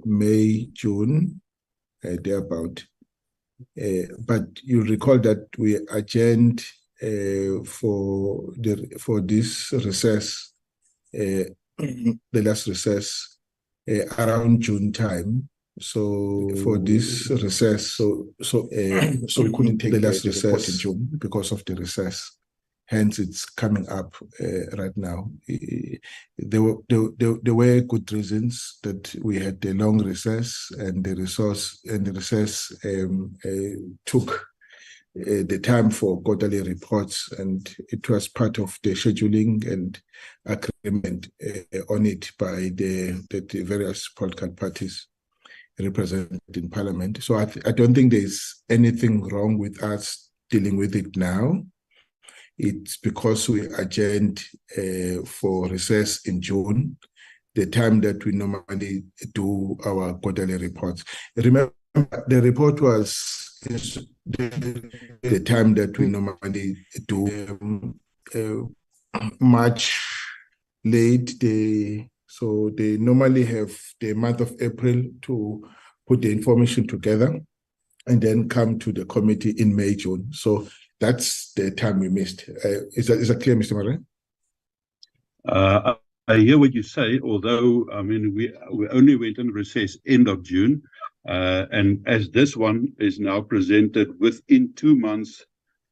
May, June, thereabout. But you'll recall that we adjourned for this recess, the last recess, around June time. So for this recess, so we couldn't take the last recess in June because of the recess. Hence, it's coming up right now. There were good reasons that we had a long recess, and the recess took the time for quarterly reports, and it was part of the scheduling and agreement on it by the various political parties represented in Parliament. So I don't think there's anything wrong with us dealing with it now. It's because we adjourned for recess in June, the time that we normally do our quarterly reports. Remember, the report was the time that we normally do March late. So they normally have the month of April to put the information together and then come to the committee in May, June. So that's the time we missed. Is that clear, Mr. Murray? I hear what you say, although, I mean, we only went in recess end of June, and as this one is now presented within 2 months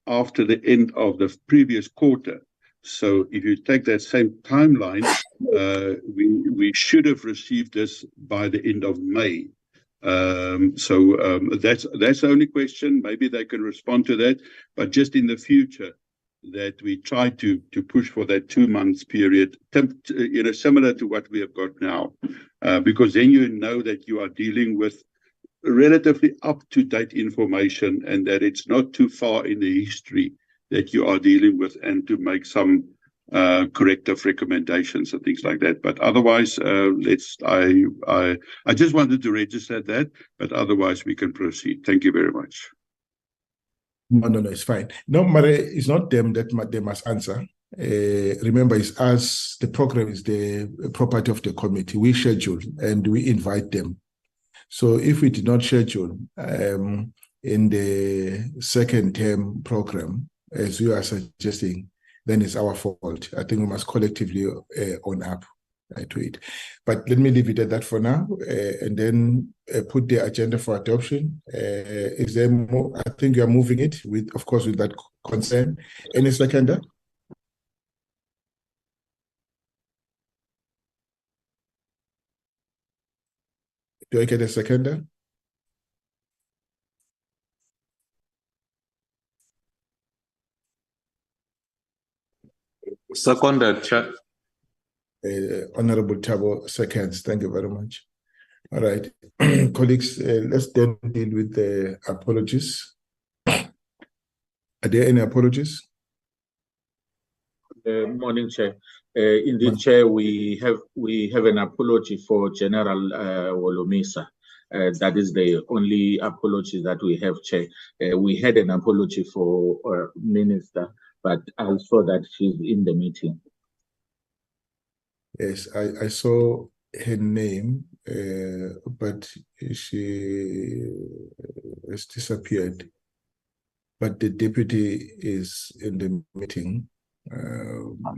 after the end of the previous quarter. So if you take that same timeline, we should have received this by the end of May. That's the only question. Maybe they can respond to that, but just in the future, that we try to push for that 2 months period, similar to what we have got now, because then you know that you are dealing with relatively up-to-date information and that it's not too far in the history that you are dealing with, and to make some corrective recommendations and things like that. But otherwise, I just wanted to register that, but otherwise we can proceed. Thank you very much. No, it's fine. No, Mare, it's not them that they must answer. Remember, it's us. The program is the property of the committee. We schedule and we invite them. So if we did not schedule in the second term program, as you are suggesting, then it's our fault. I think we must collectively own up to it. But let me leave it at that for now, and then put the agenda for adoption. Is there more? I think you are moving it with, of course, with that concern. Any seconder? Do I get a seconder? Seconded, Chair. Honorable Thabo seconds. Thank you very much. All right, colleagues, let's then deal with the apologies. Are there any apologies? Morning, Chair. Indeed, Chair, we have an apology for General Wolomisa. That is the only apology that we have, Chair. We had an apology for Minister, but I saw that she's in the meeting. Yes, I saw her name, but she has disappeared. But the deputy is in the meeting.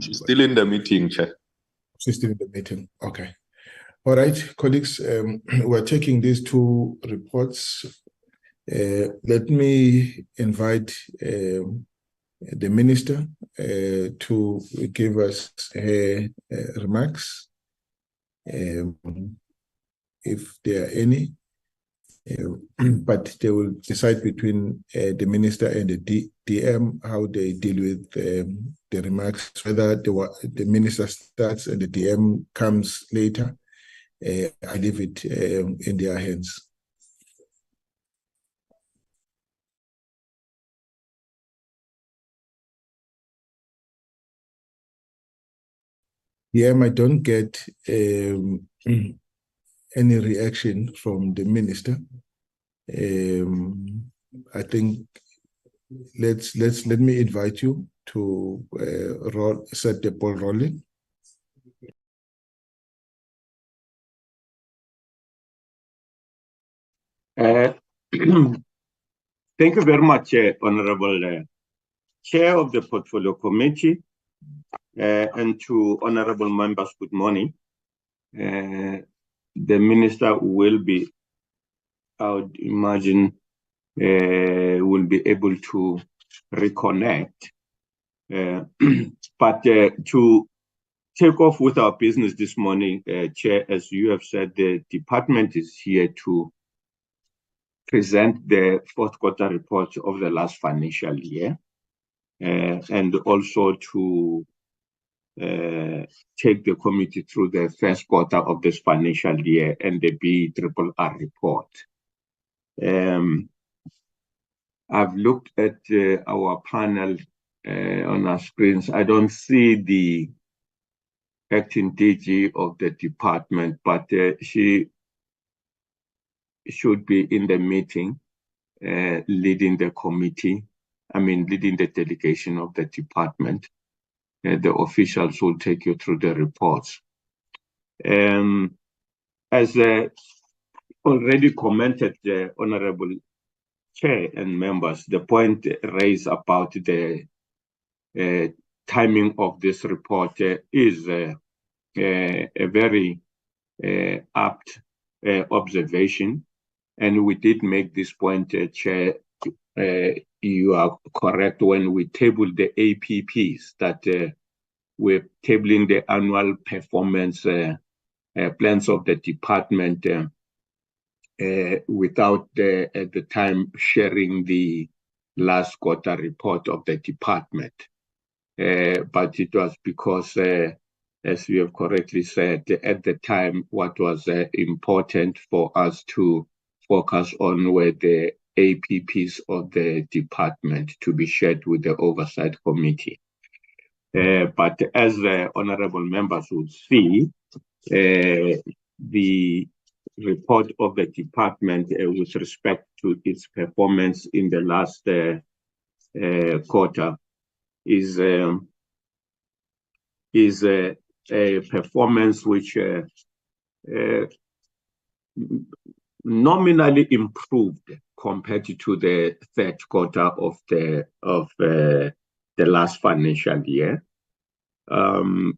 She's still in the meeting, Chair. She's still in the meeting. Okay. All right, colleagues, we're taking these two reports. Let me invite the minister to give us her remarks, if there are any, but they will decide between the minister and the DM how they deal with the remarks, whether the minister starts and the DM comes later. I leave it in their hands. I don't get any reaction from the minister. I think let me invite you to set the ball rolling. Thank you very much, Honorable Chair of the Portfolio Committee, and to honorable members, good morning. The Minister will be, I would imagine, will be able to reconnect. But to take off with our business this morning, Chair, as you have said, the department is here to present the fourth quarter report of the last financial year, and also to take the committee through the first quarter of this financial year and the BRRR report. I've looked at our panel on our screens. I don't see the acting DG of the department, but she should be in the meeting, leading the committee, leading the delegation of the department. The officials will take you through the reports. As already commented, the Honorable Chair and members, the point raised about the timing of this report is a very apt observation. And we did make this point, Chair, you are correct when we tabled the APPs that we're tabling the annual performance plans of the department without at the time sharing the last quarter report of the department. But it was because, as you have correctly said, at the time, what was important for us to focus on were the APPs of the department to be shared with the Oversight Committee. But as the honorable members will see, the report of the department with respect to its performance in the last quarter is a performance which nominally improved compared to the third quarter of the last financial year, and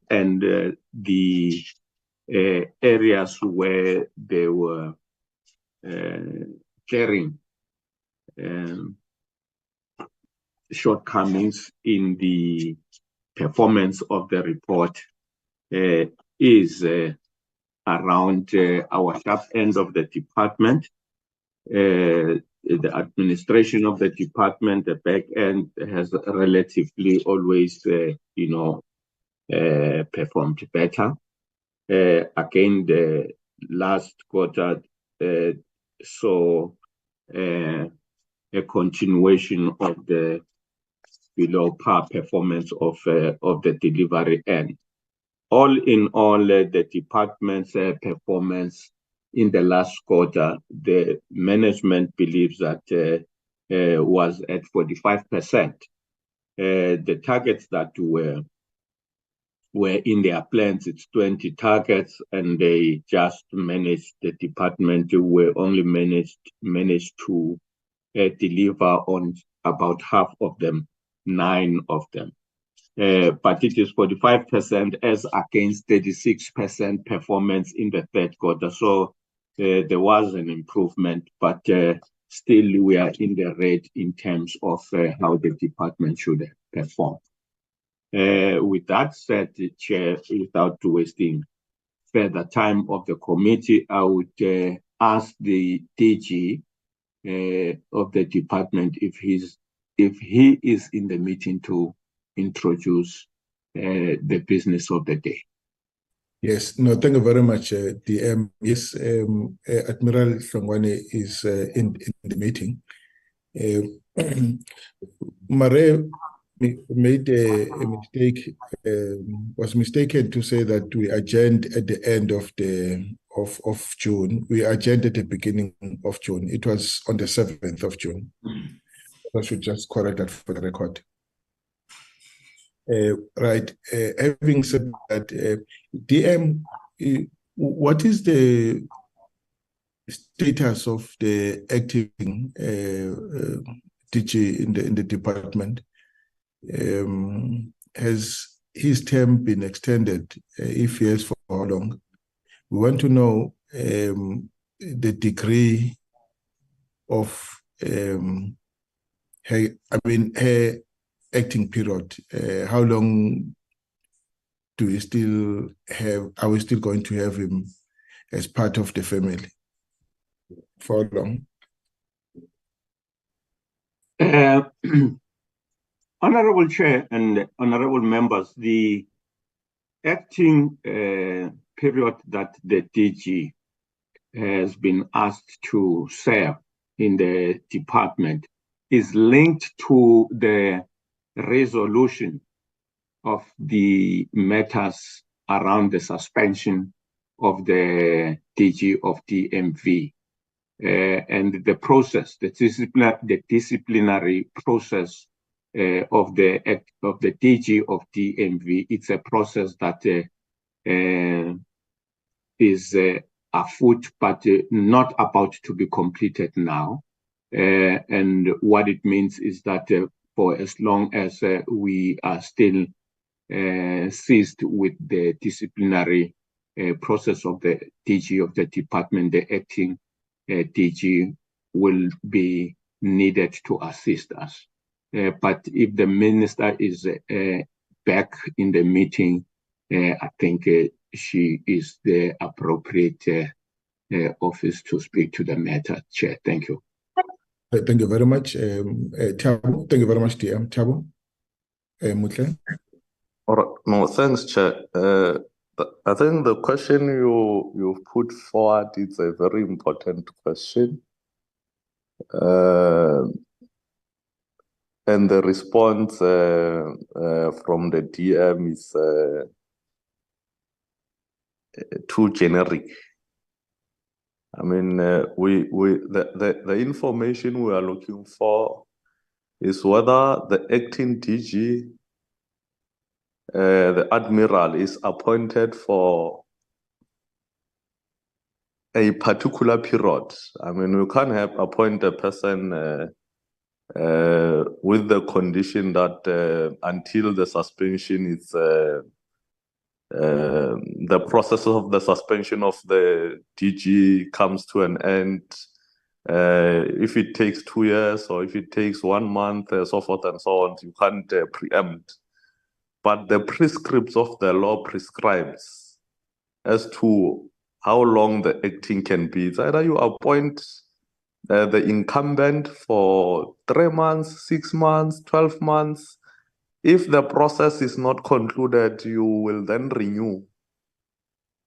the areas where they were carrying shortcomings in the performance of the report is around our sharp end of the department, the administration of the department. The back end has relatively always, performed better. Again, the last quarter saw a continuation of the below par performance of the delivery end. All in all, the department's performance in the last quarter, the management believes that was at 45%. The targets that were in their plans, it's 20 targets, and they just managed, the department were only managed to deliver on about half of them, 9 of them. But it is 45% as against 36% performance in the third quarter. So there was an improvement, but still we are in the red in terms of how the department should perform. With that said, Chair, without wasting further time of the committee, I would ask the DG of the department if he is in the meeting to introduce the business of the day. Yes, no, thank you very much, DM. Yes, Admiral Hlongwane is in the meeting. Mare made a mistake, was mistaken to say that we adjourned at the end of June. We adjourned at the beginning of June. It was on the 7th of June. I should just correct that for the record. Right. Having said that, DM, what is the status of the acting DG in the department. Has his term been extended? If yes, for how long? We want to know the degree of her acting period. How long do we still have? Are we still going to have him as part of the family? For how long? Honorable Chair and honorable members, the acting period that the DG has been asked to serve in the department is linked to the resolution of the matters around the suspension of the DG of DMV. And the process, the disciplinary process of the DG of DMV, it's a process that is afoot, but not about to be completed now. And what it means is that for as long as we are still seized with the disciplinary process of the DG of the department, the acting DG will be needed to assist us. But if the minister is back in the meeting, I think she is the appropriate office to speak to the matter, Chair. Thank you. Thank you very much, Thabo. Thank you very much, DM Thabo. Mutle. All right. No, thanks, Chair. I think the question you put forward is a very important question. And the response from the DM is too generic. I mean, the information we are looking for is whether the acting DG, the admiral, is appointed for a particular period. I mean, we can't have appoint a person with the condition that until the suspension is the process of the suspension of the DG comes to an end. If it takes 2 years or if it takes 1 month, so forth and so on, you can't preempt. But the prescripts of the law prescribes as to how long the acting can be. It's either you appoint the incumbent for 3 months, 6 months, 12 months. If the process is not concluded, you will then renew.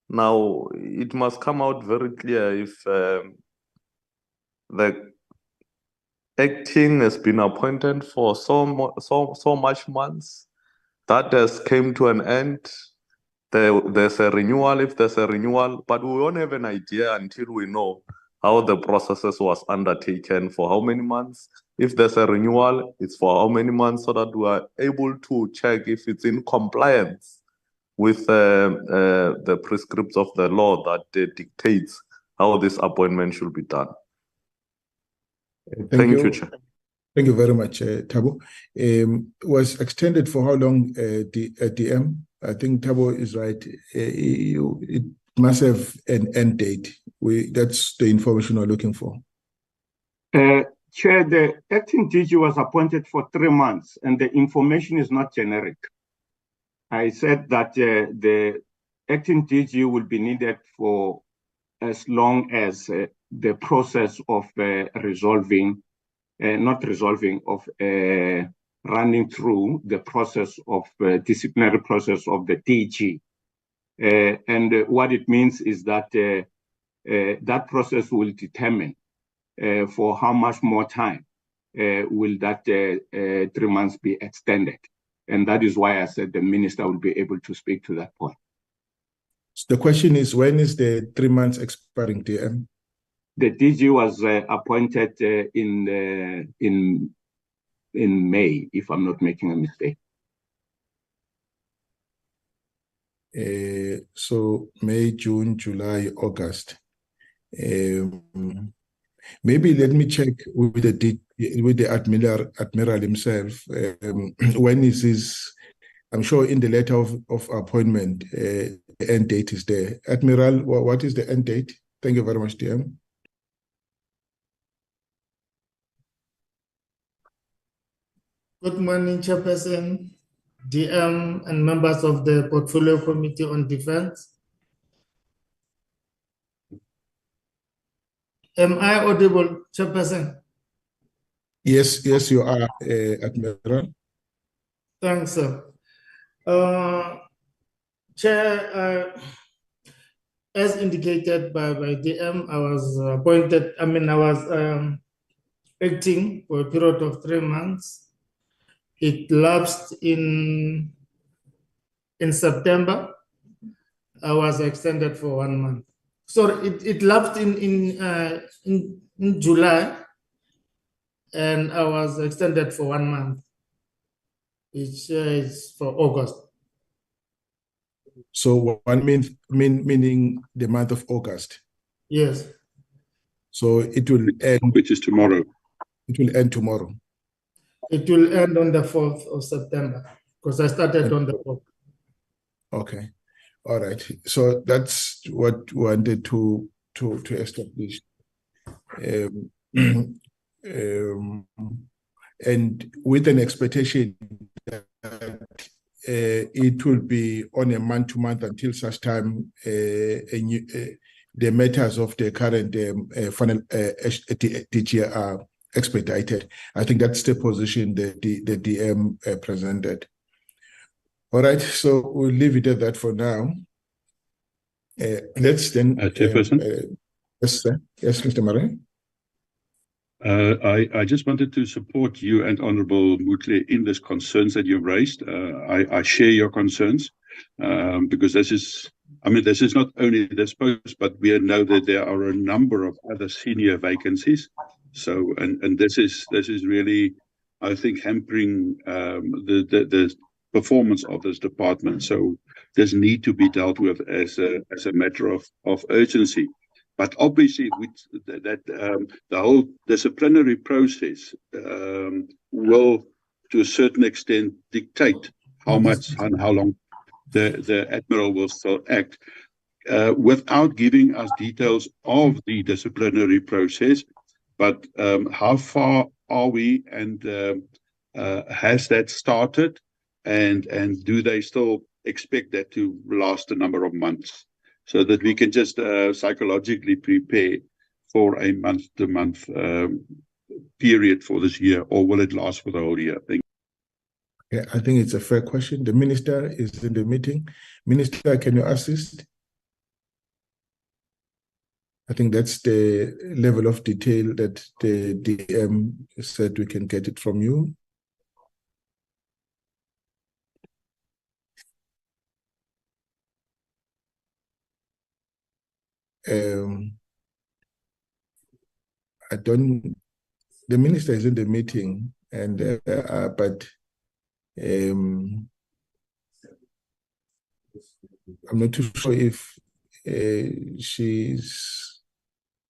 Now, it must come out very clear if the acting has been appointed for so much months, that has came to an end. There's a renewal if there's a renewal, but we won't have an idea until we know how the processes was undertaken for how many months. If there's a renewal, it's for how many months, so that we are able to check if it's in compliance with the prescripts of the law that dictates how this appointment should be done. Thank you, Chair. Thank you very much, Thabo. Was extended for how long, DM? I think Thabo is right. It must have an end date. That's the information we're looking for. Chair, the acting DG was appointed for 3 months, and the information is not generic. I said that the acting DG will be needed for as long as the process of running through the process of disciplinary process of the DG. And what it means is that that process will determine for how much more time will that 3 months be extended. And that is why I said the minister will be able to speak to that point. So the question is, when is the 3 months expiring, DM? The DG was appointed in May, if I'm not making a mistake. So May, June, July, August. Maybe let me check with the admiral himself. When is his? I'm sure in the letter of appointment, the end date is there. Admiral, what is the end date? Thank you very much, DM. Good morning, Chairperson, DM, and members of the Portfolio Committee on Defense. Am I audible, Chairperson? Yes, you are, Admiral. Thanks, sir. Chair, as indicated by DM, I was appointed, I was acting for a period of 3 months. It lapsed in September. I was extended for 1 month. So it lapsed in July, and I was extended for 1 month, which is for August. So 1 month, meaning the month of August. Yes. So it will end. Which is tomorrow. It will end tomorrow. It will end on the 4th of September, because I started on the 4th. Okay. All right. So that's what we wanted to establish. And with an expectation that it will be on a month-to-month until such time the matters of the current final DG are expedited. I think that's the position that the DM presented. All right, so we'll leave it at that for now. Let's then. Chairperson? Yes, sir. Yes, Mr. Murray. I just wanted to support you and Honourable Mutle in this concerns that you've raised. I share your concerns because this is not only this post, but we know that there are a number of other senior vacancies. So, and this is really, I think, hampering the performance of this department. So this need to be dealt with as a matter of urgency. But obviously, the whole disciplinary process will, to a certain extent, dictate how much and how long the Admiral will still act. Without giving us details of the disciplinary process, but how far are we, and has that started, and do they still expect that to last a number of months, so that we can just psychologically prepare for a month-to-month period for this year, or will it last for the whole year? Yeah, I think it's a fair question. The Minister is in the meeting. Minister, can you assist? I think that's the level of detail that the DM said we can get it from you. The Minister is in the meeting, and but I'm not too sure if she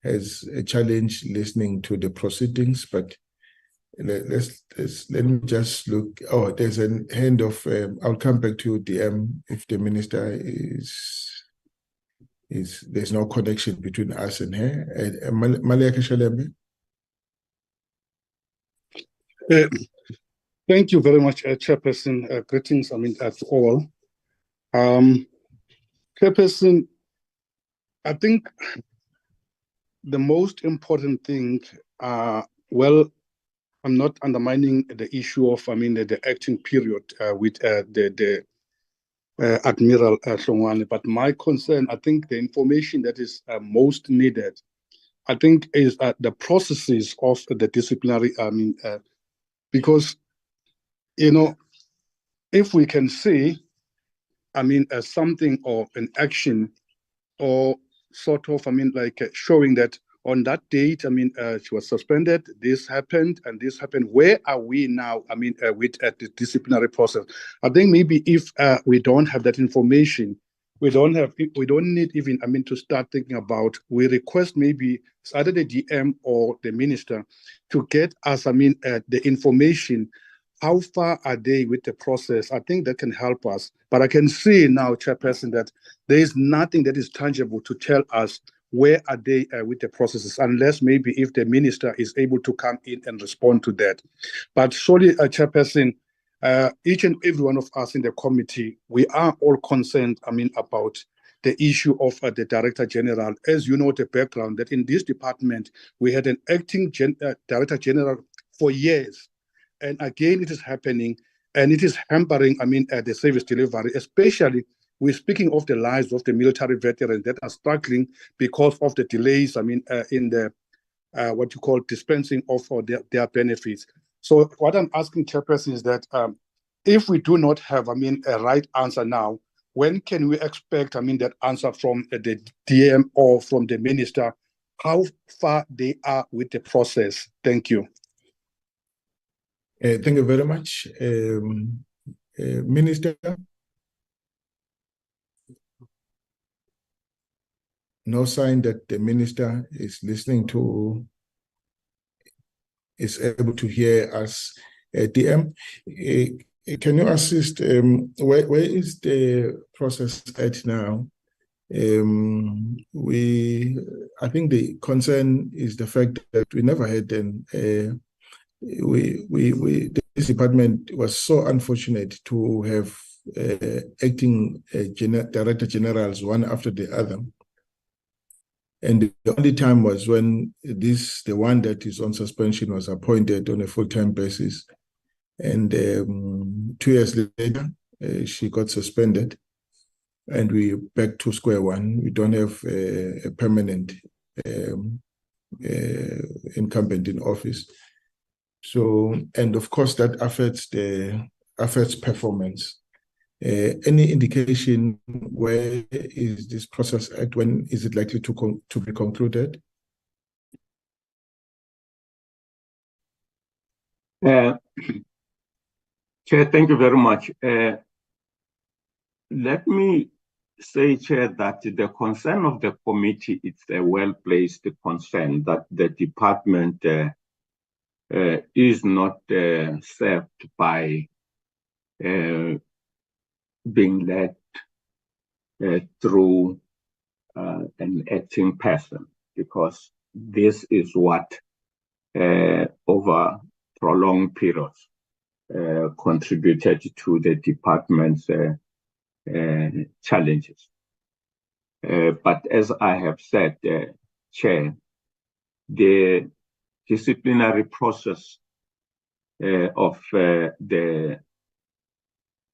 has a challenge listening to the proceedings, but let me just look. Oh, there's a hand of, I'll come back to DM if the Minister there's no connection between us and her. Malika Shalembe. Thank you very much, Chairperson. Greetings, to all. Chairperson, I think the most important thing, well, I'm not undermining the issue of, the acting period with the Admiral Hlongwane, but my concern, I think the information that is most needed, I think, is the processes of the disciplinary, because, if we can see, something or an action or sort of, showing that on that date, she was suspended, this happened, and this happened. Where are we now, with the disciplinary process? I think maybe if we don't have that information, we don't need even, I mean, to start thinking about, we request maybe either the DM or the minister to get us, I mean, the information. How far are they with the process? I think that can help us. But I can see now, Chairperson, that there is nothing that is tangible to tell us where are they with the processes, unless maybe if the minister is able to come in and respond to that. But surely, Chairperson, each and every one of us in the committee, we are all concerned, I mean, about the issue of the Director General. As you know, the background, that in this department, we had an acting Director General for years. And again, it is happening, and it is hampering, I mean, the service delivery, especially we're speaking of the lives of the military veterans that are struggling because of the delays, I mean, in the what you call dispensing of their benefits. So what I'm asking, Chairperson, is that if we do not have, I mean, a right answer now, when can we expect, I mean, that answer from the DM or from the minister, how far they are with the process? Thank you. Thank you very much. Minister? No sign that the minister is listening to, is able to hear us. DM, can you assist? Where is the process at now? I think the concern is the fact that we never had this department was so unfortunate to have acting director generals one after the other. And the only time was when the one that is on suspension was appointed on a full-time basis. And 2 years later, she got suspended. And we back to square one. We don't have a permanent incumbent in office. So, and of course, that affects performance. Any indication where is this process at? When is it likely to be concluded? Chair, thank you very much. Let me say, Chair, that the concern of the committee is a well-placed concern that the department is not served by being led through an acting person, because this is what over prolonged periods contributed to the department's challenges. But as I have said, Chair, the disciplinary process of the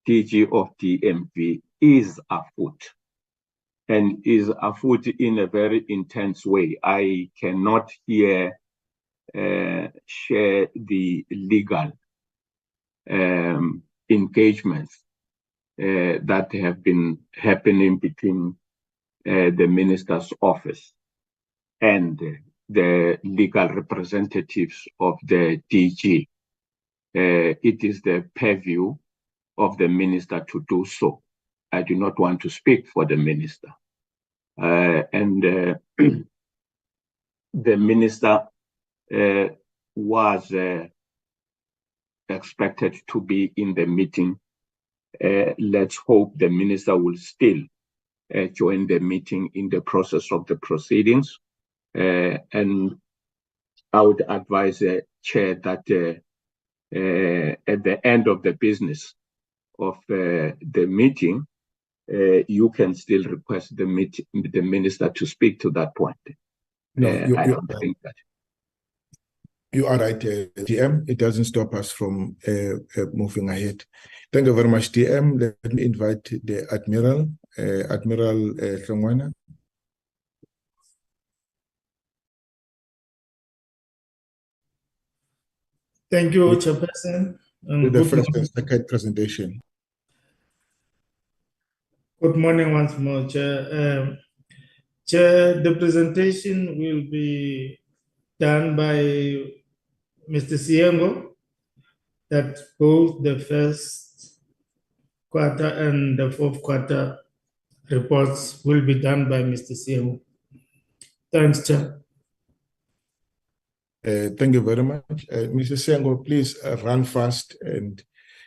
DG of DMV is afoot, and is afoot in a very intense way. I cannot here share the legal engagements that have been happening between the minister's office and the legal representatives of the DG. It is the purview of the minister to do so. I do not want to speak for the minister. The minister was expected to be in the meeting. Let's hope the minister will still join the meeting in the process of the proceedings. And I would advise the chair that at the end of the business of the meeting, you can still request the minister to speak to that point. No, you are right, DM. It doesn't stop us from moving ahead. Thank you very much, DM. Let me invite the Admiral, Admiral Hlongwana. Thank you, Chairperson. The first and second presentation. Good morning once more, Chair. Chair, the presentation will be done by Mr. Siengo, that both the first quarter and the fourth quarter reports will be done by Mr. Siemu. Thanks, Chair. Thank you very much. Mr. Sengo, please run fast and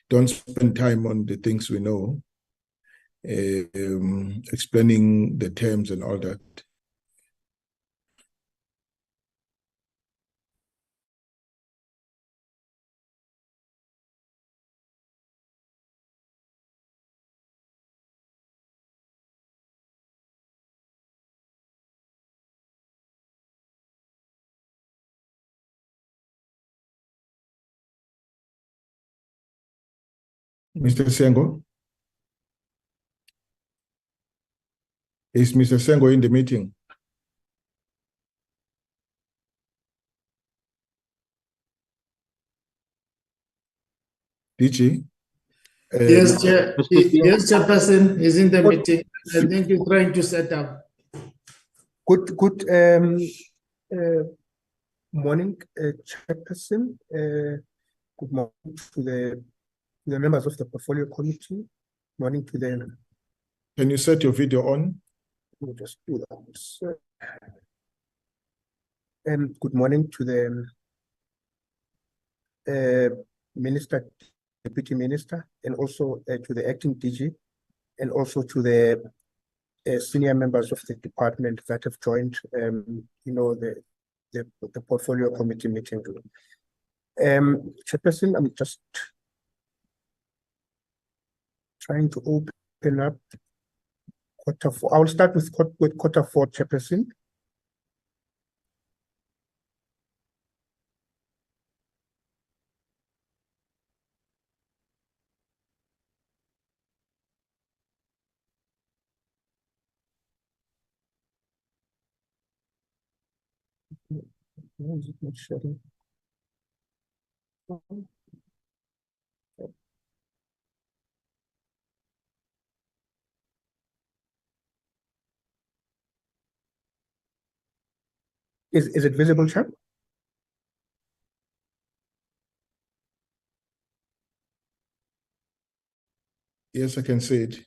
don't spend time on the things we know, explaining the terms and all that. Mr. Sengo? Is Mr. Sengo in the meeting? DG? Yes, Chair. Yes, Chairperson is in the meeting. I think he's trying to set up. Good morning, Chairperson. Good morning to the members of the portfolio committee. Morning to the. Can you set your video on? We'll just do that. Good morning to the Minister, Deputy Minister, and also to the acting DG, and also to the senior members of the department that have joined, the portfolio committee meeting. Chairperson, I'm just trying to open up quarter four. I'll start with quarter four, Chairperson. Why is it not sharing? Is it visible, Chair? Yes, I can see it.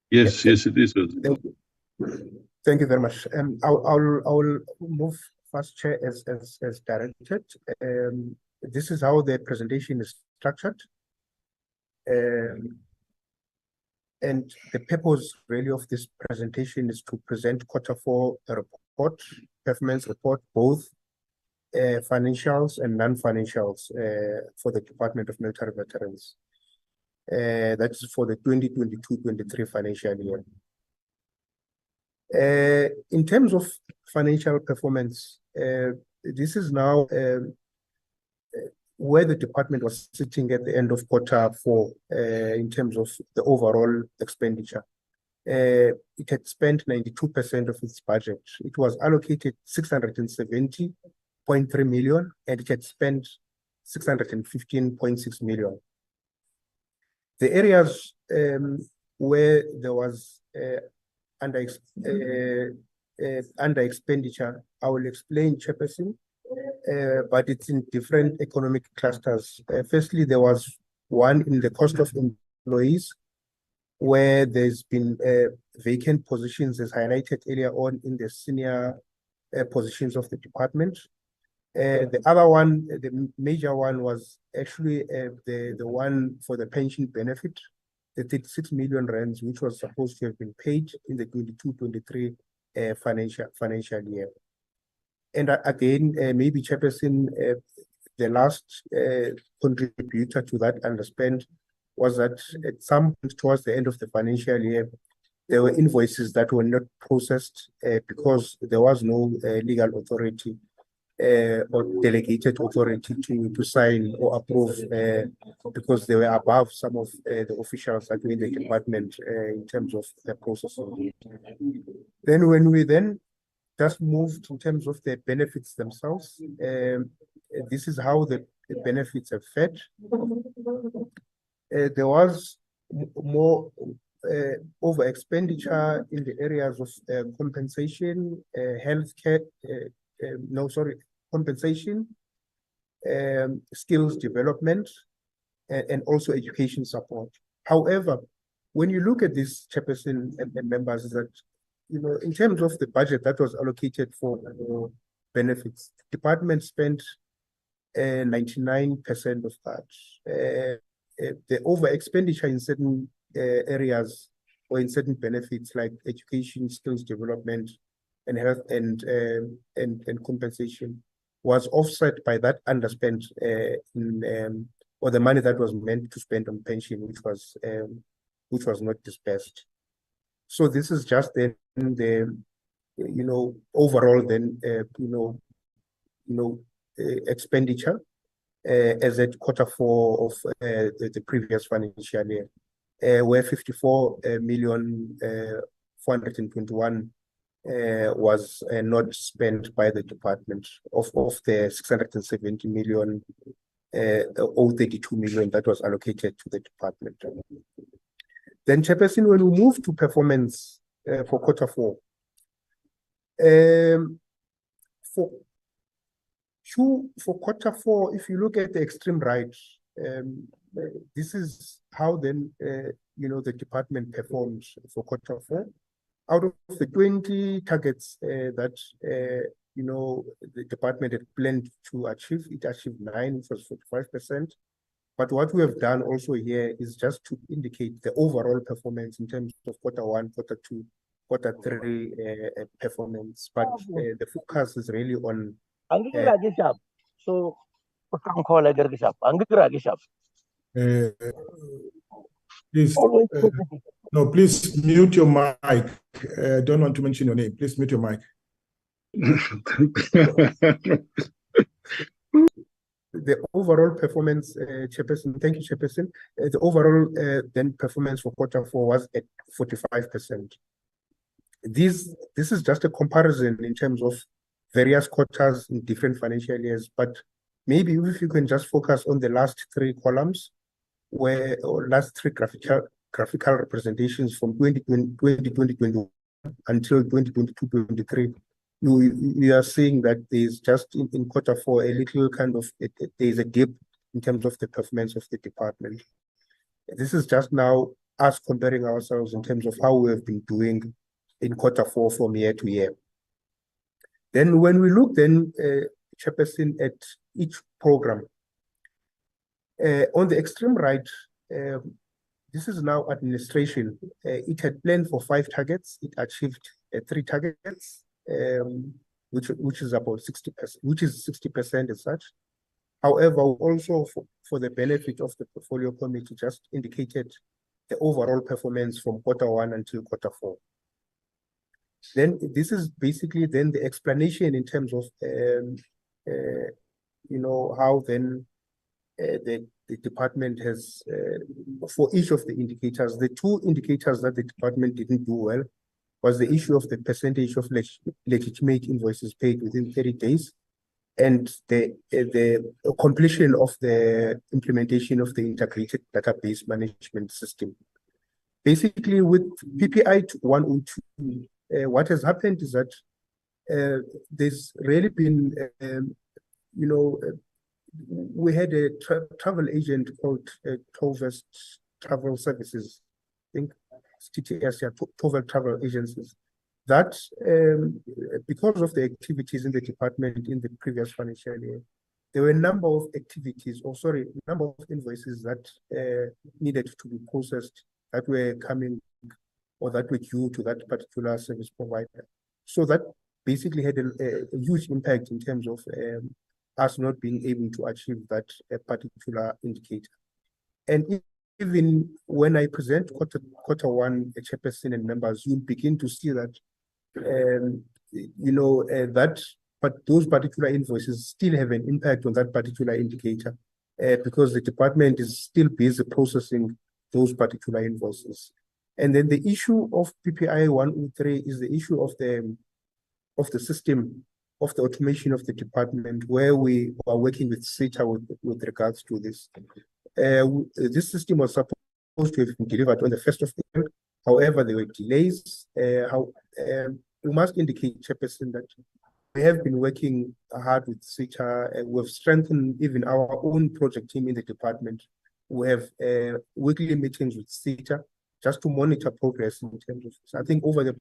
Yes, yes, it is. Thank you very much. I will move fast, Chair, as directed. This is how the presentation is structured. And the purpose really of this presentation is to present quarter four report, performance report, both financials and non-financials for the Department of Military Veterans. That is for the 2022-23 financial year. In terms of financial performance, this is now where the department was sitting at the end of quarter four in terms of the overall expenditure. It had spent 92% of its budget. It was allocated 670.3 million, and it had spent 615.6 million. The areas where there was under expenditure, I will explain, Chairperson, but it's in different economic clusters. Firstly, there was one in the cost of employees, where there's been vacant positions, as highlighted earlier on in the senior positions of the department. The other one, the major one, was actually the one for the pension benefit, the 36 million rands, which was supposed to have been paid in the 22-23 financial year. And again, maybe, Chairperson, the last contributor to that underspend was that at some point towards the end of the financial year, there were invoices that were not processed because there was no legal authority or delegated authority to sign or approve because they were above some of the officials that were in the department in terms of the processing. Then when we just moved in terms of the benefits themselves, this is how the benefits are fed. There was more over expenditure in the areas of compensation, healthcare, compensation, skills development, and also education support. However, when you look at this, Chairperson and members, is that, in terms of the budget that was allocated for benefits, the department spent 99% of that. The over expenditure in certain areas or in certain benefits like education, skills development, and health and compensation was offset by that underspent or the money that was meant to spend on pension, which was not dispersed. So this is just then the overall then expenditure as at Q4 of the previous financial year, where 54,421 was not spent by the department of the 670 million or 32 million that was allocated to the department. Then, Chairperson, when we move to performance for Q4, for Q4, if you look at the extreme right, this is how then the department performs for Q4. Out of the 20 targets that the department had planned to achieve, it achieved 9, which was 45%. But what we have done also here is just to indicate the overall performance in terms of Q1, Q2, Q3 performance. But the focus is really on. So, please, no, please mute your mic. I don't want to mention your name. Please mute your mic. The overall performance, Chairperson, thank you, Chairperson. The overall then performance for Q4 was at 45%. This is just a comparison in terms of various quarters in different financial years, but maybe if you can just focus on the last 3 columns, or last 3 graphical representations from 2021 until 2022-23, we are seeing that there's just in Q4 a little kind of there's a dip in terms of the performance of the department. This is just now us comparing ourselves in terms of how we have been doing in Q4 from year to year. Then when we look then, Chairperson, at each program, on the extreme right, this is now administration. It had planned for 5 targets. It achieved 3 targets, which is about 60%, which is 60% as such. However, also for the benefit of the portfolio committee, just indicated the overall performance from Q1 until Q4. Then this is basically then the explanation in terms of how then the department has for each of the indicators. The 2 indicators that the department didn't do well was the issue of the percentage of legitimate invoices paid within 30 days and the completion of the implementation of the integrated database management system. Basically, with PPI 102, what has happened is that there's really been, we had a travel agent called Tovest Travel Services, I think TTS, Tovest Travel Agencies, that because of the activities in the department in the previous financial year, there were a number of activities, number of invoices that needed to be processed that were coming or that were due to that particular service provider. So that basically had a huge impact in terms of us not being able to achieve that particular indicator. And even when I present Q1 Chairperson and members, you'll begin to see that, but those particular invoices still have an impact on that particular indicator because the department is still busy processing those particular invoices. And then the issue of PPI 103 is the issue of the system of the automation of the department, where we are working with SETA with regards to this. This system was supposed to have been delivered on the 1st of April. However, there were delays. We must indicate, Chairperson, that we have been working hard with SETA. We've strengthened even our own project team in the department. We have weekly meetings with SETA just to monitor progress in terms of this. I think over the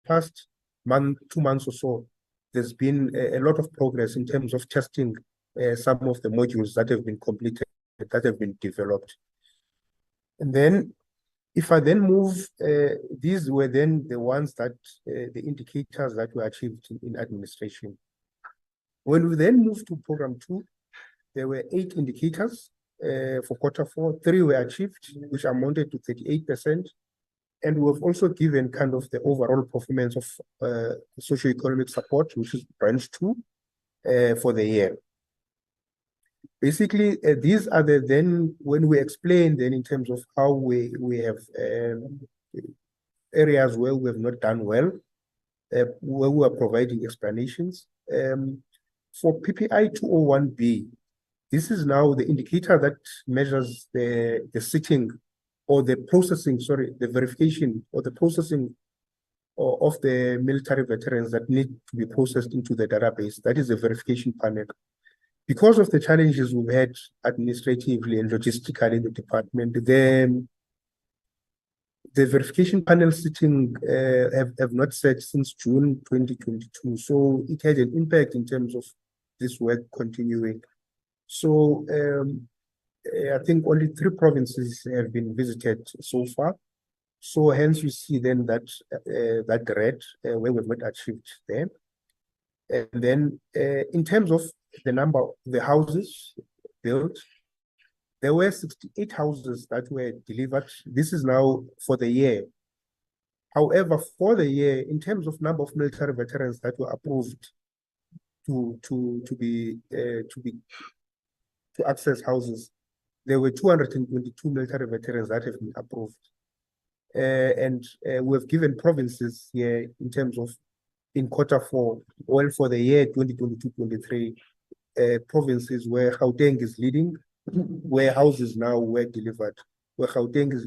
past month, 2 months or so, there's been a lot of progress in terms of testing some of the modules that have been completed, that have been developed. And then if I then move, these were then the ones that, the indicators that were achieved in administration. When we then moved to program 2, there were 8 indicators for quarter 4. 3 were achieved, which amounted to 38%. And we've also given kind of the overall performance of socioeconomic support, which is branch 2 for the year. Basically, these are the then, when we explain then in terms of how we have areas where we have not done well, where we are providing explanations. For PPI 201B, this is now the indicator that measures the sitting or the processing, the verification or the processing of the military veterans that need to be processed into the database. That is the verification panel. Because of the challenges we've had administratively and logistically in the department, the verification panel sitting have not set since June 2022. So it had an impact in terms of this work continuing. So I think only 3 provinces have been visited so far. So hence you see then that that red where we've not achieved there. And then in terms of the number of the houses built, there were 68 houses that were delivered. This is now for the year. However, for the year, in terms of number of military veterans that were approved to access houses, there were 222 military veterans that have been approved. And we've given provinces here in terms of in quarter 4, well, for the year 2022-23, provinces where Gauteng is leading, where houses now were delivered, where Gauteng is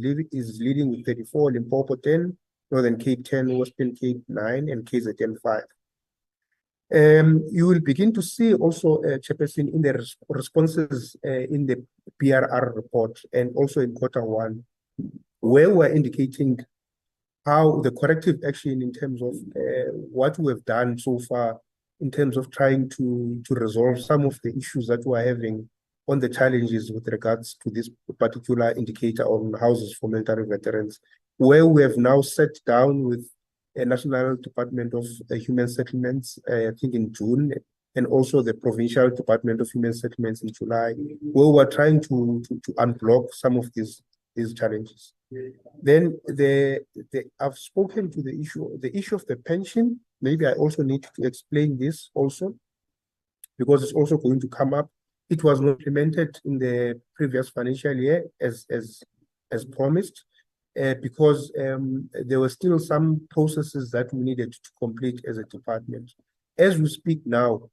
leading with 34, Limpopo 10, Northern Cape 10, Western Cape 9, and KZN 5. You will begin to see also, Chairperson, in the responses in the PRR report and also in quarter 1, where we're indicating how the corrective action in terms of what we have done so far in terms of trying to resolve some of the issues that we're having on the challenges with regards to this particular indicator on houses for military veterans, where we have now sat down with a National Department of Human Settlements, I think in June, and also the Provincial Department of Human Settlements in July, where we're trying to unblock some of these challenges. Then I've spoken to the issue of the pension. Maybe I also need to explain this also, because it's also going to come up. It was not implemented in the previous financial year as promised, because there were still some processes that we needed to complete as a department. As we speak now,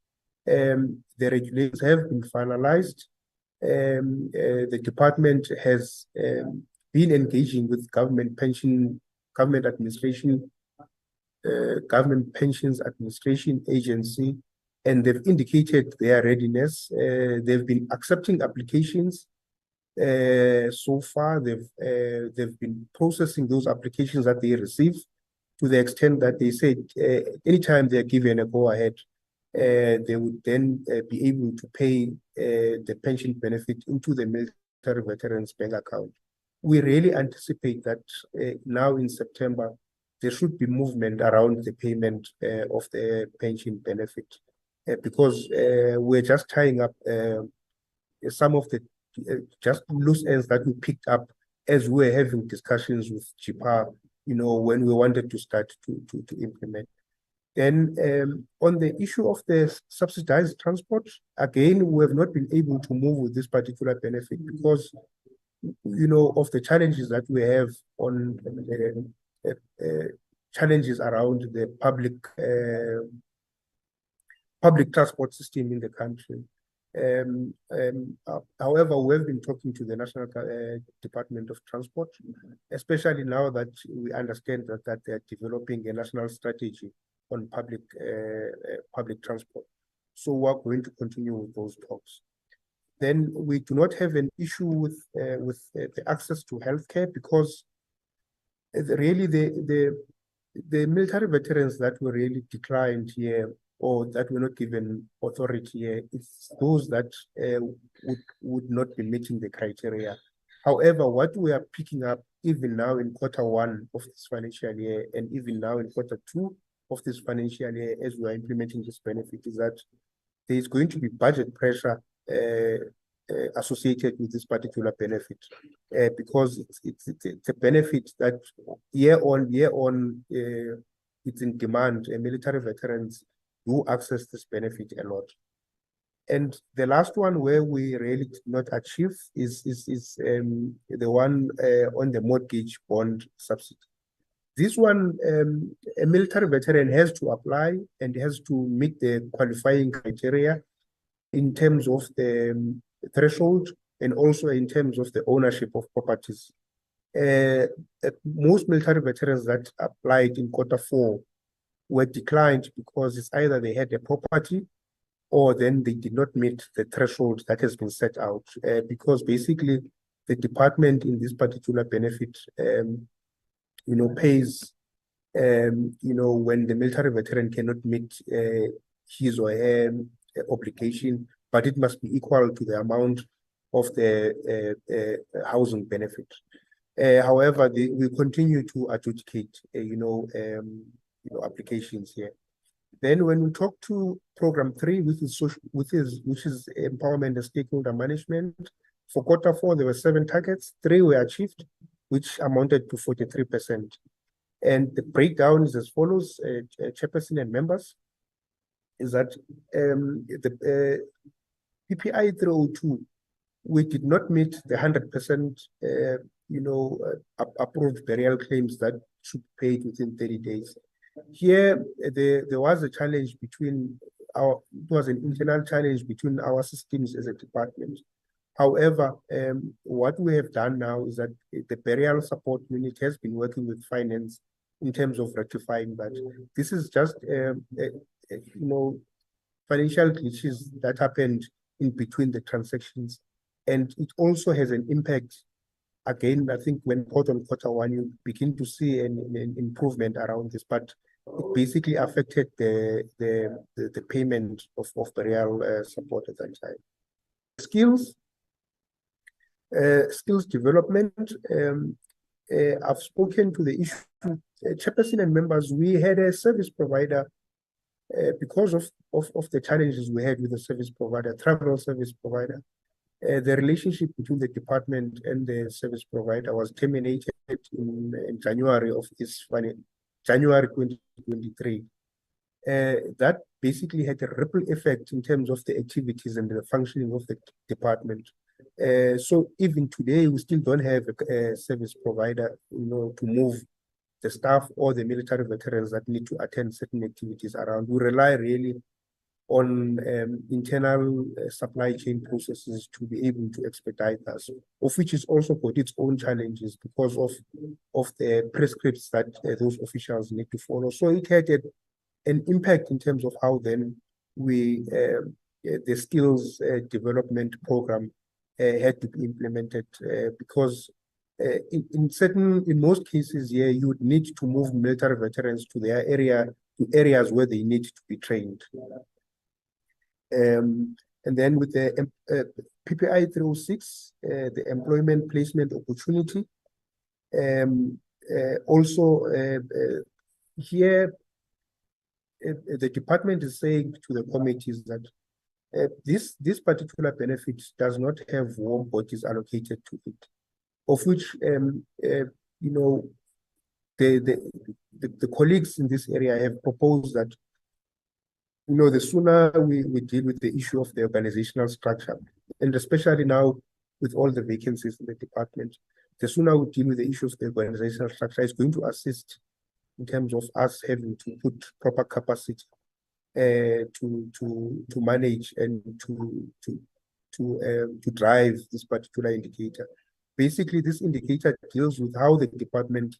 the regulations have been finalized. The department has been engaging with government pensions administration agency, and they've indicated their readiness. They've been accepting applications. So far, they've been processing those applications that they receive, to the extent that they said anytime they're given a go-ahead, they would then be able to pay the pension benefit into the military veterans bank account. We really anticipate that now in September, there should be movement around the payment of the pension benefit, because we're just tying up some of the just loose ends that we picked up as we're having discussions with JIPA, when we wanted to start to implement. Then on the issue of the subsidized transport, again, we have not been able to move with this particular benefit because, of the challenges that we have on challenges around the public transport system in the country. However, we have been talking to the National Department of Transport, especially now that we understand that they are developing a national strategy on public transport. So we're going to continue with those talks. Then we do not have an issue with the access to healthcare, because really the military veterans that were really declined here or that were not given authority here, it's those that would not be meeting the criteria. However, what we are picking up even now in Q1 of this financial year and even now in Q2 of this financial year as we are implementing this benefit is that there is going to be budget pressure associated with this particular benefit because it's a benefit that year on it's in demand. Military veterans do access this benefit a lot. And the last one where we really did not achieve is the one on the mortgage bond subsidy. This one, a military veteran has to apply and has to meet the qualifying criteria in terms of the threshold and also in terms of the ownership of properties. Most military veterans that applied in Q4 were declined because it's either they had a property or then they did not meet the threshold that has been set out. Because basically the department in this particular benefit, pays, when the military veteran cannot meet his or her obligation, but it must be equal to the amount of the housing benefit. However, we continue to adjudicate, applications here. Then, when we talk to Program 3, which is empowerment and stakeholder management, for Q4 there were 7 targets, 3 were achieved, which amounted to 43%. And the breakdown is as follows: chairperson and members, is that the PPI 302, we did not meet the 100%, approved burial claims that should be paid within 30 days. Here, there was a challenge between it was an internal challenge between our systems as a department. However, what we have done now is that the burial support unit has been working with finance in terms of rectifying that. This is just, financial glitches that happened in between the transactions. And it also has an impact. Again, I think when Q1, you begin to see an improvement around this, but it basically affected the payment of burial support at that time. Skills development. I've spoken to the issue, chairperson and members. We had a service provider because of the challenges we had with the service provider, travel service provider. The relationship between the department and the service provider was terminated in January of January 2023. That basically had a ripple effect in terms of the activities and the functioning of the department. So even today, we still don't have a service provider, to move the staff or the military veterans that need to attend certain activities around. We rely really on internal supply chain processes to be able to expedite that, of which is also got its own challenges because of the prescripts that those officials need to follow. So it had an impact in terms of how then the skills development program had to be implemented because in most cases, you would need to move military veterans to their areas where they need to be trained. And then with the PPI 306, the employment placement opportunity. Also, here, the department is saying to the committees that this particular benefit does not have warm bodies allocated to it, of which the colleagues in this area have proposed that the sooner we deal with the issue of the organizational structure, and especially now with all the vacancies in the department, the sooner we deal with the issue of the organizational structure is going to assist in terms of us having to put proper capacity to manage and to drive this particular indicator. Basically, this indicator deals with how the department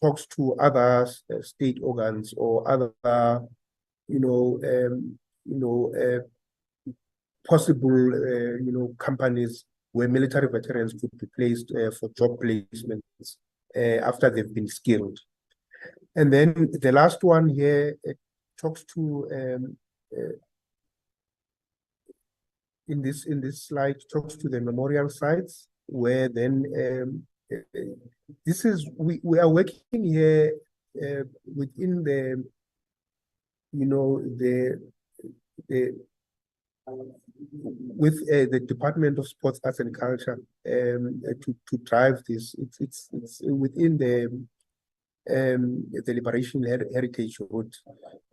talks to other state organs or other possible companies where military veterans could be placed for job placements. after they've been skilled. And then the last one here talks to in this slide talks to the memorial sites, where then this is we are working here within the with the Department of Sports, Arts and Culture to drive this. It's within the Liberation Heritage Route.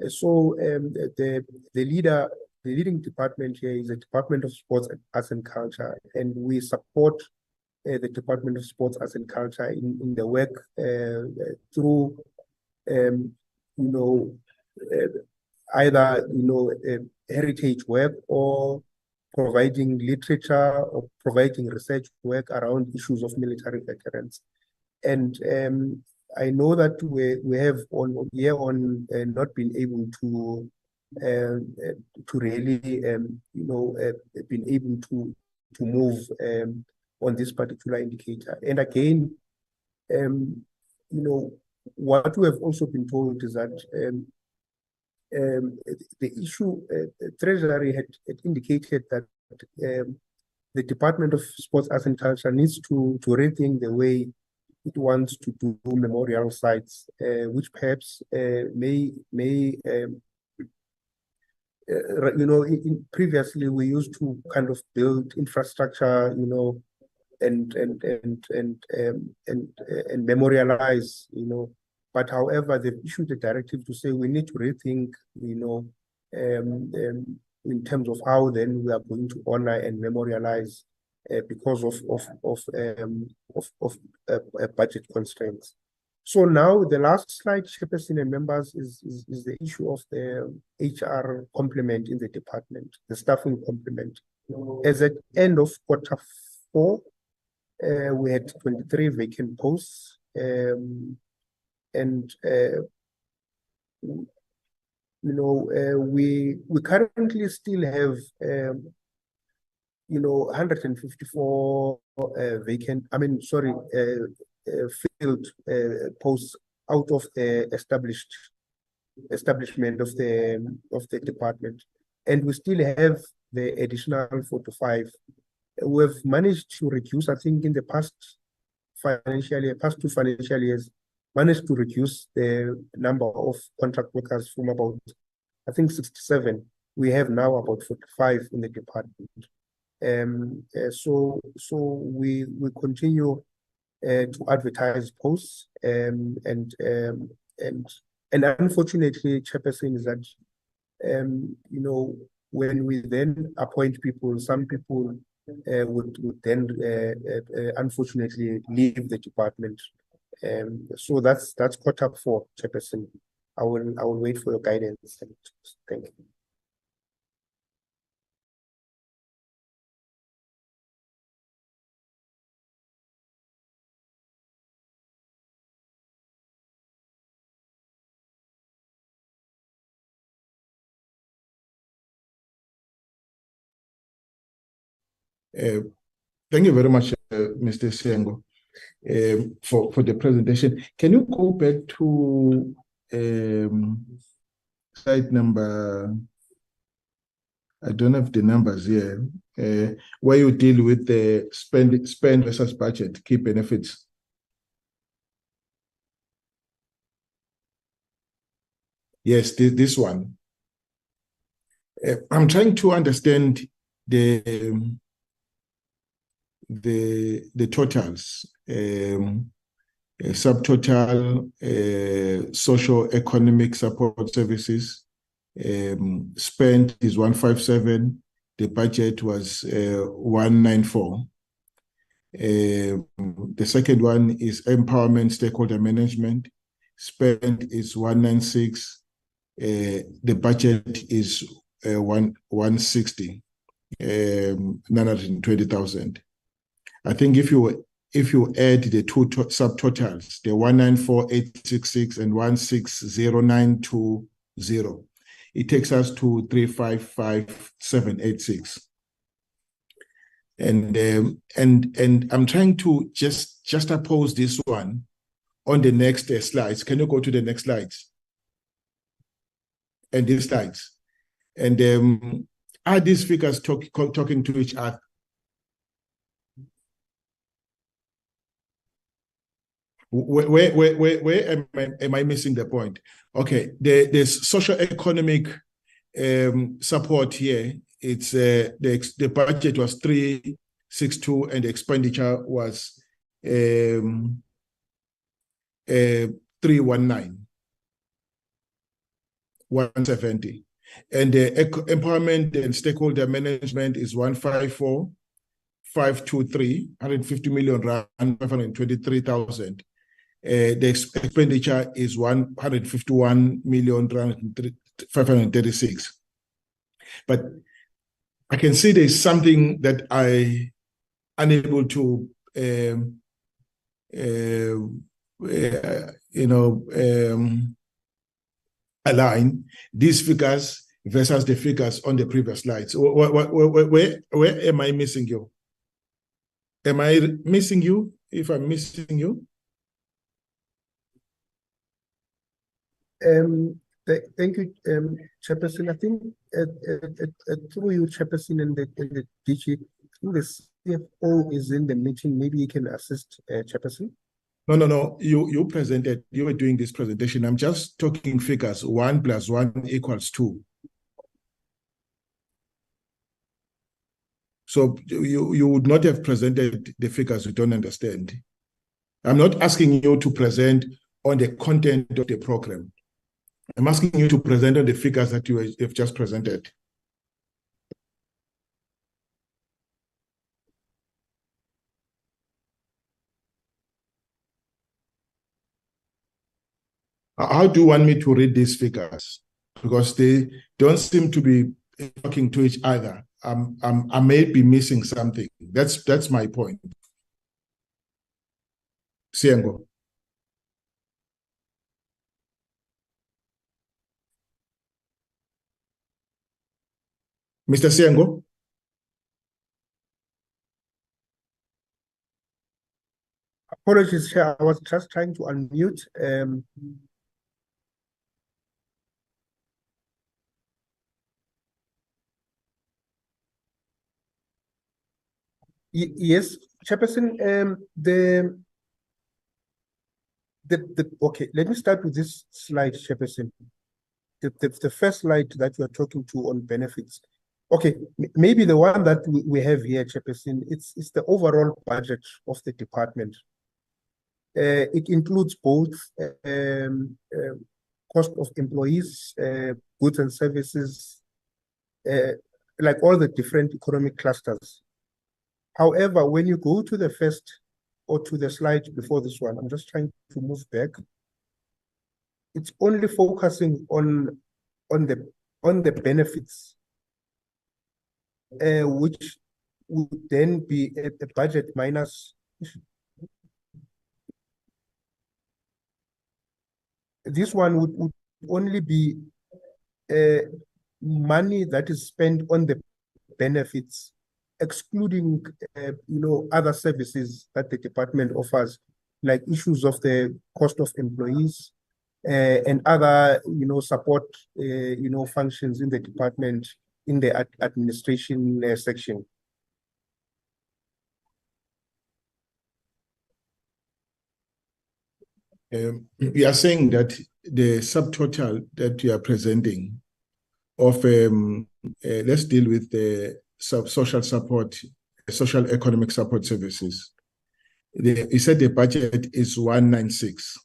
So the leading department here is the Department of Sports, Arts and Culture, and we support the Department of Sports, Arts and Culture in the work through either heritage work or providing literature or providing research work around issues of military veterans. And I know that we have not been able to really been able to move on this particular indicator. And again, what we have also been told is that the issue, Treasury had indicated that the Department of Sports, Arts and Culture needs to rethink the way it wants to do memorial sites, which perhaps previously we used to kind of build infrastructure, and memorialize, But however, they've issued a directive to say we need to rethink, in terms of how then we are going to honor and memorialize because of budget constraints. So now the last slide, Chairperson and members, is the issue of the HR complement in the department, the staffing complement. As at end of Q4, we had 23 vacant posts, we currently still have 154 filled posts out of the establishment of the department, and we still have the additional 45. We have managed to reduce, I think, in the past two financial years, managed to reduce the number of contract workers from about, I think, 67. We have now about 45 in the department. So we continue to advertise posts, and unfortunately, Chairperson, is that when we then appoint people, some people would then unfortunately leave the department. So that's Q4, Chairperson. I will wait for your guidance. Thank you. Thank you very much, Mr. Siengo, for the presentation. Can you go back to slide number, I don't have the numbers here, where you deal with the spend versus budget, key benefits? Yes, this one. I'm trying to understand the totals, subtotal, socio-economic support services. Spent is 157. The budget was 194. The second one is empowerment, stakeholder management. Spent is 196. The budget is 160. 920,000. I think if you add the two subtotals, the 194,866 and 160,920, it takes us to 355,786. And I'm trying to just oppose this one on the next slides. Can you go to the next slides? And these slides. And are these figures talking to each other? Where am I missing the point? Okay, there's social economic support here. It's the budget was 362 and the expenditure was 319, 170. And the empowerment and stakeholder management is 154, 523, 150 million rand, 523,000. The expenditure is 151 million rand, 536. But I can see there's something that I unable to align these figures versus the figures on the previous slides. Where am I missing you? Am I missing you? If I'm missing you? Thank you, Chairperson. I think through you, Chairperson, and the DG, the CFO is in the meeting. Maybe you can assist, Chairperson. No. You presented. You were doing this presentation. I'm just talking figures. 1 + 1 = 2. So you would not have presented the figures you don't understand. I'm not asking you to present on the content of the program. I'm asking you to present on the figures that you have just presented. How do you want me to read these figures? Because they don't seem to be talking to each other. I may be missing something. That's my point. Siengo. Mr. Siengo? Apologies, Chair. I was just trying to unmute. Yes, Chairperson. Okay, let me start with this slide, Chairperson. The first slide that you are talking to on benefits. Okay, maybe the one that we have here, Chairperson, it's the overall budget of the department. It includes both cost of employees, goods and services, like all the different economic clusters. However, when you go to the first or to the slide before this one, I'm just trying to move back. It's only focusing on the benefits, which would then be a budget minus. This one would only be money that is spent on the benefits, excluding other services that the department offers, like issues of the cost of employees and other support functions in the department in the administration section. We are saying that the subtotal that you are presenting of let's deal with the social economic support services. You said the budget is 196,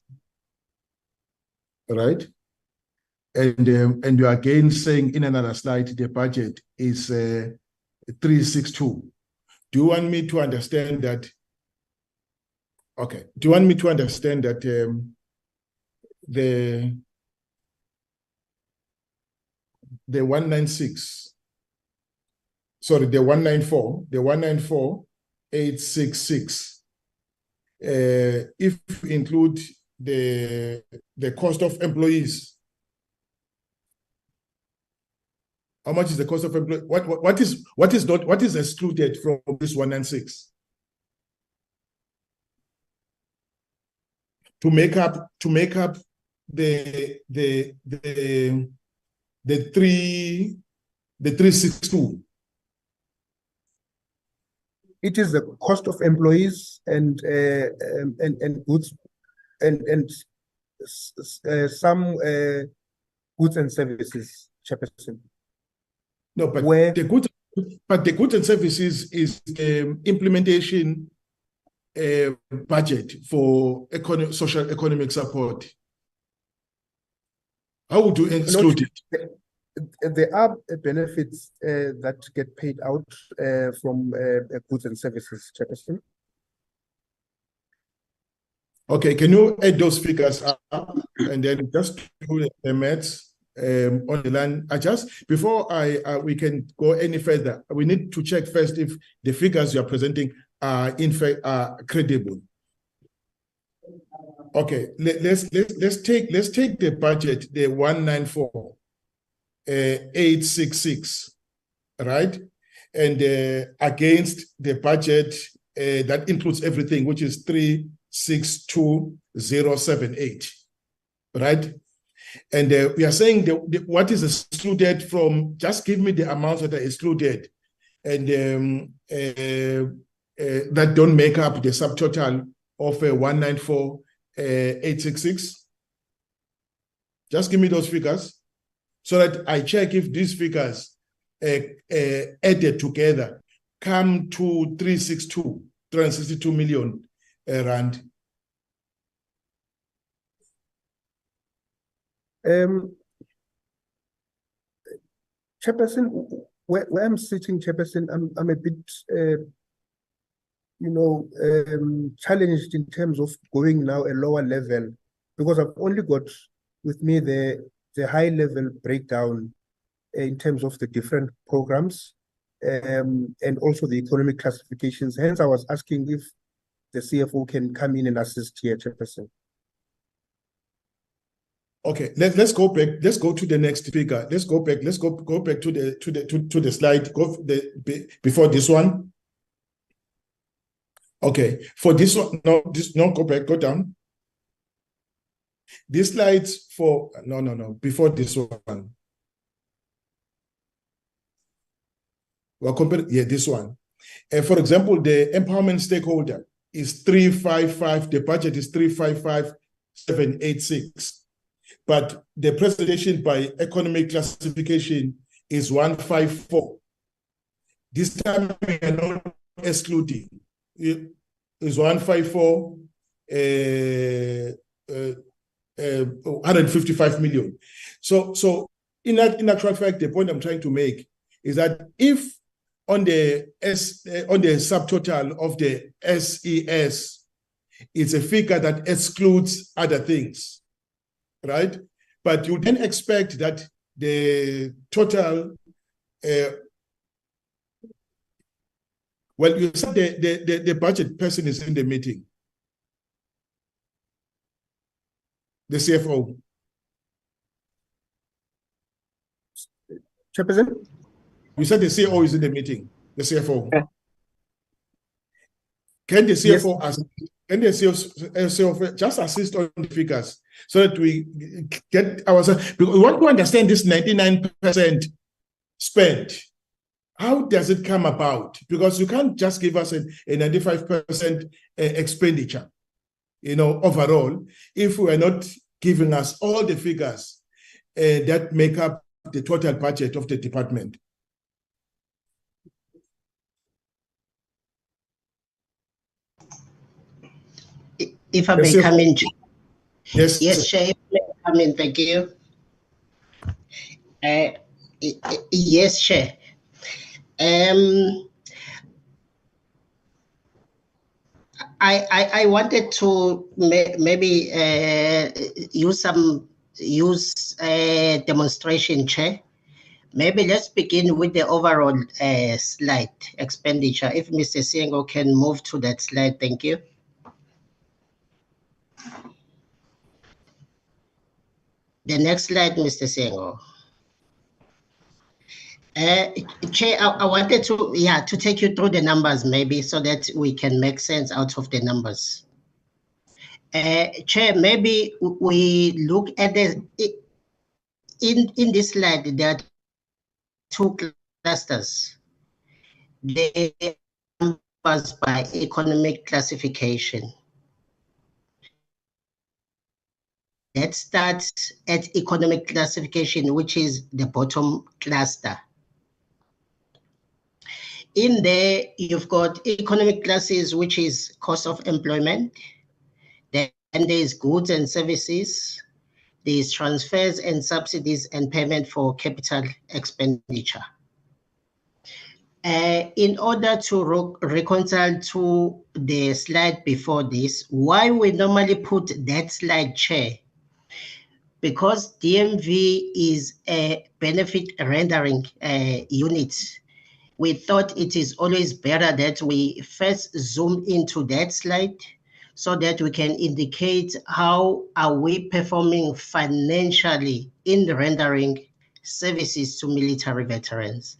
right? And you are again saying in another slide the budget is 362. Do you want me to understand that? Okay. Do you want me to understand that the 196, sorry, the 194,866, if you include the cost of employees, how much is the cost of employees? What is excluded from this 196? to make up the 362. It is the cost of employees and goods and some goods and services, Chairperson. No, but Where the goods and services is implementation budget for social economic support. How would you exclude it? There are benefits that get paid out from goods and services, Chairperson. Okay, can you add those figures up and then just do the maths on the line? Before we can go any further, we need to check first if the figures you are presenting are in fact credible. Okay, let's take the budget, the 194,866, right? And against the budget that includes everything, which is 362,078, right? And we are saying what is excluded from, just give me the amounts that are excluded and that don't make up the subtotal of 194,866. Just give me those figures so that I check if these figures added together come to 362 million rand. Chairperson, where I'm sitting, Chairperson, I'm a bit, challenged in terms of going now a lower level, because I've only got with me the high level breakdown in terms of the different programs and also the economic classifications. Hence, I was asking if the CFO can come in and assist here, Chairperson. Okay, let's go back. Let's go to the next figure. Let's go back. Let's go back to the slide. Before this one. Okay, for this one, no, go back, go down. This slide's for no, before this one. Well, this one. For example, the empowerment stakeholder is 355. The budget is 355,786. But the presentation by economic classification is 154. This time we are not excluding. It is 154, 155 million. So in actual fact, the point I'm trying to make is that if on the subtotal of the SES, it's a figure that excludes other things, right? But you then expect that the total, well, you said the budget person is in the meeting, the CFO. Chairperson? You said the CEO is in the meeting, the CFO. Can the CFO Yes. Can the CFO just assist on the figures so that we get ourselves, because we want to understand this 99% spent. How does it come about? Because you can't just give us a 95% expenditure, overall, if we are not giving us all the figures that make up the total budget of the department. If I may come in, yes, yes, Chair, come in. Thank you. Yes, Chair. I wanted to maybe use a demonstration, Chair. Maybe let's begin with the overall slide expenditure. If Mr. Siengo can move to that slide, thank you. The next slide, Mr. Siengo. Chair, I wanted to take you through the numbers maybe so that we can make sense out of the numbers. Chair, maybe we look at the in this slide. There are two clusters. The numbers by economic classification. That starts at economic classification, which is the bottom cluster. In there, you've got economic classes, which is cost of employment. Then there's goods and services. There's transfers and subsidies and payment for capital expenditure. In order to reconcile to the slide before this, why we normally put that slide, Chair? Because DMV is a benefit rendering unit, we thought it is always better that we first zoom into that slide so that we can indicate how are we performing financially in rendering services to military veterans.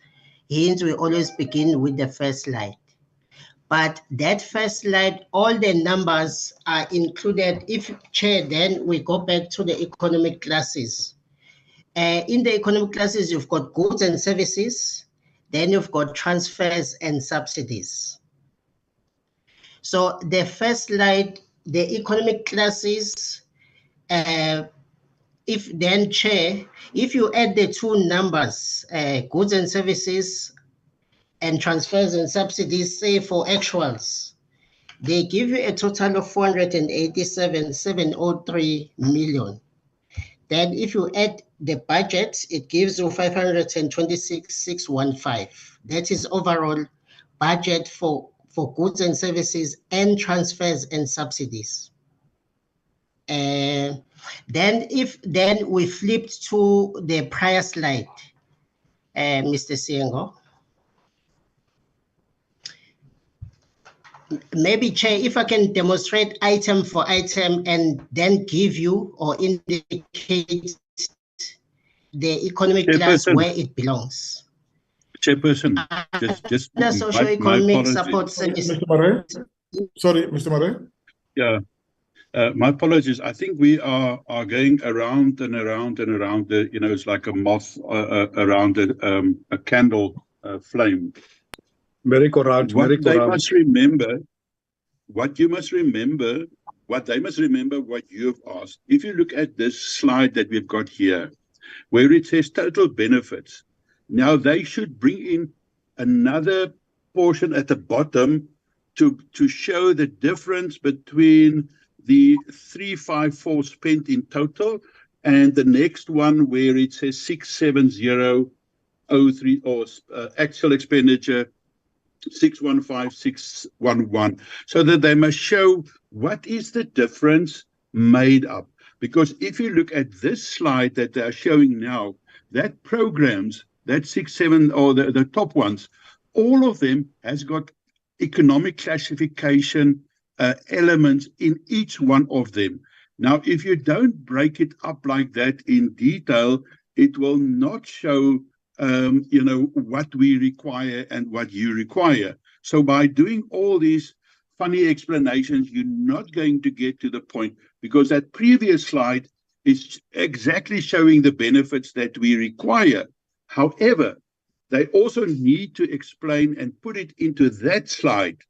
Hence, we always begin with the first slide. But that first slide, all the numbers are included. If Chair, then we go back to the economic classes. In the economic classes, you've got goods and services, then you've got transfers and subsidies. So the first slide, the economic classes, if then Chair, if you add the two numbers, goods and services and transfers and subsidies, say for actuals, they give you a total of 487,703 million. Then if you add the budget, it gives you 526,615. That is overall budget for goods and services and transfers and subsidies. Then we flipped to the prior slide, Mr. Siengo. Maybe, Chair, if I can demonstrate item for item and then give you or indicate the economic class where it belongs. Chairperson, just the socio-economic support services. services. Mr. Murray? Sorry, Mr. Murray? Yeah. My apologies. I think we are going around and around and around the, it's like a moth around a candle flame. Merry-go-round. What they must remember, what they must remember, what you've asked. If you look at this slide that we've got here, where it says total benefits, now they should bring in another portion at the bottom to show the difference between the 354 spent in total and the next one where it says 67003 or actual expenditure 615,611, so that they must show what is the difference made up. Because if you look at this slide that they are showing now, that programs, that 6, 7, or the top ones, all of them has got economic classification elements in each one of them. Now, if you don't break it up like that in detail, it will not show what we require and what you require. So by doing all these funny explanations, you're not going to get to the point, because that previous slide is exactly showing the benefits that we require. However, they also need to explain and put it into that slide,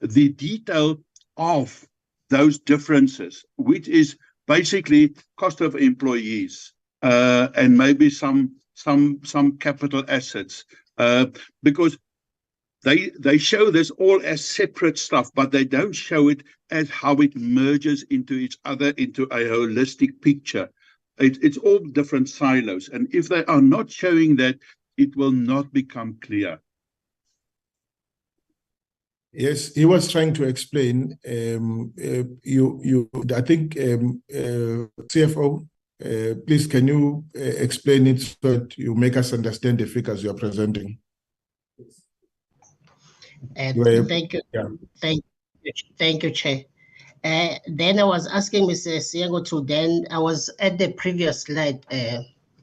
the detail of those differences, which is basically cost of employees and maybe some capital assets, because they show this all as separate stuff, but they don't show it as how it merges into each other, into a holistic picture. It's all different silos, and if they are not showing that, it will not become clear. Yes, he was trying to explain. I think CFO. Please, can you explain it so that you make us understand the figures you are presenting? Thank you. Yeah. Thank you, Chair. Then I was asking Mr. Siengo to then, I was at the previous slide,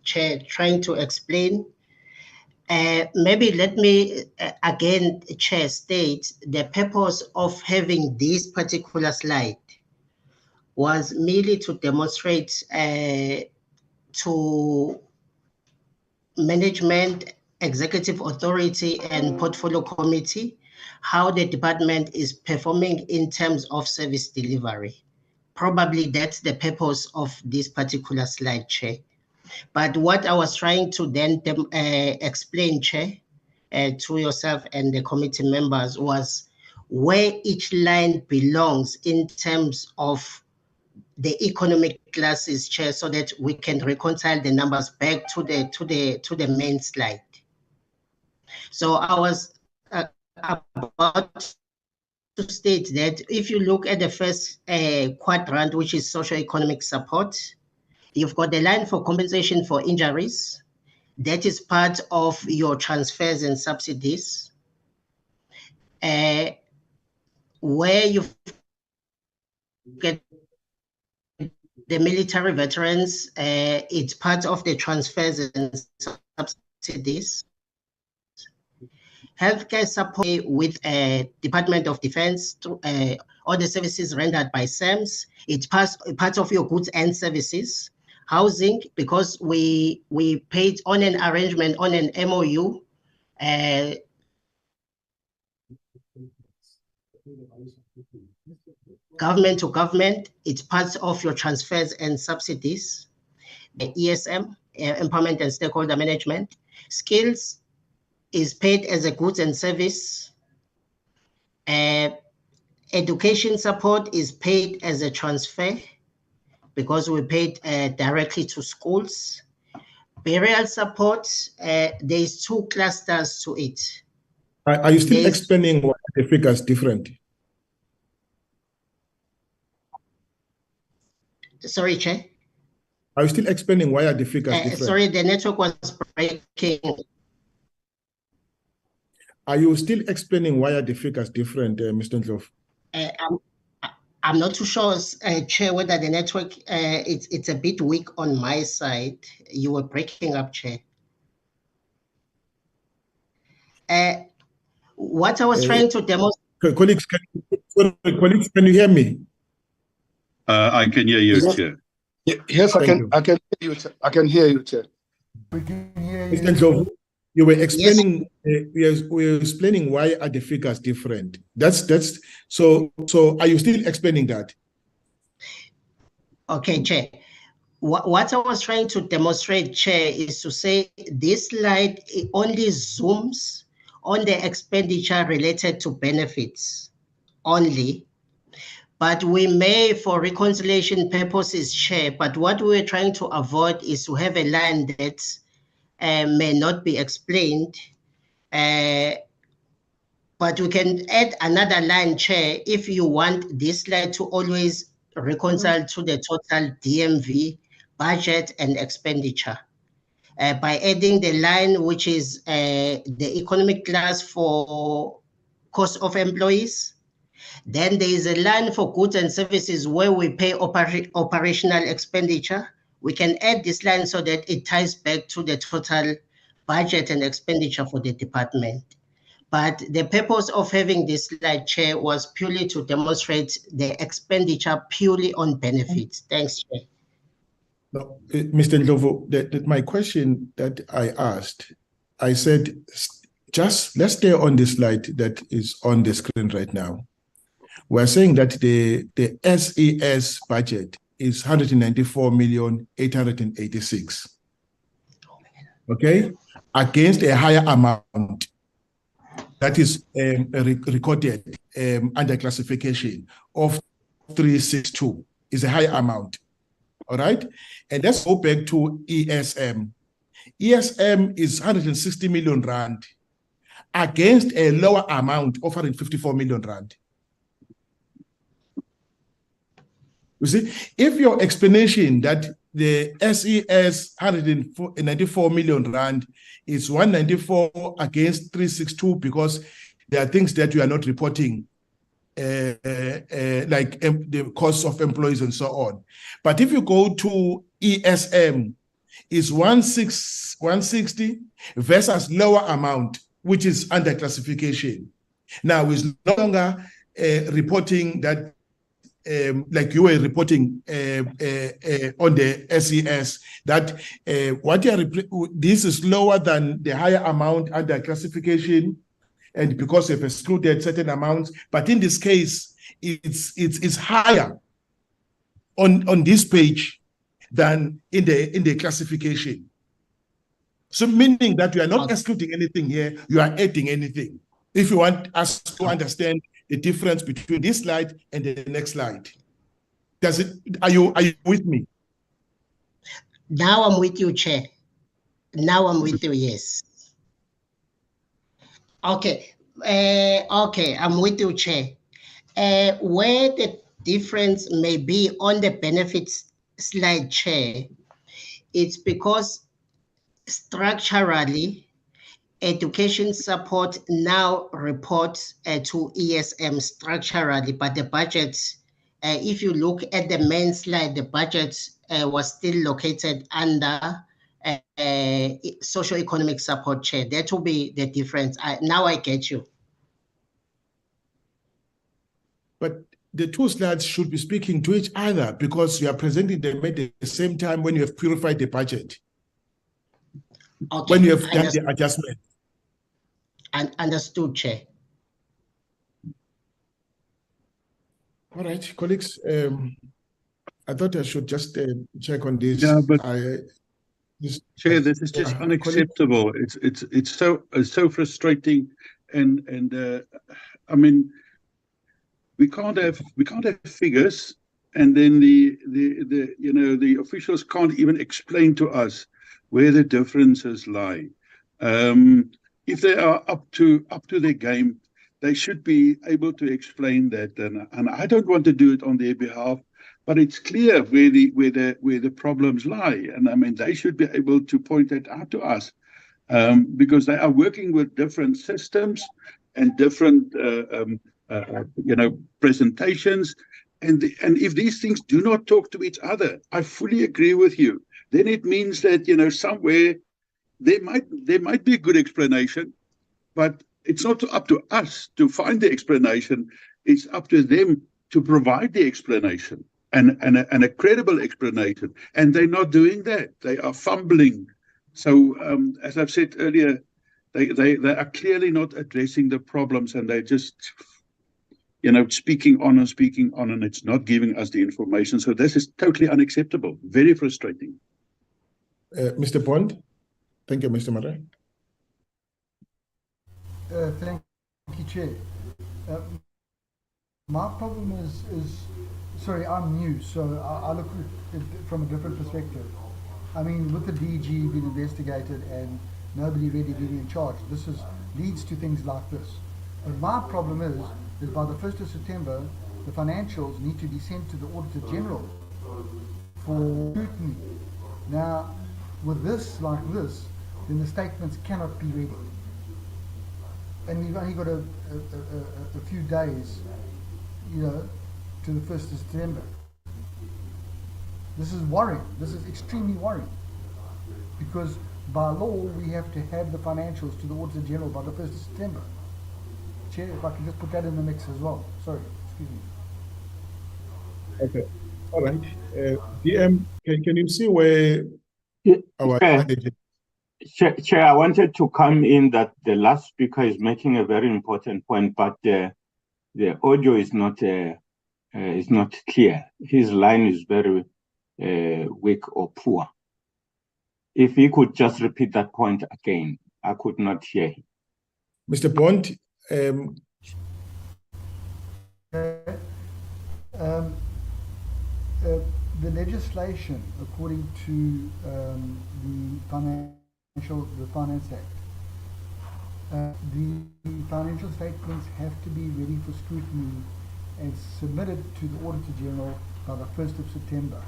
Chair, trying to explain. Maybe let me again, Chair, state the purpose of having this particular slide was merely to demonstrate to management, executive authority, and portfolio committee how the department is performing in terms of service delivery. Probably that's the purpose of this particular slide, Chair. But what I was trying to then explain, Chair, to yourself and the committee members was where each line belongs in terms of the economic classes, Chair, so that we can reconcile the numbers back to the main slide. So I was about to state that if you look at the first quadrant, which is socio-economic support, you've got the line for compensation for injuries. That is part of your transfers and subsidies. Where you get the military veterans, it's part of the transfers and subsidies. Healthcare support with Department of Defense, all the services rendered by SAMS, it's part of your goods and services. Housing, because we paid on an arrangement, on an MOU, government to government, it's part of your transfers and subsidies. ESM, Empowerment and Stakeholder Management. Skills is paid as a goods and service. Education support is paid as a transfer because we paid directly to schools. Burial support, there's two clusters to it. Are you still explaining why the figure is different? Sorry, Chair? Are you still explaining why are the figures different? Sorry, the network was breaking. Are you still explaining why are the figures different, Mr. Ndlovu? I'm not too sure, Chair, whether the network, it's a bit weak on my side. You were breaking up, Chair. What I was trying to demonstrate. Colleagues, can you hear me? I can hear you, Chair. Yes, I can hear you. I can hear you, Chair. Mr. Ndlovu, you were explaining. Yes. We were explaining why are the figures different. That's so. Are you still explaining that? Okay, Chair. What I was trying to demonstrate, Chair, is to say this slide only zooms on the expenditure related to benefits only. But we may, for reconciliation purposes, Chair, but what we're trying to avoid is to have a line that may not be explained. But we can add another line, Chair, if you want this slide to always reconcile to the total DMV budget and expenditure. By adding the line, which is the economic class for cost of employees. Then there is a line for goods and services where we pay operational expenditure. We can add this line so that it ties back to the total budget and expenditure for the department. But the purpose of having this slide, Chair, was purely to demonstrate the expenditure purely on benefits. Thanks, Chair. No, Mr. Ndlovu, my question that I asked, I said, just let's stay on the slide that is on the screen right now. We're saying that the SES budget is 194,886,000. Okay, against a higher amount that is recorded under classification of 362 is a higher amount. All right, and let's go back to ESM. ESM is 160 million rand against a lower amount of 154 million rand. You see, if your explanation that the SES 194 million rand is 194 against 362 because there are things that you are not reporting, like the cost of employees and so on. But if you go to ESM, it's 160 versus lower amount, which is under classification. Now, it's no longer reporting that like you were reporting on the SES, that this is lower than the higher amount under classification, and because they've excluded certain amounts. But in this case, it's higher on this page than in the classification. So meaning that you are not excluding anything here, you are adding anything. If you want us to understand the difference between this slide and the next slide. Are you with me? Now I'm with you, Chair. Now I'm with you, yes. Okay. Okay, I'm with you, Chair. Where the difference may be on the benefits slide, Chair, it's because structurally, education support now reports to ESM structurally, but the budget, if you look at the main slide, the budget was still located under socio-economic support, Chair. That will be the difference. Now I get you. But the two slides should be speaking to each other because you are presenting them at the same time when you have purified the budget. Okay, when you have done the adjustment. Understood, Chair. All right, colleagues. I thought I should just check on this. Yeah, but Chair, this is just unacceptable. It's so frustrating, and I mean, we can't have figures, and then the officials can't even explain to us where the differences lie. If they are up to their game, they should be able to explain that. And I don't want to do it on their behalf, but it's clear where the problems lie. And I mean, they should be able to point that out to us, because they are working with different systems and different presentations. And if these things do not talk to each other, I fully agree with you. Then it means that somewhere there might be a good explanation, but it's not up to us to find the explanation. It's up to them to provide the explanation and a credible explanation. And they're not doing that. They are fumbling. So as I've said earlier, they are clearly not addressing the problems, and they're just speaking on, and it's not giving us the information. So this is totally unacceptable. Very frustrating. Mr. Bond. Thank you, Mr. Mara. Thank you, Chair. My problem is, sorry, I'm new, so I look at it from a different perspective. I mean, with the DG being investigated and nobody really being in charge, this leads to things like this. But my problem is by the 1st of September, the financials need to be sent to the Auditor General for scrutiny. Now, with this like this, then the statements cannot be ready. And we've only got a few days, to the 1st of September. This is worrying. This is extremely worrying. Because by law, we have to have the financials to the Auditor General by the 1st of September. Chair, if I can just put that in the mix as well. Sorry, excuse me. Okay. All right. DM, can you see where our Chair, I wanted to come in that the last speaker is making a very important point, but the audio is not clear. His line is very weak or poor. If he could just repeat that point again, I could not hear him. Mr. Bond. The legislation, according to the Finance Act, the financial statements have to be ready for scrutiny and submitted to the Auditor General by the 1st of September.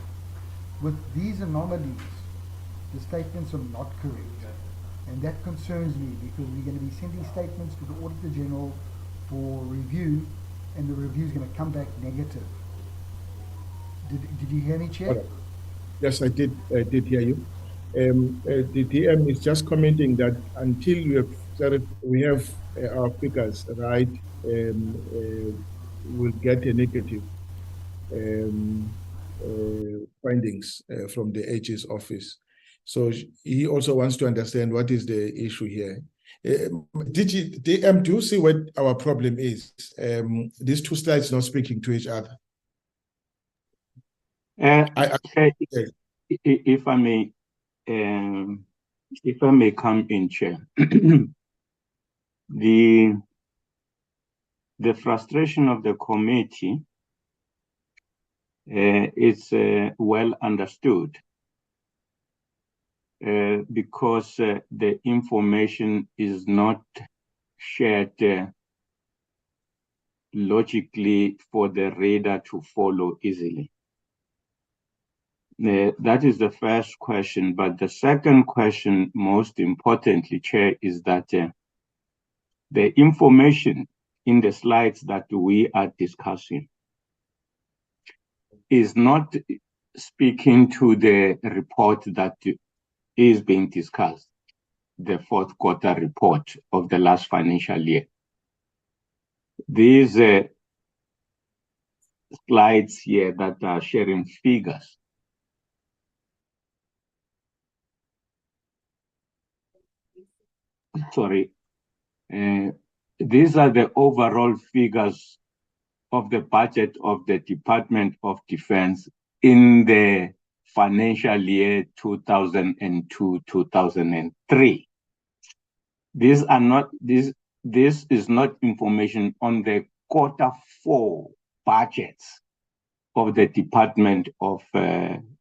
With these anomalies, the statements are not correct. And that concerns me because we're going to be sending statements to the Auditor General for review, and the review is going to come back negative. Did you hear me, Chair? Yes, I did hear you. The DM is just commenting that until we have our figures right, we'll get a negative. findings from the AG's office. So he also wants to understand what is the issue here. DM, do you see what our problem is? These two slides not speaking to each other. If I may come in, Chair. The frustration of the committee is well understood because the information is not shared logically for the reader to follow easily. That is the first question. But the second question, most importantly, Chair, is that the information in the slides that we are discussing is not speaking to the report that is being discussed, the fourth quarter report of the last financial year. These slides here that are sharing figures these are the overall figures of the budget of the Department of Defense in the financial year 2002-2003. This is not information on the quarter 4 budgets of the Department of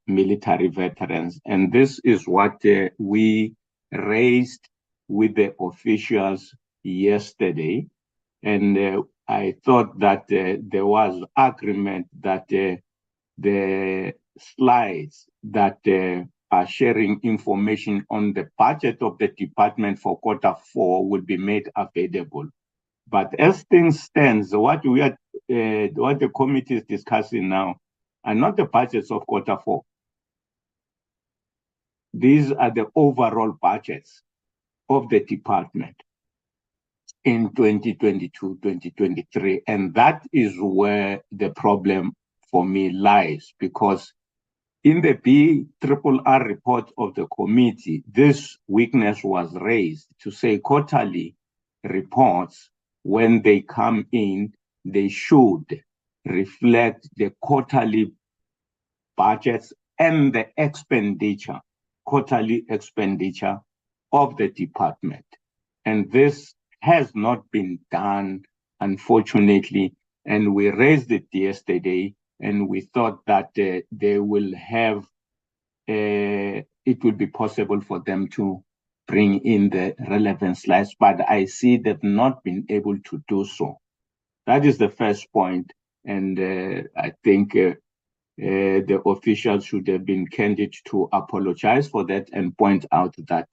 Military Veterans. And this is what we raised with the officials yesterday. And I thought that there was agreement that the slides that are sharing information on the budget of the department for quarter 4 will be made available. But as things stand, what the committee is discussing now are not the budgets of quarter 4. These are the overall budgets of the department in 2022-2023. And that is where the problem for me lies, because in the BRRR report of the committee, this weakness was raised to say quarterly reports, when they come in, they should reflect the quarterly budgets and the expenditure, quarterly expenditure of the department. And this has not been done, unfortunately, and we raised it yesterday, and we thought that they will have, it will be possible for them to bring in the relevant slides, but I see they've not been able to do so. That is the first point, and I think the officials should have been candid to apologize for that and point out that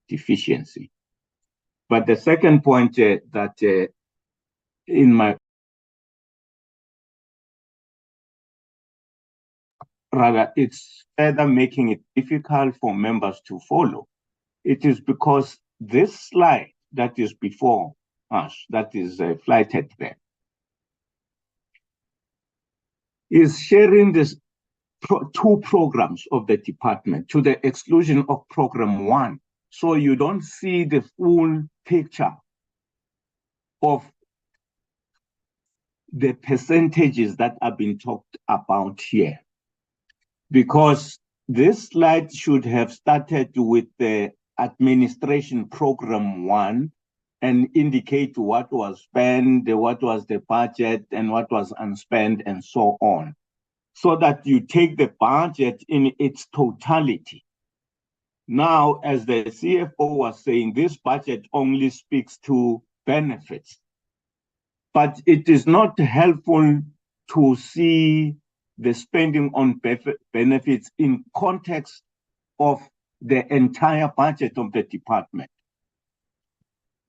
deficiency. But the second point that in my rather, it's further making it difficult for members to follow. It is because this slide that is before us, that is flighted there, is sharing this two programs of the department to the exclusion of program 1. So you don't see the full picture of the percentages that are being talked about here. Because this slide should have started with the administration program 1 and indicate what was spent, what was the budget, and what was unspent, and so on, so that you take the budget in its totality. Now, as the CFO was saying, this budget only speaks to benefits, but it is not helpful to see the spending on benefits in context of the entire budget of the department.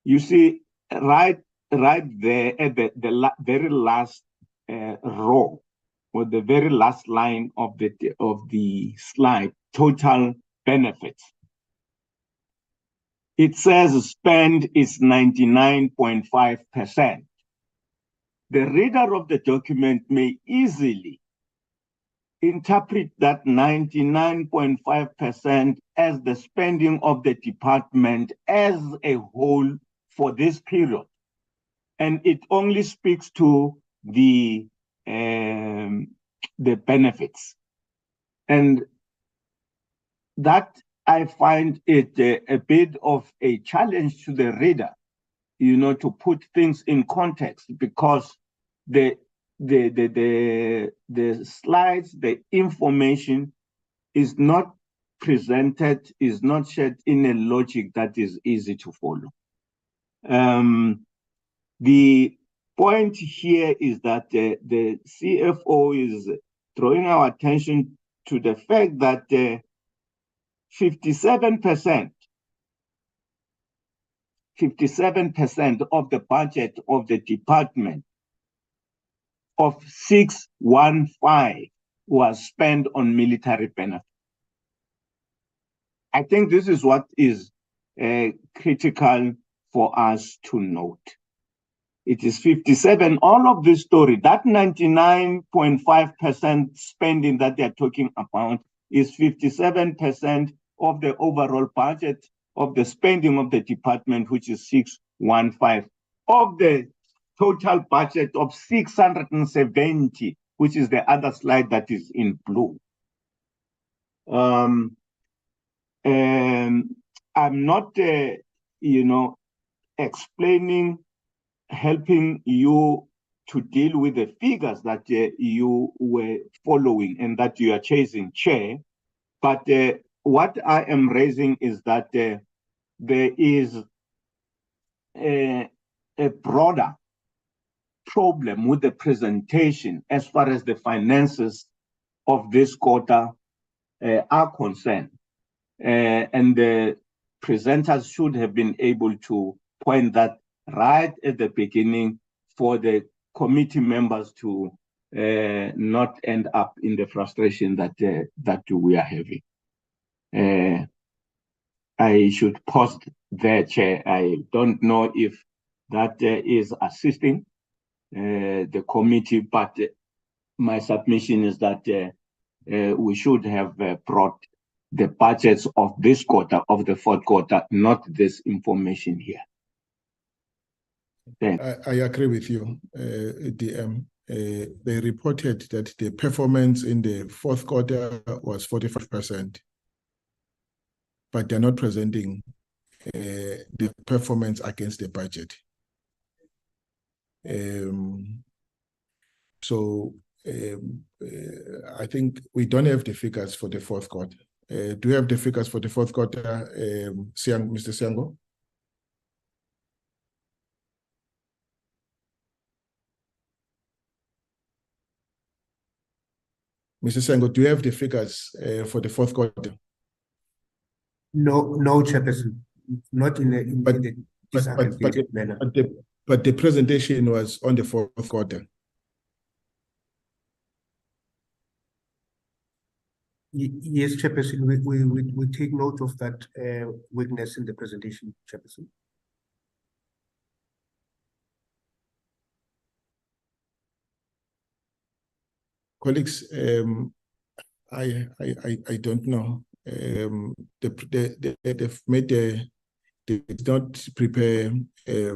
You see, right there at the very last row, or the very last line of the slide, total benefits. It says spend is 99.5%. The reader of the document may easily interpret that 99.5% as the spending of the department as a whole for this period. And it only speaks to the benefits. And that I find it a bit of a challenge to the reader, to put things in context, because the slides, the information is not presented, is not shared in a logic that is easy to follow. The point here is that the CFO is drawing our attention to the fact that 57% of the budget of the department of 615 was spent on military benefits. I think this is what is critical for us to note. It is 57, all of this story, that 99.5% spending that they're talking about is 57% of the overall budget of the spending of the department, which is 615, of the total budget of 670, which is the other slide that is in blue. I'm not, explaining, helping you to deal with the figures that you were following and that you are chasing, Chair. But what I am raising is that there is a broader problem with the presentation as far as the finances of this quarter are concerned. And the presenters should have been able to point that right at the beginning for the committee members to not end up in the frustration that we are having. I should pause there, Chair. I don't know if that is assisting the committee, but my submission is that we should have brought the budgets of this quarter, of the fourth quarter, not this information here. I agree with you, DM. They reported that the performance in the fourth quarter was 45%, but they're not presenting the performance against the budget. I think we don't have the figures for the fourth quarter. Do you have the figures for the fourth quarter, Mr. Siango? Mr. Siango, do you have the figures for the fourth quarter? No, Chairperson, not in the disaggregated manner. But the presentation was on the fourth quarter. Yes, Chairperson, we take note of that weakness in the presentation, Chairperson. Colleagues, I don't know. They've made they did not prepare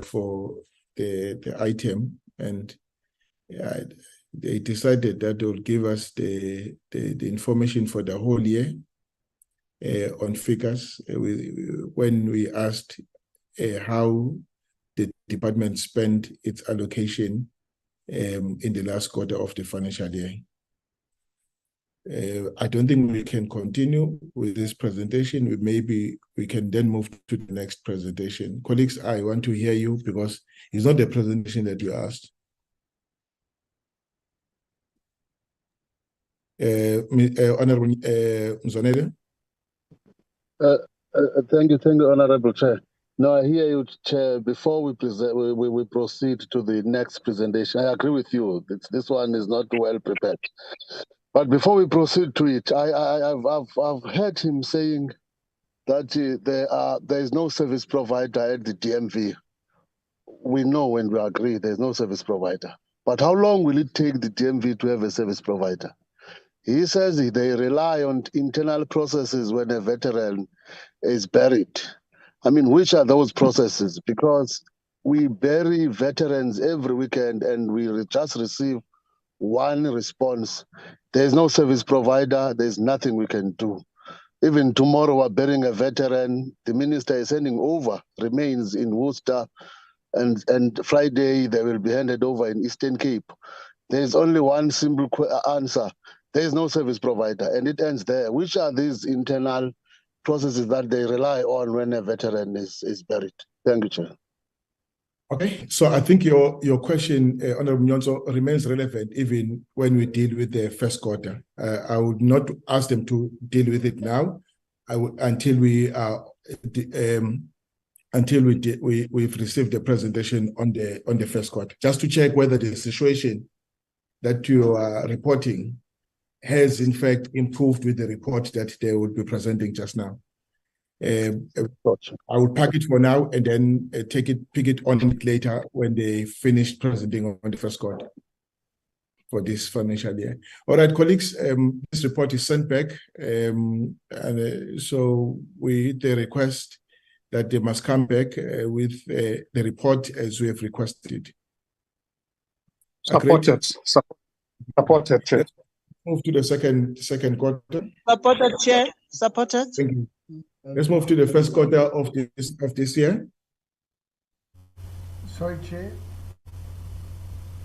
for the item, and they decided that they will give us the information for the whole year on figures. When we asked how the department spent its allocation in the last quarter of the financial year. I don't think we can continue with this presentation. Maybe we can then move to the next presentation. Colleagues, I want to hear you because it's not the presentation that you asked. Honorable Mzonele. Thank you, Honorable Chair. No, I hear you, Chair. Before we proceed to the next presentation, I agree with you. This one is not well prepared. But before we proceed to it, I've heard him saying that there is no service provider at the DMV. We know and we agree there's no service provider. But how long will it take the DMV to have a service provider? He says they rely on internal processes when a veteran is buried. I mean, which are those processes? Because we bury veterans every weekend and we just receive one response. There's no service provider. There's nothing we can do. Even tomorrow, we're burying a veteran. The minister is sending over remains in Worcester, and Friday they will be handed over in Eastern Cape. There's only one simple answer. There is no service provider, and it ends there. Which are these internal processes that they rely on when a veteran is buried? Thank you, Chair. Okay, so I think your question, Honorable Nyonso, remains relevant even when we deal with the first quarter. I would not ask them to deal with it now, until we've received the presentation on the first quarter, just to check whether the situation that you are reporting has in fact improved with the report that they will be presenting just now. I will pack it for now and then pick it on later when they finish presenting on the first quarter for this financial year. All right, colleagues, this report is sent back, so they request that they must come back with the report as we have requested. Supported, Chair. Let's move to the second quarter. Supported, Chair. Supported. Thank you. Let's move to the first quarter of this year. Sorry, Chair.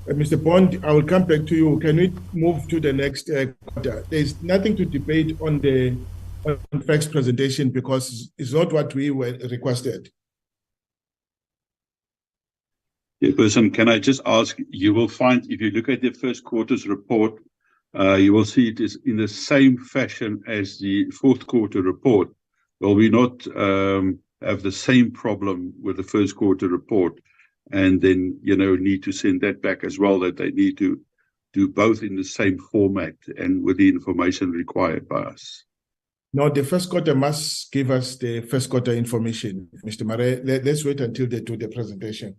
Mr. Bond, I will come back to you. Can we move to the next quarter? There's nothing to debate on the facts presentation because it's not what we were requested. Person, can I just ask, you will find, if you look at the first quarter's report, you will see it is in the same fashion as the fourth quarter report. Will we not have the same problem with the first quarter report and then, need to send that back as well, that they need to do both in the same format and with the information required by us? No, the first quarter must give us the first quarter information, Mr. Mare. Let's wait until they do the presentation.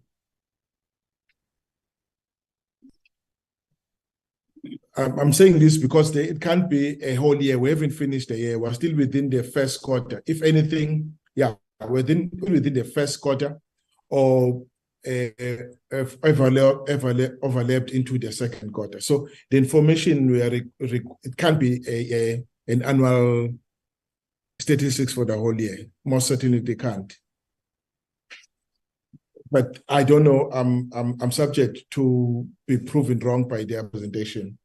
I'm saying this because it can't be a whole year. We haven't finished the year. We're still within the first quarter. If anything, within the first quarter, or overlapped into the second quarter. So the information it can't be an annual statistics for the whole year. Most certainly they can't. But I don't know. I'm subject to be proven wrong by their presentation.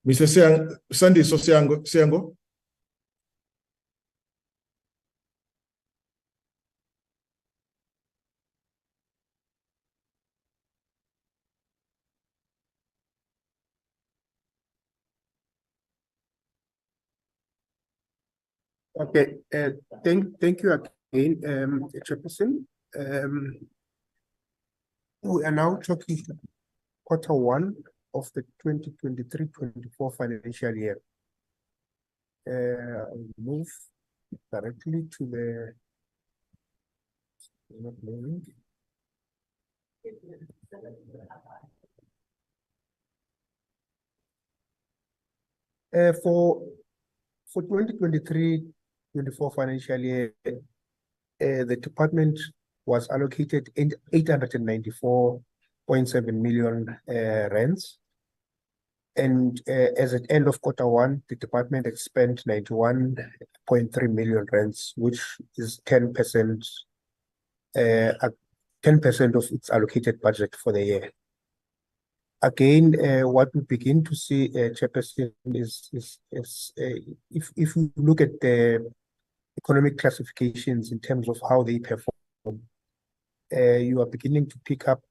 Mr. Sandy Siango. Okay, thank you again, Chairperson. We are now talking quarter one of the 2023-24 financial year. I'll move directly to the for 2023-24 financial year, the department was allocated 894.7 million rands. And as at end of quarter one, the department had spent 91.3 million rands, which is 10% of its allocated budget for the year. Again, what we begin to see, Chairperson, is if you look at the economic classifications in terms of how they perform, you are beginning to pick up,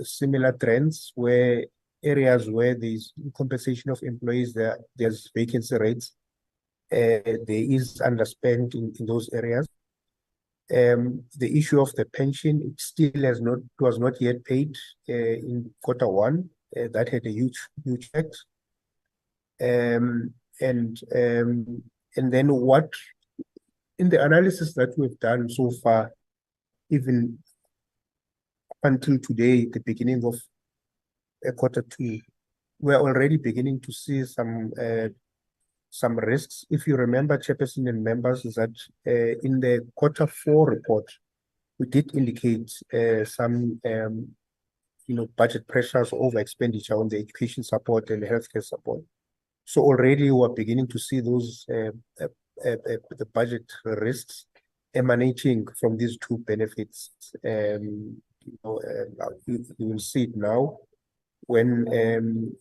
similar trends where areas where there's compensation of employees, there's vacancy rates, there is underspend in those areas. The issue of the pension was not yet paid in quarter one. That had a huge effect. and then what in the analysis that we've done so far, even until today, the beginning of quarter two, we're already beginning to see some risks. If you remember, Chairperson and members, is that in the quarter four report, we did indicate some budget pressures over expenditure on the education support and healthcare support. So already we are beginning to see those the budget risks emanating from these two benefits. You will see it now when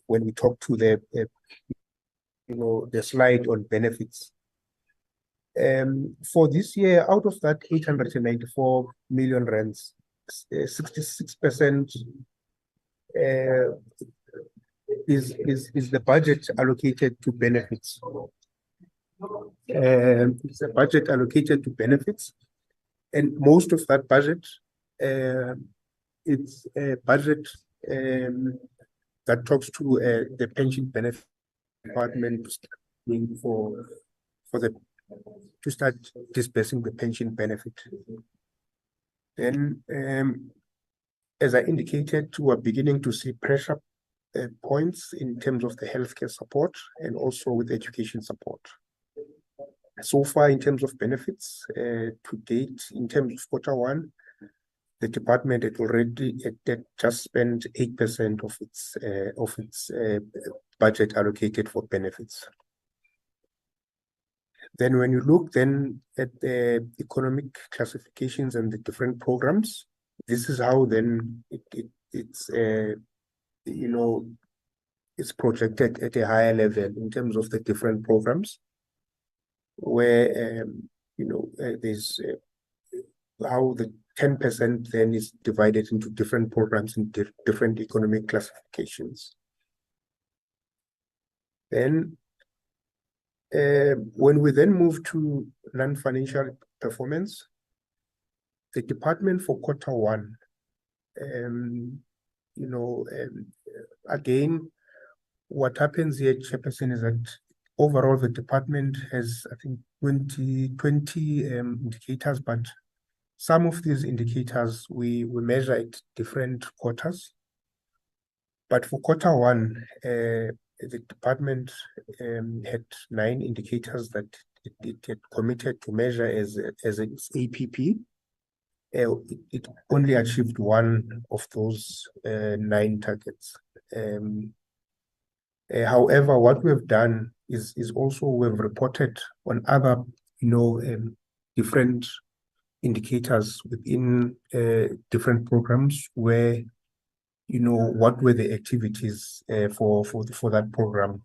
we talk to the slide on benefits. For this year, out of that 894 million rands, 66% is the budget allocated to benefits. It's a budget allocated to benefits, and most of that budget, it's a budget that talks to the pension benefit department to start disbursing the pension benefit. Then, as I indicated, we are beginning to see pressure points in terms of the healthcare support and also with education support. So far, in terms of benefits, to date, in terms of quarter one, the department had already just spent 8% of its budget allocated for benefits. Then when you look then at the economic classifications and the different programs, this is how then it's projected at a higher level in terms of the different programs, where there's how the 10% then is divided into different programs and different economic classifications. Then when we then move to non-financial performance, the department for quarter one, again, what happens here, Chairperson, is that overall the department has, I think, 20 indicators, but some of these indicators we measure at different quarters. But for quarter one, the department had 9 indicators that it had committed to measure as its APP. It only achieved 1 of those 9 targets. However, what we've done is also we've reported on other, different indicators within different programs where, what were the activities for that program,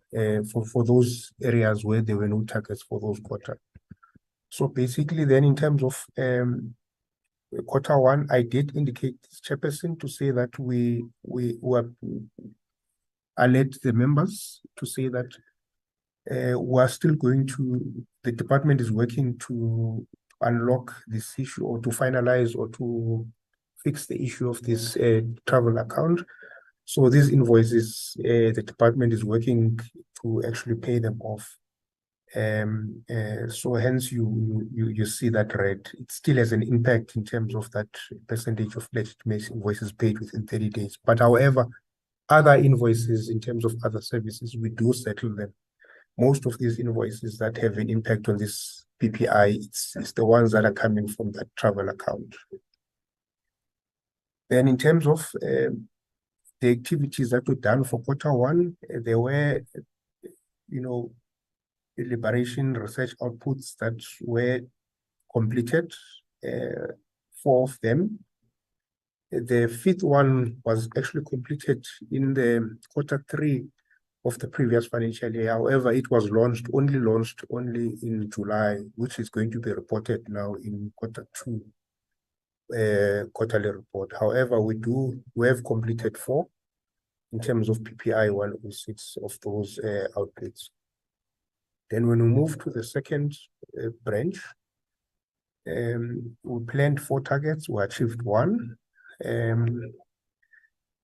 for those areas where there were no targets for those quarters. So basically then in terms of quarter one, I did indicate, Chairperson, to say that we alert the members to say that we are still going to, the department is working to unlock this issue or to finalize or to fix the issue of this travel account. So these invoices, the department is working to actually pay them off. So hence you see that red. It still has an impact in terms of that percentage of legitimate invoices paid within 30 days. But however, other invoices in terms of other services, we do settle them. Most of these invoices that have an impact on this PPI, it's the ones that are coming from that travel account. Then in terms of the activities that were done for quarter one, there were, liberation research outputs that were completed, 4 of them. The 5th one was actually completed in the quarter 3 of the previous financial year. However, it was launched only in July, which is going to be reported now in quarter 2 quarterly report. However, we have completed 4 in terms of PPI 106 of those outputs. Then when we move to the second branch, we planned 4 targets, we achieved 1.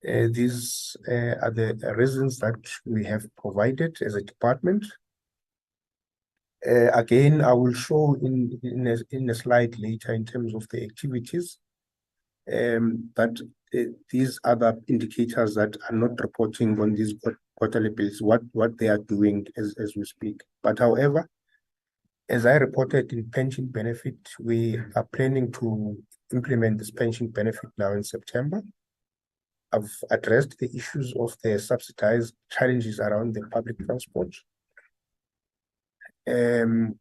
These are the reasons that we have provided as a department. Again, I will show in a slide later in terms of the activities that these other indicators that are not reporting on these quarterly bills, what they are doing as we speak. But however, as I reported in pension benefit, we are planning to implement this pension benefit now in September. I've addressed the issues of the subsidized challenges around the public transport. And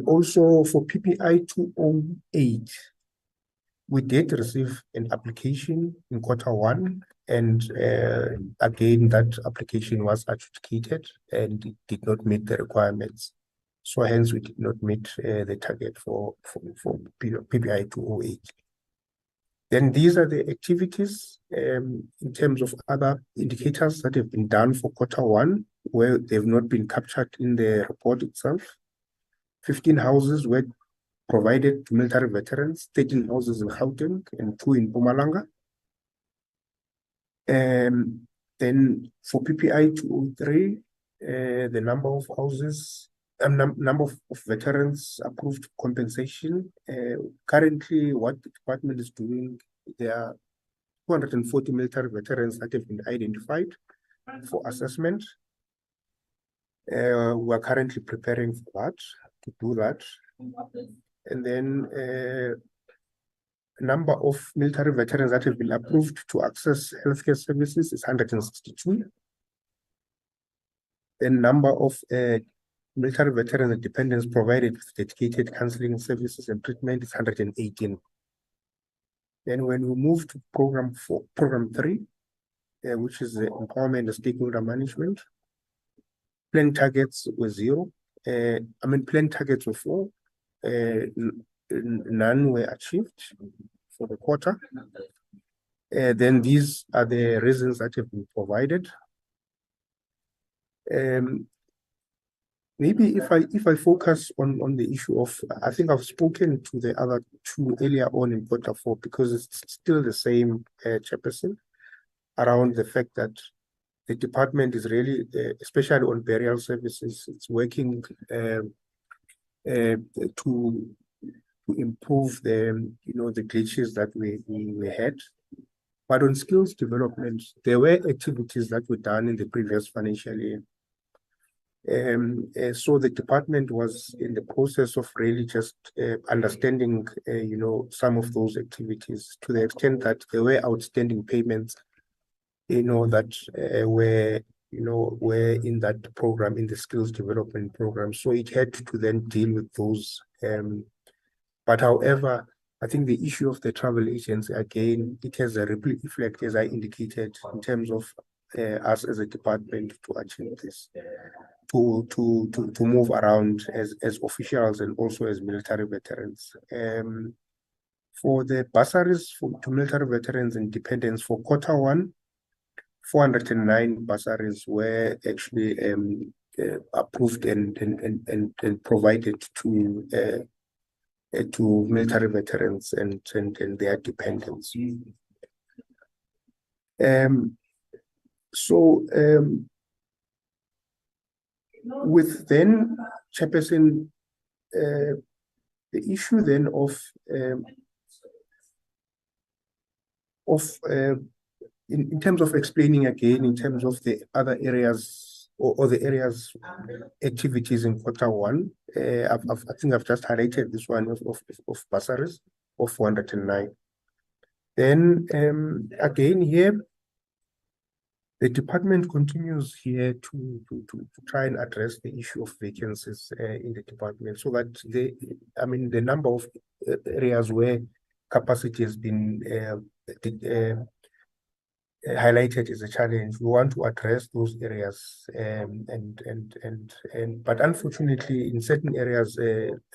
also for PPI 208, we did receive an application in Q1, and again, that application was adjudicated and it did not meet the requirements. So hence we did not meet the target for PPI 208. Then these are the activities in terms of other indicators that have been done for Q1, where they've not been captured in the report itself. 15 houses were provided to military veterans, 13 houses in Gauteng and 2 in Mpumalanga. Then for PPI 203, the number of houses, number of veterans approved compensation. Currently, what the department is doing, there are 240 military veterans that have been identified for assessment. We are currently preparing for that, to do that. And then number of military veterans that have been approved to access healthcare services is 162. The number of military veterans and dependents provided with dedicated counseling services and treatment is 118. Then when we move to program 3, which is the empowerment and stakeholder management, plan targets were 0. Plan targets were 4. None were achieved for the quarter. Then these are the reasons that have been provided. Maybe if I focus on the issue of, I think I've spoken to the other 2 earlier on in Q4 because it's still the same chairperson, around the fact that the department is really, especially on burial services, it's working to improve the the glitches that we had. But on skills development, there were activities that were done in the previous financial year. So the department was in the process of really just understanding some of those activities, to the extent that there were outstanding payments that were in that program, in the skills development program. So it had to then deal with those. But however, I think the issue of the travel agency, again, it has a ripple effect, as I indicated, in terms of us as a department to achieve this, to move around as officials and also as military veterans. For the bursaries to military veterans and dependents for Q1, 409 bursaries were actually approved and provided to military veterans and their dependents. With then, Chairperson, the issue then of in terms of explaining again, in terms of the other areas or the areas activities in Q1, I think I've just highlighted this one of bursaries of 409. Then again here, the department continues here to try and address the issue of vacancies in the department, so that the number of areas where capacity has been highlighted as a challenge. We want to address those areas, but unfortunately, in certain areas,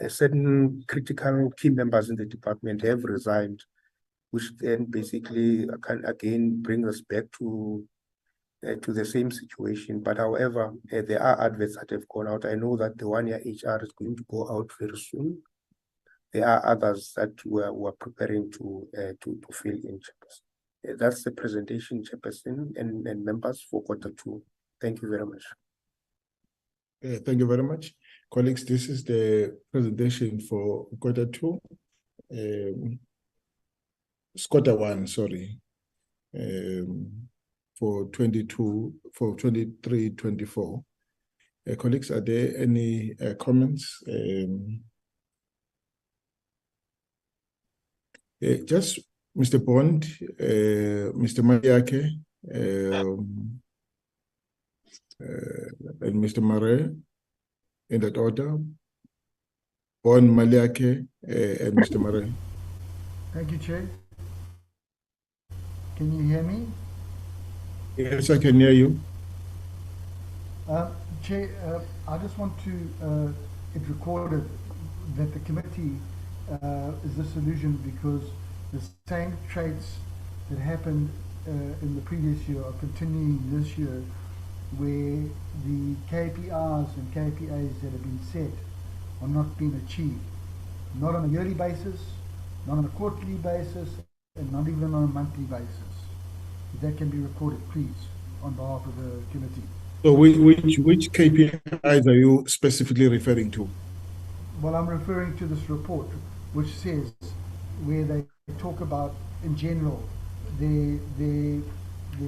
certain critical key members in the department have resigned, which then basically can again bring us back to the same situation. But however, there are adverts that have gone out. I know that the 1-year HR is going to go out very soon. There are others that we're preparing to fill in. That's the presentation, Chairperson and members, for Q2. Thank you very much. Thank you very much. Colleagues, this is the presentation for Q2. Q1, sorry, for 23-24. Colleagues, are there any comments? Just Mr. Bond, Mr. Mayake, and Mr. Mare, in that order. Bond, Maliake, and Mr. Mare. Thank you, Chair. Can you hear me? Yes, I can hear you. Chair, I just want to, it recorded that the committee is disillusioned because the same traits that happened in the previous year are continuing this year, where the KPIs and KPAs that have been set are not being achieved. Not on a yearly basis, not on a quarterly basis, and not even on a monthly basis. If that can be recorded, please, on behalf of the committee. So which KPIs are you specifically referring to? Well, I'm referring to this report, which says where they talk about, in general, the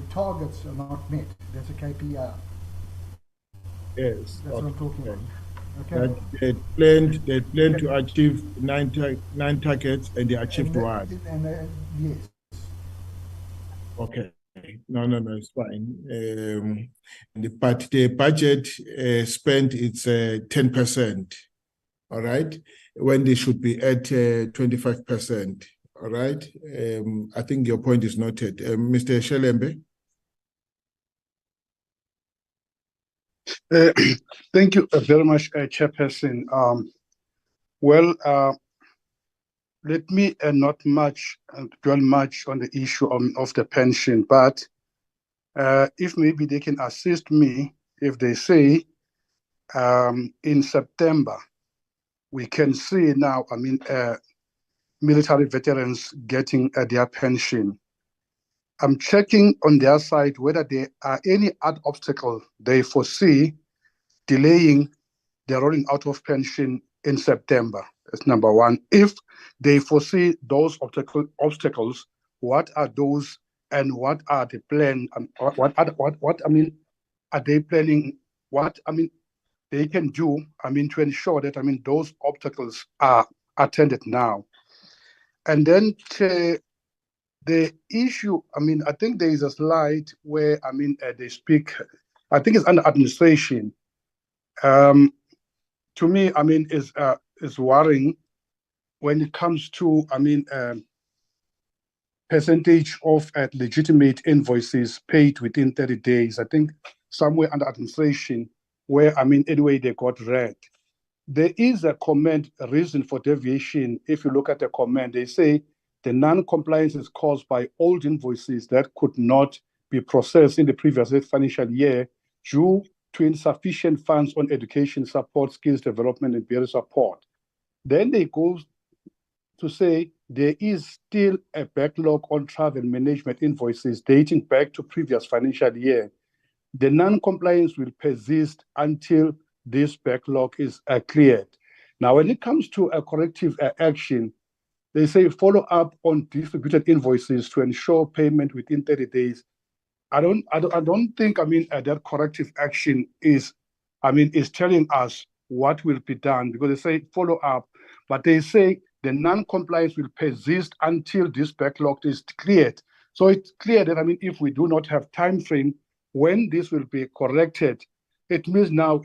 targets are not met. That's a KPI. Yes. That's what I'm talking about. Okay. That they plan to achieve nine targets, and they achieved one. Yes. Okay. No, it's fine. But the budget spent, it's 10%. All right, when they should be at 25%. All right. I think your point is noted. Mr. Shelembe. Thank you very much, Chairperson. Let me not dwell much on the issue of the pension, but if maybe they can assist me, if they say in September, we can see now, military veterans getting their pension. I'm checking on their side whether there are any other obstacles they foresee delaying the rolling out of pension in September. That's number one. If they foresee those obstacles, what are those, and what are the plan? Are they planning? What they can do? To ensure that those obstacles are attended now. And then the issue. I think there is a slide where they speak. I think it's under administration. To me, is worrying when it comes to, percentage of legitimate invoices paid within 30 days. I think somewhere under administration where, anyway, they got read. There is a comment, a reason for deviation. If you look at the comment, they say the non-compliance is caused by old invoices that could not be processed in the previous financial year due to insufficient funds on education support, skills development, and peer support. Then they go to say there is still a backlog on travel management invoices dating back to previous financial year. The non-compliance will persist until this backlog is cleared. Now, when it comes to a corrective action, they say follow up on distributed invoices to ensure payment within 30 days. I don't think that corrective action is telling us what will be done, because they say follow up, but they say the non-compliance will persist until this backlog is cleared. So it's clear that if we do not have time frame when this will be corrected, it means now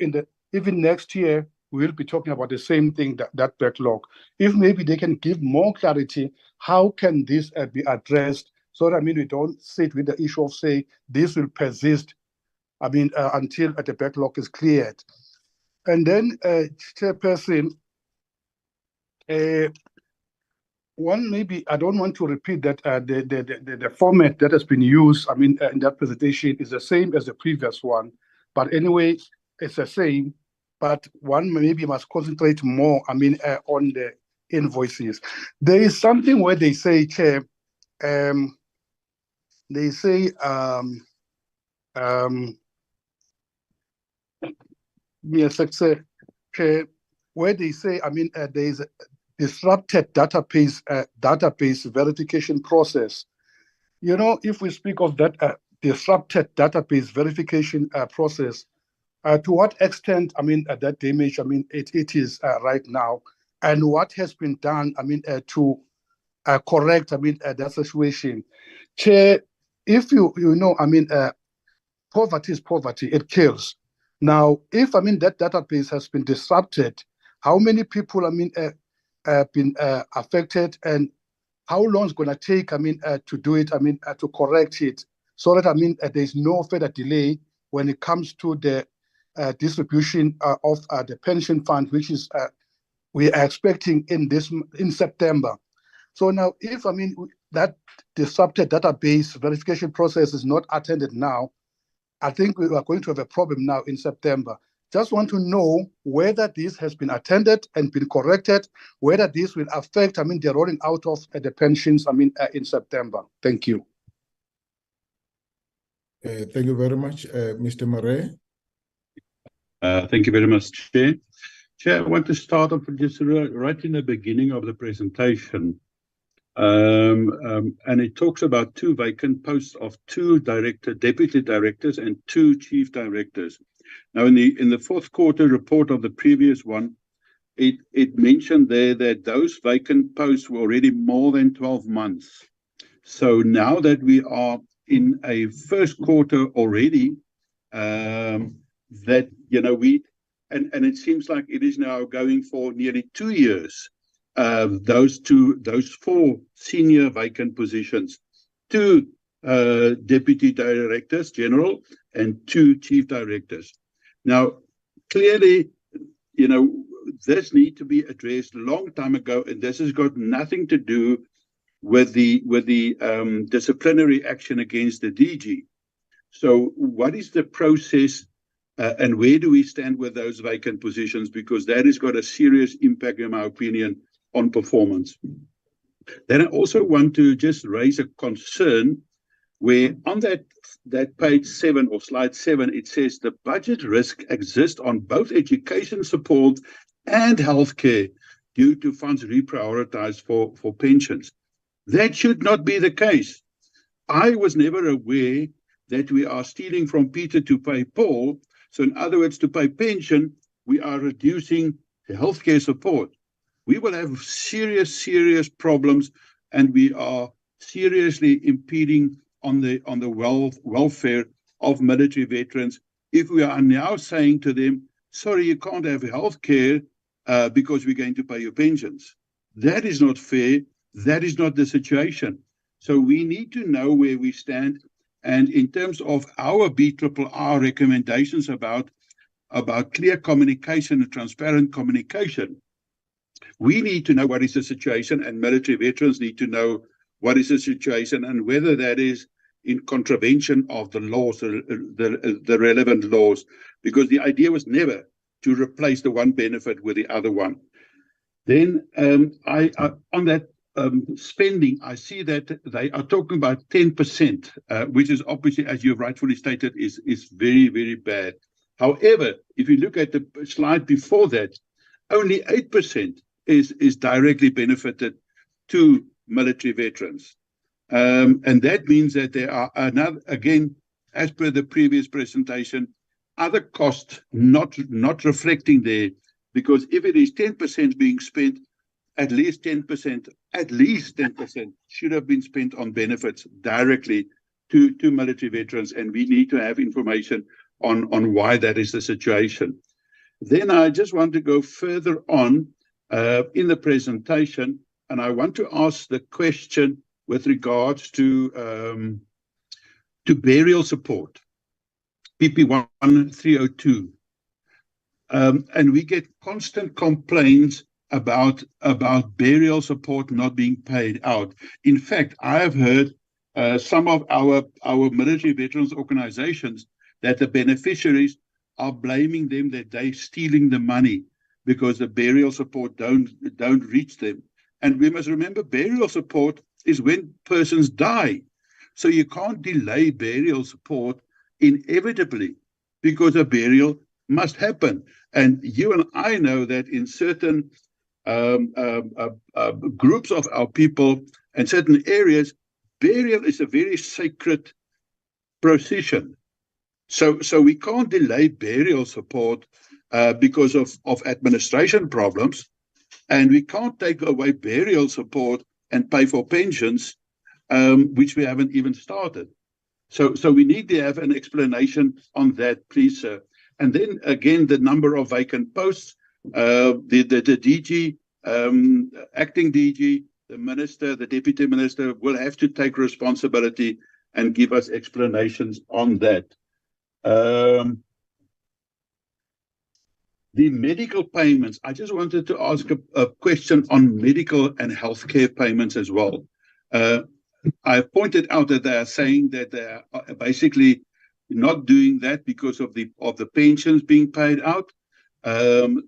even next year we will be talking about the same thing, that backlog. If maybe they can give more clarity, how can this be addressed? So that we don't sit with the issue of say this will persist, until the backlog is cleared. And then, Chairperson, one, maybe I don't want to repeat that the format that has been used, in that presentation is the same as the previous one, but anyway, it's the same. But one maybe must concentrate more, on the invoices. There is something where they say, Chair, they say Yes, where they say, there is a disrupted database verification process. If we speak of that disrupted database verification process, to what extent, that damage, it is right now, and what has been done, to correct, that situation. Chair, if poverty is poverty, it kills. Now, if that database has been disrupted, how many people been affected, and how long is going to take to do it, to correct it, so that there's no further delay when it comes to the distribution of the pension fund, which is we are expecting in September. So now, if that disrupted database verification process is not attended now, I think we are going to have a problem now in September. Just want to know whether this has been attended and been corrected, whether this will affect, the rolling out of the pensions, in September. Thank you. Thank you very much, Mr. Murray. Thank you very much, Chair. Chair, I want to start off just right in the beginning of the presentation. And it talks about 2 vacant posts of 2 deputy directors and 2 chief directors. Now, in the fourth quarter report of the previous one, it mentioned there that those vacant posts were already more than 12 months. So now that we are in a first quarter already, that and it seems like it is now going for nearly 2 years. Those 4 senior vacant positions, 2 deputy directors general and 2 chief directors. Now, clearly, this need to be addressed a long time ago, and this has got nothing to do with the disciplinary action against the DG. So, what is the process, and where do we stand with those vacant positions? Because that has got a serious impact, in my opinion, on performance. Then I also want to just raise a concern where on that page 7 or slide 7, it says the budget risk exists on both education support and healthcare due to funds reprioritized for pensions. That should not be the case. I was never aware that we are stealing from Peter to pay Paul. So in other words, to pay pension, we are reducing the healthcare support. We will have serious problems, and we are seriously impeding on the welfare of military veterans if we are now saying to them, sorry, you can't have health care because we're going to pay your pensions. That is not fair. That is not the situation. So we need to know where we stand. And in terms of our BRRR recommendations about clear communication and transparent communication, we need to know what is the situation, and military veterans need to know what is the situation and whether that is in contravention of the laws, the relevant laws, because the idea was never to replace the one benefit with the other one. Then I on that spending, I see that they are talking about 10%, which is obviously, as you've rightfully stated, is very, very bad. However, if you look at the slide before that, only 8% is directly benefited to military veterans. And that means that there are another, again, as per the previous presentation, other costs not reflecting there, because if it is 10% being spent, at least 10% should have been spent on benefits directly to military veterans, and we need to have information on why that is the situation. Then I just want to go further on in the presentation, and I want to ask the question with regards to burial support, PP 1302. And we get constant complaints about burial support not being paid out. In fact, I have heard some of our military veterans organizations that the beneficiaries are blaming them that they're stealing the money because the burial support don't reach them. And we must remember, burial support is when persons die. So you can't delay burial support inevitably because a burial must happen. And you and I know that in certain groups of our people and certain areas, burial is a very sacred procession. So we can't delay burial support because of administration problems, and we can't take away burial support and pay for pensions, which we haven't even started. So we need to have an explanation on that, please, sir. And then again, the number of vacant posts, the DG, acting DG, the minister, the deputy minister will have to take responsibility and give us explanations on that. The medical payments, I just wanted to ask a question on medical and healthcare payments as well. I pointed out that they are saying that they are basically not doing that because of the pensions being paid out.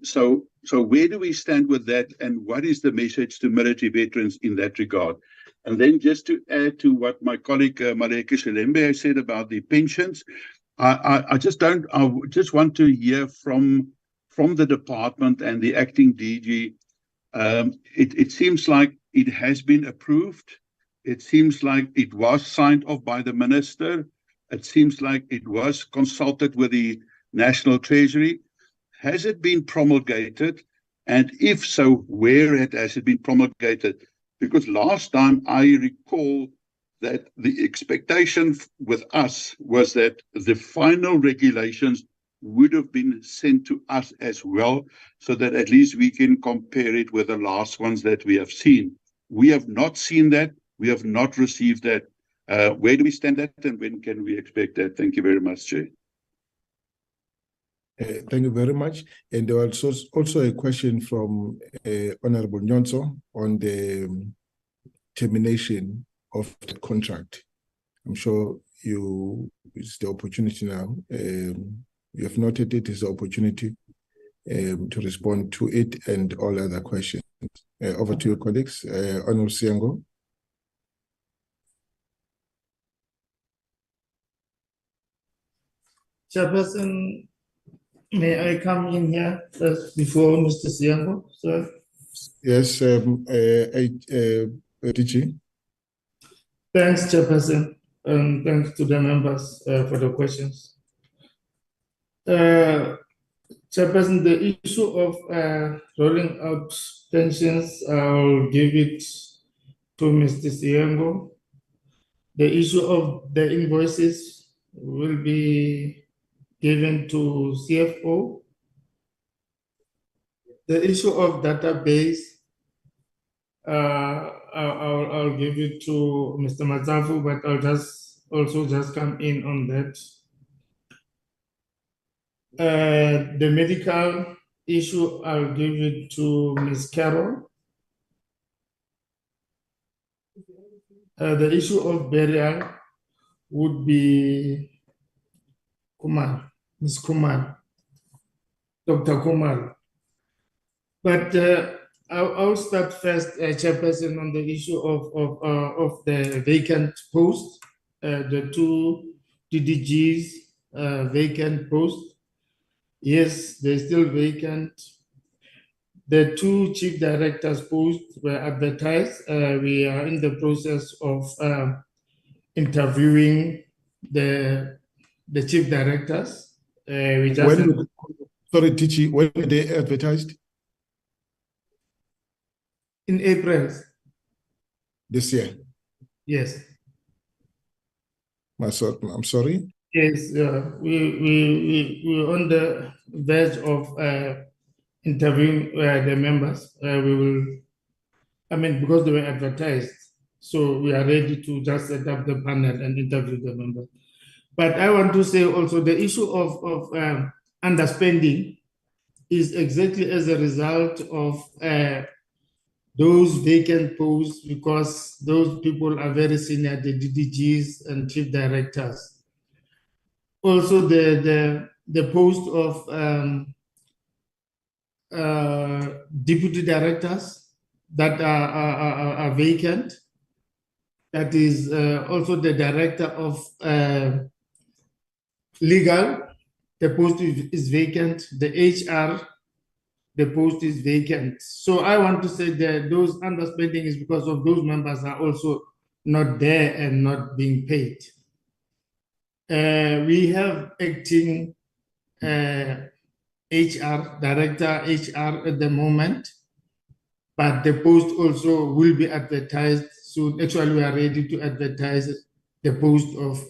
So where do we stand with that, and what is the message to military veterans in that regard? And then just to add to what my colleague Maleke Shelembe has said about the pensions, I just want to hear from the department and the acting DG. It seems like it has been approved. It seems like it was signed off by the minister. It seems like it was consulted with the National Treasury. Has it been promulgated? And if so, where has it been promulgated? Because last time I recall that the expectation with us was that the final regulations would have been sent to us as well, so that at least we can compare it with the last ones that we have seen. We have not seen that. We have not received that. Where do we stand at, and when can we expect that? Thank you very much, Chair. Thank you very much. And there was also a question from Honorable Nyonso on the termination of the contract. I'm sure it's the opportunity now. You have noted it is the opportunity to respond to it and all other questions. Over to your colleagues. Honorable Siango. Chairperson, may I come in here first before Mr. Siango, sir? Yes, DG. Thanks, Chairperson, and thanks to the members for the questions. Chairperson, the issue of rolling out pensions, I'll give it to Mr. Siango. The issue of the invoices will be given to CFO. The issue of database, I'll give it to Mr. Matsafu, but I'll just come in on that. The medical issue, I'll give it to Ms. Carol. The issue of burial would be Kumar, Ms. Kumar, Dr. Kumar. But I'll start first, Chairperson, on the issue of the vacant post, the two DDGs vacant post. Yes, they're still vacant. The two chief directors posts were advertised. We are in the process of interviewing the chief directors. Sorry, Tichi, when were they advertised? In April. This year? Yes. I'm sorry? Yes, we're on the verge of interviewing the members. We will, because they were advertised, so we are ready to just set up the panel and interview the members. But I want to say also the issue of underspending is exactly as a result of those vacant posts, because those people are very senior, the DDGs and chief directors. Also, the post of deputy directors that are vacant. That is also the director of legal the post is vacant. The HR, the post is vacant. So I want to say that those underspending is because of those members are also not there and not being paid. We have acting HR, director HR at the moment, but the post also will be advertised soon. Actually, we are ready to advertise the post of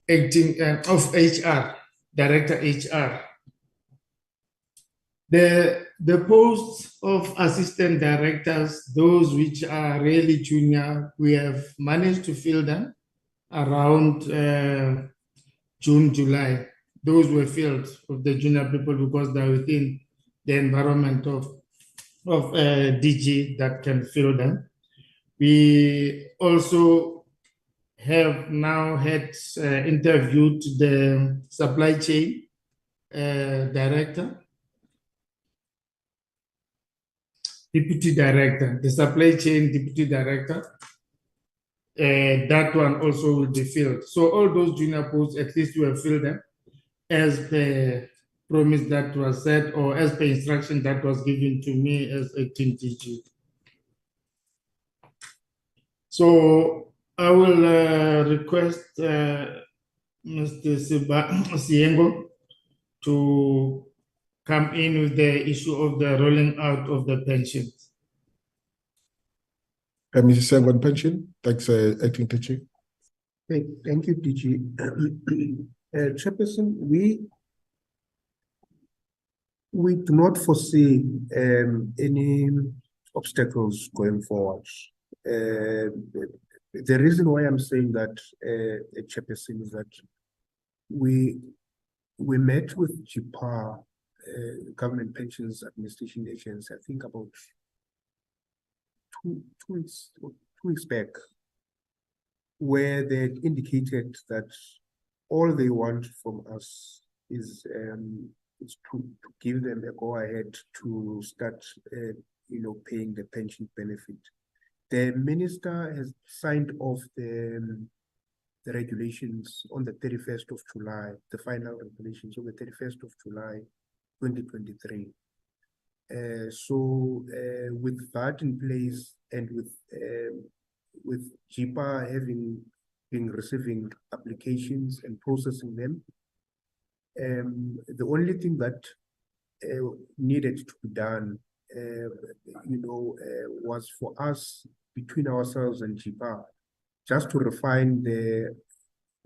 acting of HR, director HR. The posts of assistant directors, those which are really junior, we have managed to fill them around June, July. Those were filled of the junior people because they're within the environment of DG that can fill them. We also have now had interviewed the supply chain director, deputy director, the supply chain deputy director. That one also will be filled. So all those junior posts, at least we have filled them as per promise that was said or as per instruction that was given to me as acting DG. So I will request Mr. Siengo to come in with the issue of the rolling out of the pensions. Mrs. Siengo, pension. Thanks, acting DG. Thank you, DG. Chairperson, we do not foresee any obstacles going forward. The reason why I'm saying that, Chairperson, is that we met with JPA, Government Pensions Administration Agency, I think about two weeks back, where they indicated that all they want from us is to give them a go-ahead to start, paying the pension benefit. The minister has signed off the regulations on the 31st of July, the final regulations on the 31st of July, 2023. So with that in place and with JPA having been receiving applications and processing them, the only thing that needed to be done, was for us, between ourselves and JPA, just to refine the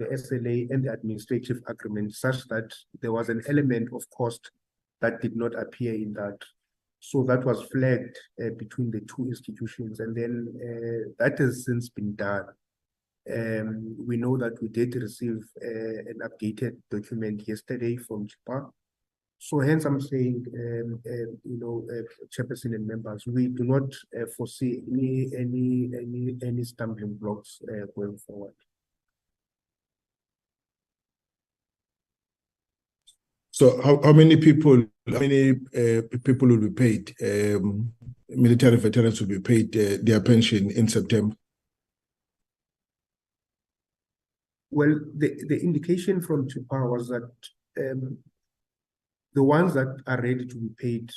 SLA and the administrative agreement such that there was an element of cost that did not appear in that. So that was flagged between the two institutions, and then that has since been done. We know that we did receive an updated document yesterday from JPA. So hence I'm saying, Chairperson and members, we do not foresee any stumbling blocks going forward. So how many people will be paid? Military veterans will be paid their pension in September? Well, the indication from JPA was that the ones that are ready to be paid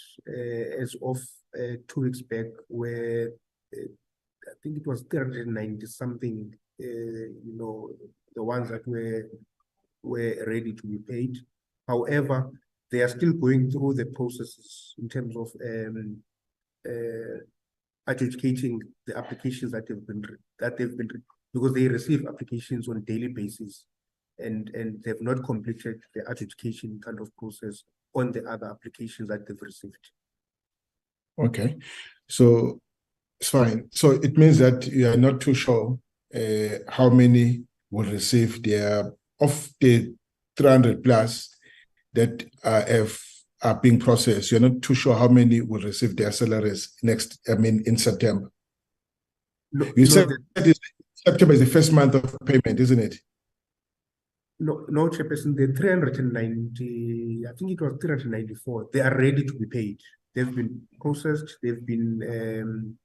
as of 2 weeks back were, I think it was 390 something, the ones that were ready to be paid. However, they are still going through the processes in terms of adjudicating the applications that they've been because they receive applications on a daily basis, and they've not completed the adjudication kind of process on the other applications that they've received. Okay, so it's fine. So it means that you are not too sure how many will receive their, of the 300 plus that are being processed. You're not too sure how many will receive their salaries in September. You said September is the first month of payment, isn't it? No, Chairperson, the 390, I think it was 394, they are ready to be paid. They've been processed, they've been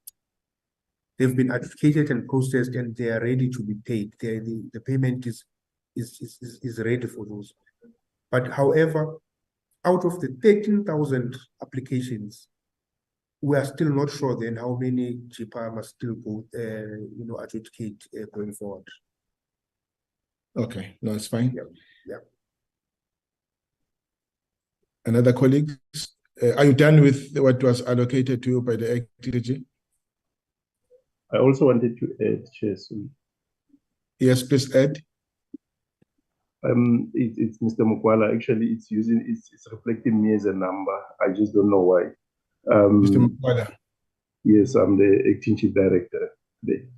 adjudicated and processed, and they are ready to be paid. The payment is ready for those. But however, out of the 13,000 applications, we are still not sure then how many JIPA must still go, adjudicate going forward. Okay, no, it's fine. Yeah. Another colleague, are you done with what was allocated to you by the ACTG? I also wanted to add, Chair. Yes, please add. It's Mr. Mukwala. Actually, it's reflecting me as a number. I just don't know why. Mr. Mukwala. Yes, I'm the acting chief director there.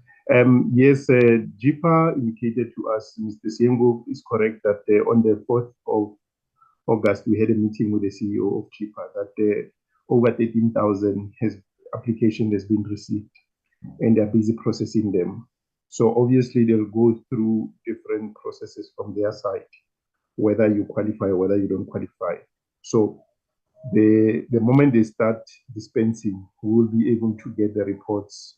Yes, JIPA indicated to us, Mr. Siengo is correct that on the 4th of August, we had a meeting with the CEO of JIPA that over 13,000 application has been received and they're busy processing them. So obviously they'll go through different processes from their side, whether you qualify or whether you don't qualify. So the moment they start dispensing, we will be able to get the reports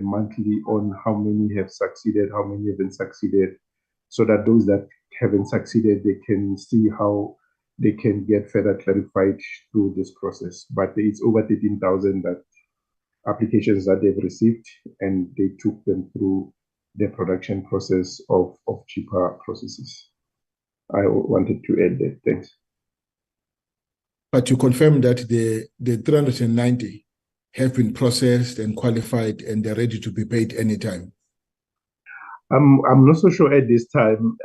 monthly on how many have succeeded, how many haven't succeeded, so that those that haven't succeeded, they can see how they can get further clarified through this process. But it's over 13,000 applications that they've received, and they took them through the production process of JIPA processes. I wanted to add that. Thanks. But you confirm that the 390 have been processed and qualified and they're ready to be paid anytime? I'm not so sure at this time,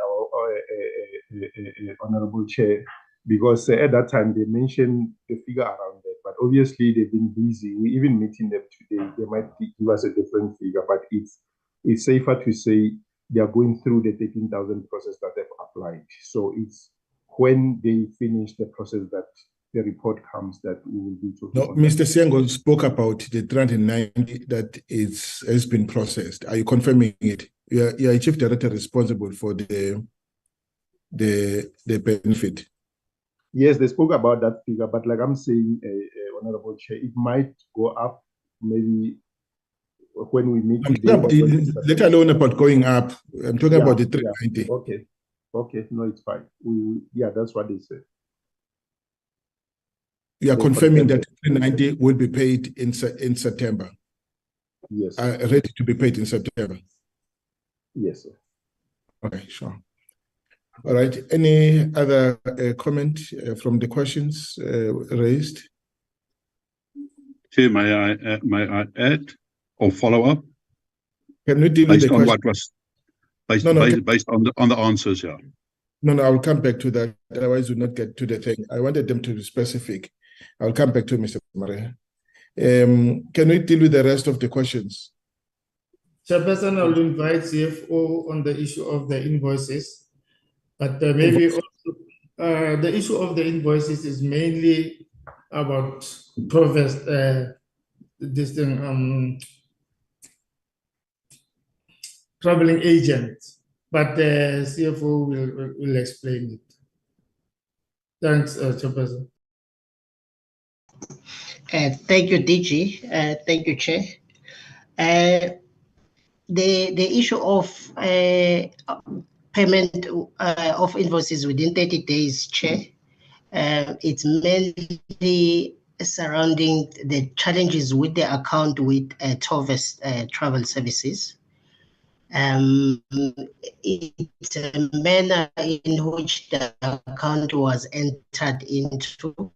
Honorable Chair, because at that time they mentioned the figure around that, but obviously they've been busy. We even meeting them today, they might give us a different figure, but it's safer to say they are going through the 13,000 process that they've applied. So it's when they finish the process that the report comes that we will be talking about. Mr. Siengo spoke about the 390 that has been processed. Are you confirming it? You're a chief director responsible for the benefit. Yes, they spoke about that figure, but like I'm saying, Honorable Chair, it might go up maybe when we meet today. Let alone about going up. I'm talking about the 390. Okay, no, it's fine. That's what they said. You are confirming that 390 will be paid in September? Yes. Ready to be paid in September? Yes, sir. Okay, sure. All right. Any other comment from the questions raised? Chair, may I add or follow up? Can we deal with the question? What was based on the answers, yeah. No, I'll come back to that. Otherwise, we'll not get to the thing. I wanted them to be specific. I'll come back to Mr. Maria. Can we deal with the rest of the questions? Chairperson, I will invite CFO on the issue of the invoices, but maybe also the issue of the invoices is mainly about traveling agents, but the CFO will explain it. Thanks, Chairperson. Thank you, DG. Thank you, Chair. The issue of payment of invoices within 30 days, Chair, it's mainly surrounding the challenges with the account with Toves Travel Services. It's a manner in which the account was entered into,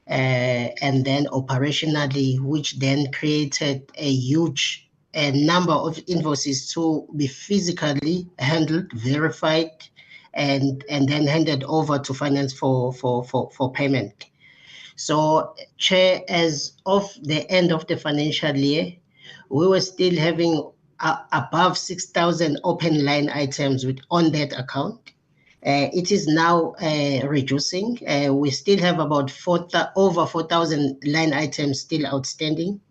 and then operationally, which then created a huge number of invoices to be physically handled, verified, and then handed over to finance for payment. So, Chair, as of the end of the financial year, we were still having above 6,000 open line items on that account. It is now reducing. We still have about over 4,000 line items still outstanding.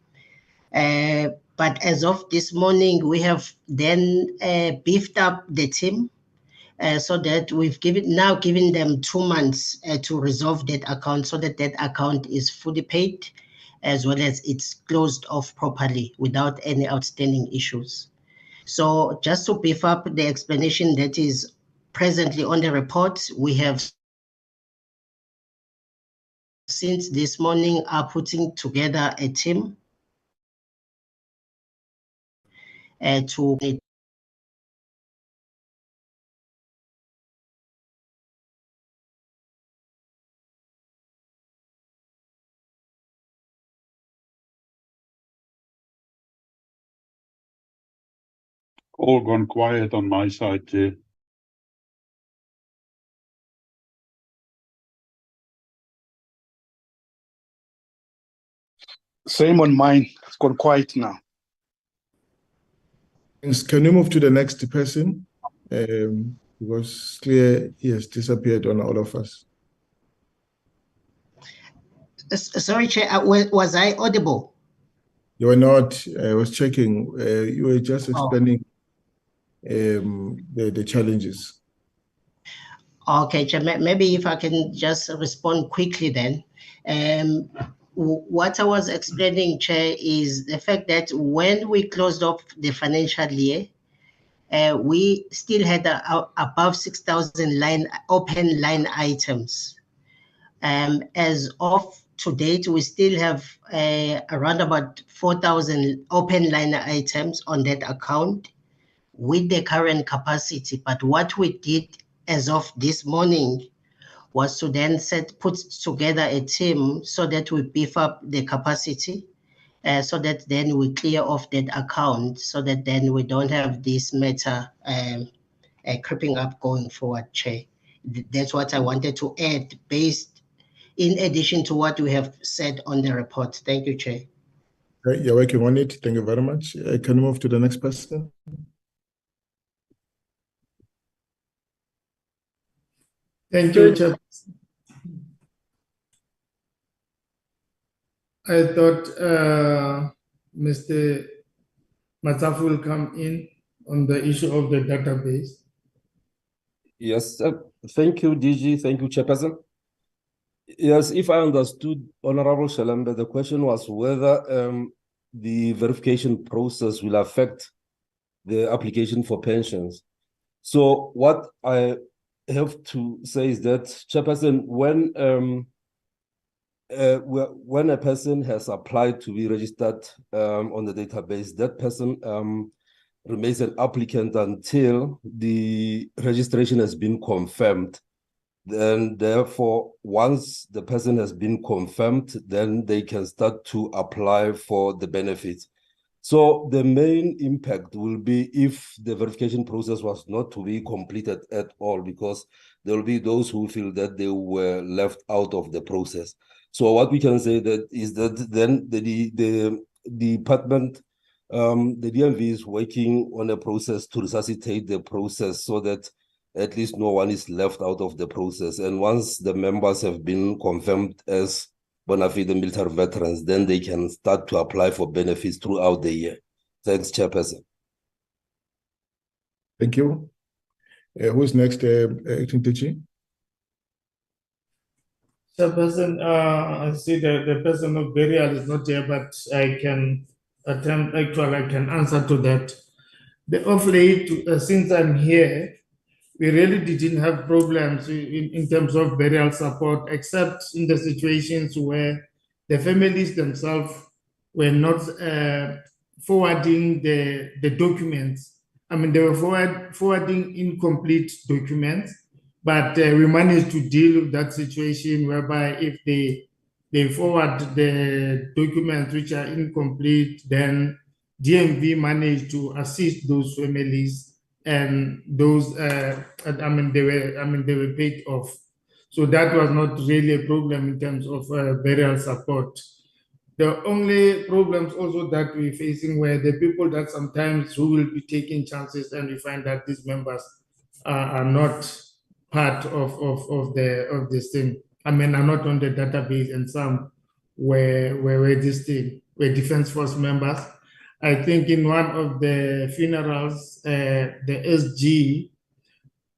But as of this morning, we have then beefed up the team so that we've given them 2 months to resolve that account, so that account is fully paid, as well as it's closed off properly without any outstanding issues. So just to beef up the explanation that is presently on the report, we have since this morning are putting together a team to All gone quiet on my side, Chair. Same on mine. It's gone quiet now. Thanks. Can we move to the next person? Because clear he has disappeared on all of us. sorry, Chair, was I audible? You were not. I was checking. You were just explaining the challenges. Okay, Chair, maybe if I can just respond quickly then. What I was explaining, Chair, is the fact that when we closed off the financial year, we still had above 6,000 open line items. As of to date, we still have around about 4,000 open line items on that account with the current capacity. But what we did as of this morning was to then put together a team so that we beef up the capacity, so that then we clear off that account, so that then we don't have this matter creeping up going forward, Chair. That's what I wanted to add, based in addition to what we have said on the report. Thank you, Chair. Right, you're working on it. Thank you very much. Can we move to the next person? Thank you, Chair. I thought Mr. Matsafu will come in on the issue of the database. Yes, thank you, DG. Thank you, Chairperson. Yes, if I understood Honorable Shalembe, the question was whether the verification process will affect the application for pensions. So what I have to say is that, Chairperson, when a person has applied to be registered on the database, that person remains an applicant until the registration has been confirmed. Then therefore, once the person has been confirmed, then they can start to apply for the benefits. So the main impact will be if the verification process was not to be completed at all, because there will be those who feel that they were left out of the process. So what we can say is that then the department, the DMV is working on a process to resuscitate the process so that at least no one is left out of the process. And once the members have been confirmed as bona fide military veterans, then they can start to apply for benefits throughout the year. Thanks, Chairperson. Thank you. Who's next, Acting DG? Chairperson, I see the person of burial is not here, but I can attempt, actually, I can answer to that. Of late, since I'm here, we really didn't have problems in terms of burial support, except in the situations where the families themselves were not forwarding the documents. I mean, they were forwarding incomplete documents, but we managed to deal with that situation whereby if they forward the documents which are incomplete, then DMV managed to assist those families, and those they were paid off. So that was not really a problem in terms of burial support. The only problems also that we're facing were the people that sometimes who will be taking chances, and we find that these members are not part of this thing. I mean, are not on the database, and some were Defense Force members. I think in one of the funerals, the SG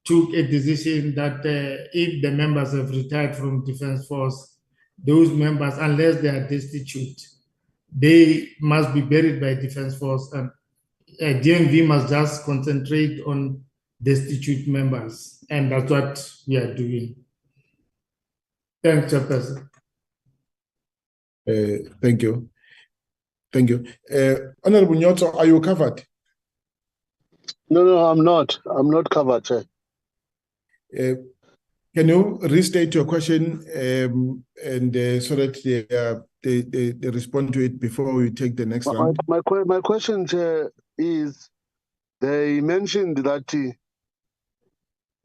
took a decision that if the members have retired from Defense Force, those members, unless they are destitute, they must be buried by Defense Force, and DMV must just concentrate on destitute members, and that's what we are doing. Thanks, Chairperson. Thank you. Thank you. Honorable Nyotso, are you covered? No, I'm not. I'm not covered, Chair. Can you restate your question and so that they respond to it before we take the next round? My question, Chair, is they mentioned that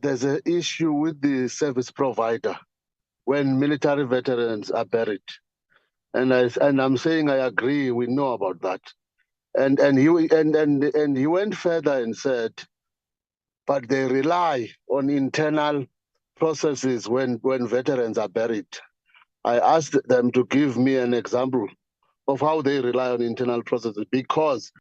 there's an issue with the service provider when military veterans are buried. And I'm saying I agree, we know about that. And he went further and said, but they rely on internal processes when veterans are buried. I asked them to give me an example of how they rely on internal processes, because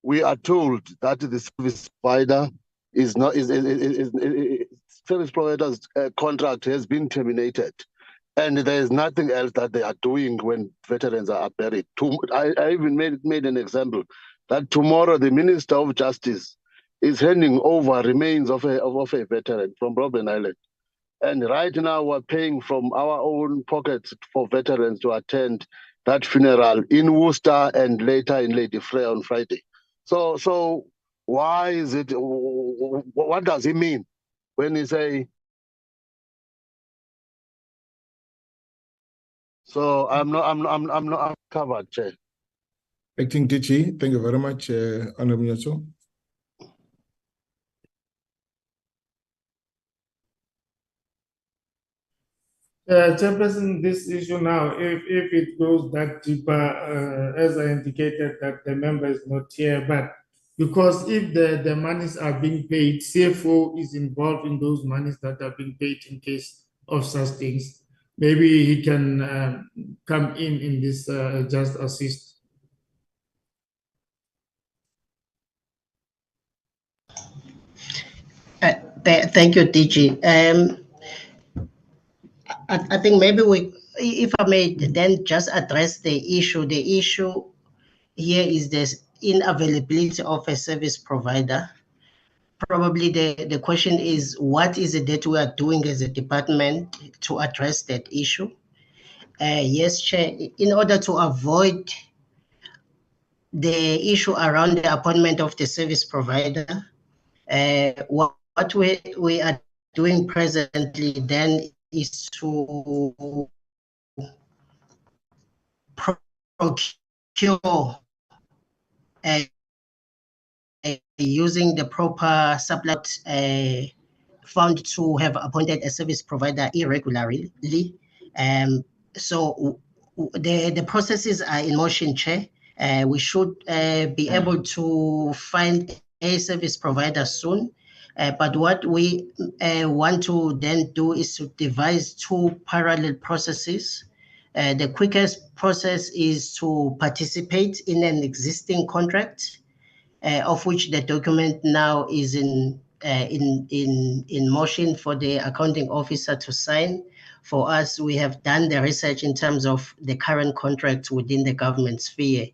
we are told that the service provider service provider's contract has been terminated, and there is nothing else that they are doing when veterans are buried. I even made an example that tomorrow the Minister of Justice is handing over remains of a veteran from Robben Island. And right now we're paying from our own pockets for veterans to attend that funeral in Worcester and later in Lady Freya on Friday. So why is it, what does he mean when he say, so I'm not covered, Chair. Acting DG, thank you very much, Honorable Nyotso. Chairperson, this issue now, if it goes that deeper, as I indicated, that the member is not here, but because if the monies are being paid, CFO is involved in those monies that are being paid in case of such things, maybe he can come in this, just assist. Thank you, DG. I think maybe if I may then just address the issue. The issue here is this unavailability of a service provider. Probably the question is, what is it that we are doing as a department to address that issue? Yes, Chair, in order to avoid the issue around the appointment of the service provider, what we are doing presently then is to procure using the proper supply fund to have appointed a service provider irregularly. So the processes are in motion, Chair. We should be able to find a service provider soon. But what we want to then do is to devise two parallel processes. The quickest process is to participate in an existing contract, of which the document now is in motion for the accounting officer to sign. For us, we have done the research in terms of the current contracts within the government sphere.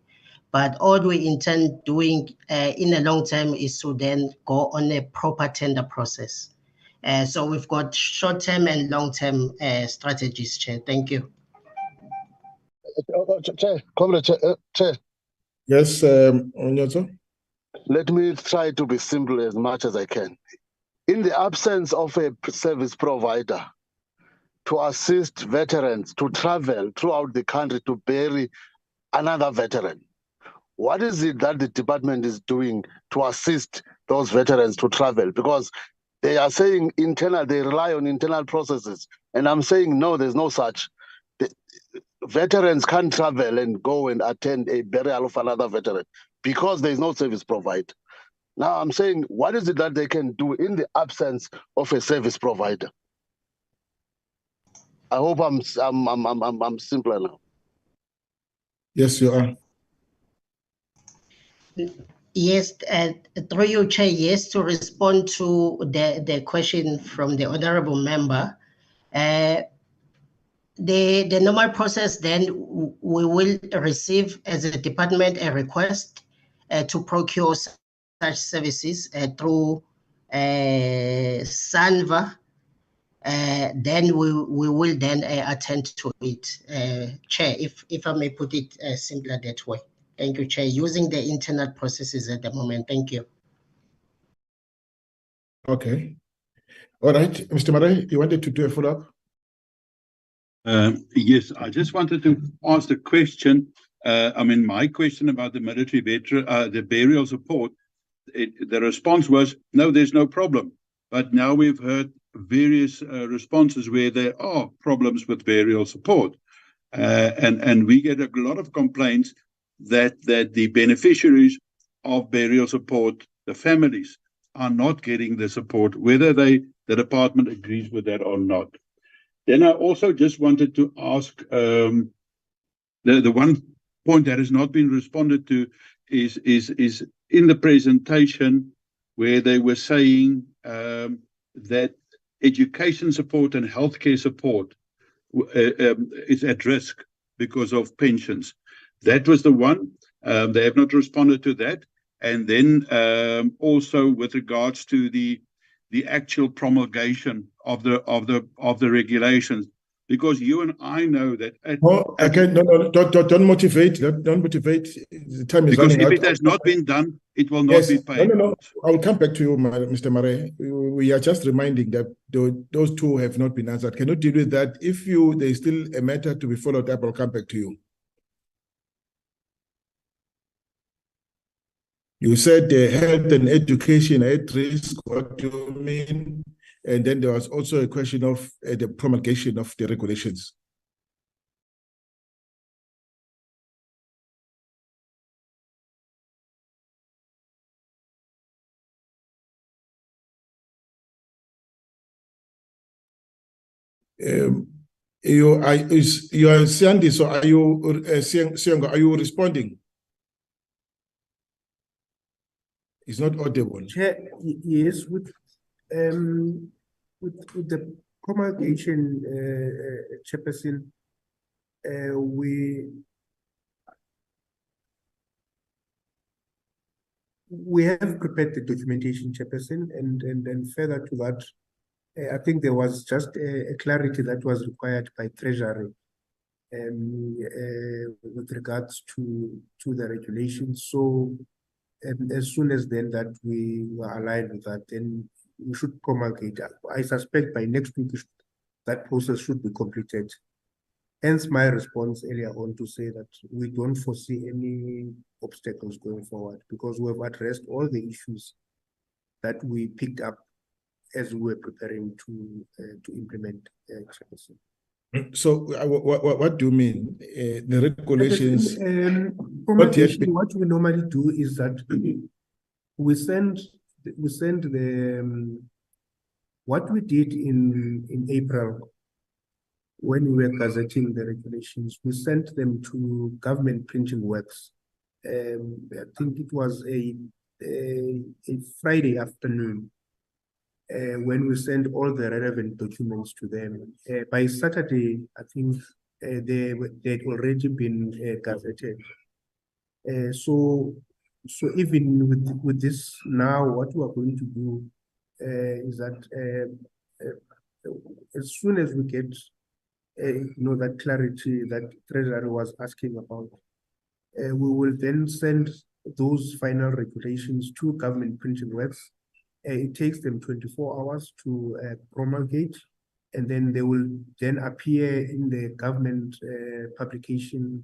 But all we intend doing in the long term is to then go on a proper tender process. So we've got short-term and long-term strategies, Chair. Thank you. Chair, Comrade Chair. Yes, Nyotso. Let me try to be simple as much as I can. In the absence of a service provider to assist veterans to travel throughout the country to bury another veteran, what is it that the department is doing to assist those veterans to travel? Because they are saying they rely on internal processes. And I'm saying, no, there's no such. The veterans can't travel and go and attend a burial of another veteran because there's no service provider. Now I'm saying, what is it that they can do in the absence of a service provider? I hope I'm simpler now. Yes, you are. Yes, through you, Chair, yes, to respond to the question from the honorable member. The normal process then, we will receive as a department a request to procure such services through SANVA. then we will then attend to it, Chair, if I may put it simpler that way. Thank you, Chair. Using the internal processes at the moment. Thank you. Okay. All right, Mr. Murray, you wanted to do a follow-up? Yes, I just wanted to ask the question. My question about the military veteran, the burial support, the response was, no, there's no problem. But now we've heard various responses where there are problems with burial support. And we get a lot of complaints that the beneficiaries of burial support, the families, are not getting the support, whether the department agrees with that or not. Then I also just wanted to ask, the one point that has not been responded to is in the presentation where they were saying that education support and healthcare support is at risk because of pensions. That was the one. They have not responded to that. And then also with regards to the actual promulgation of the regulations, because you and I know that. Don't motivate. Don't motivate. The time is running out. Because if it has not been done, it will not be paid. No. I will come back to you, Mr. Murray. We are just reminding that those two have not been answered. Can you deal with that? If there is still a matter to be followed up, I'll come back to you. You said health and education at risk. What do you mean? And then there was also a question of the promulgation of the regulations. You are Sandy, so are you Sianga, are you responding? It's not audible. Chair, yes, with the promulgation, Chairperson, we have prepared the documentation, Chairperson, and further to that, I think there was just a clarity that was required by Treasury with regards to the regulations. So as soon as then that we were aligned with that, then we should promulgate. I suspect by next week that process should be completed. Hence my response earlier on to say that we don't foresee any obstacles going forward because we have addressed all the issues that we picked up as we were preparing to implement. So what do you mean? The regulations? What we normally do is that we send the what we did in April when we were gazetting the regulations. We sent them to government printing works. I think it was a Friday afternoon. When we send all the relevant documents to them. By Saturday, I think they'd already been gazetted. So even with this now, what we are going to do is that as soon as we get that clarity that Treasury was asking about, we will then send those final regulations to government printing works. It takes them 24 hours to promulgate, and then they will then appear in the government publication,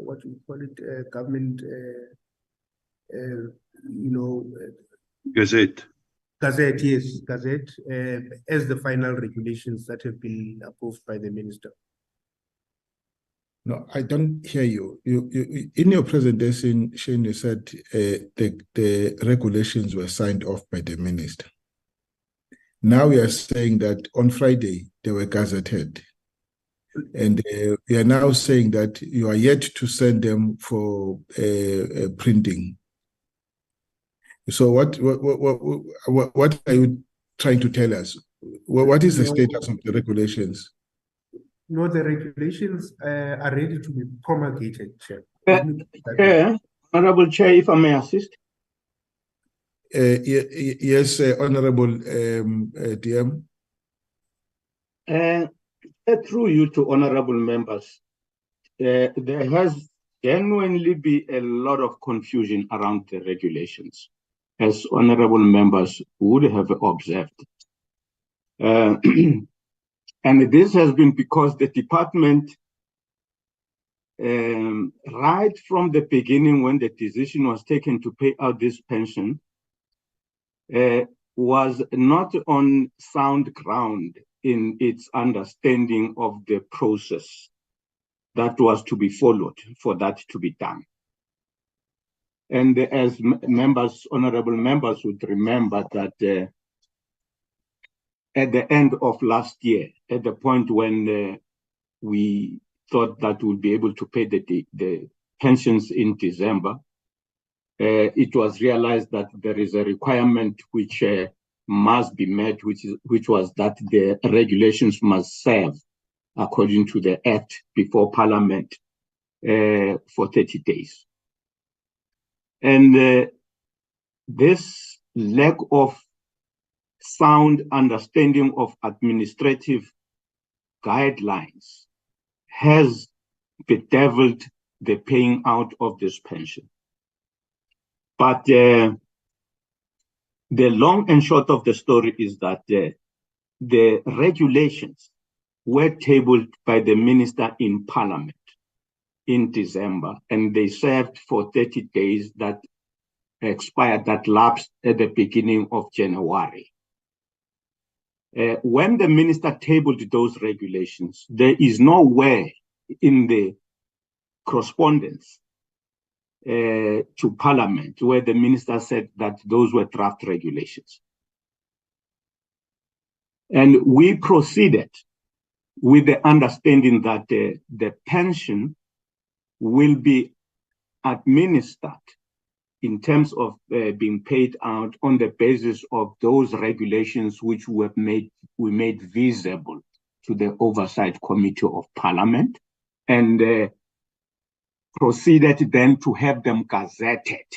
what do you call it, government, Gazette. Gazette, yes, Gazette, as the final regulations that have been approved by the minister. No, I don't hear you. You in your presentation, Shane, you said the regulations were signed off by the minister. Now we are saying that on Friday they were gazetted, and we are now saying that you are yet to send them for printing. So what are you trying to tell us? What is the status of the regulations? No, the regulations are ready to be promulgated, Chair. Honorable Chair, if I may assist. Yes, Honorable DM. Through you to honorable members, there has genuinely been a lot of confusion around the regulations, as honorable members would have observed. And this has been because the department, right from the beginning when the decision was taken to pay out this pension, was not on sound ground in its understanding of the process that was to be followed for that to be done. And as members, honorable members would remember that at the end of last year, at the point when we thought that we'll be able to pay the pensions in December, it was realized that there is a requirement which must be met, which was that the regulations must serve according to the Act before Parliament for 30 days. And this lack of sound understanding of administrative guidelines has bedeviled the paying out of this pension. But the long and short of the story is that the regulations were tabled by the minister in Parliament in December, and they served for 30 days that expired, that lapsed at the beginning of January. When the minister tabled those regulations, there is nowhere in the correspondence to Parliament where the minister said that those were draft regulations. And we proceeded with the understanding that the pension will be administered in terms of being paid out on the basis of those regulations which we made visible to the Oversight Committee of Parliament, and proceeded then to have them gazetted.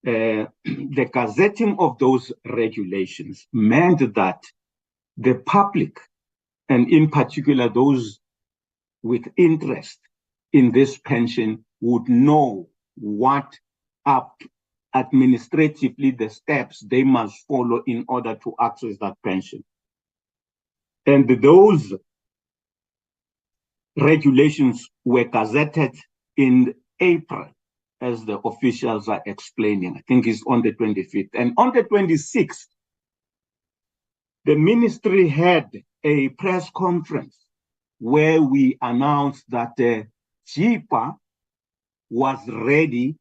The gazetting of those regulations meant that the public, and in particular those with interest in this pension, would know what are administratively the steps they must follow in order to access that pension. And those regulations were gazetted in April, as the officials are explaining. I think it's on the 25th. And on the 26th, the ministry had a press conference where we announced that JIPA was ready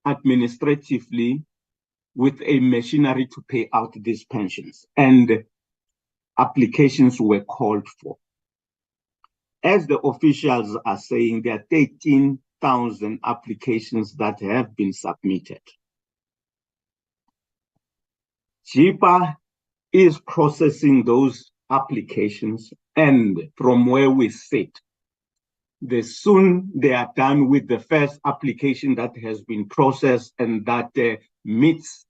administratively with a machinery to pay out these pensions, and applications were called for. As the officials are saying, there are 13,000 applications that have been submitted. JIPA is processing those applications, and from where we sit, the soon they are done with the first application that has been processed and that meets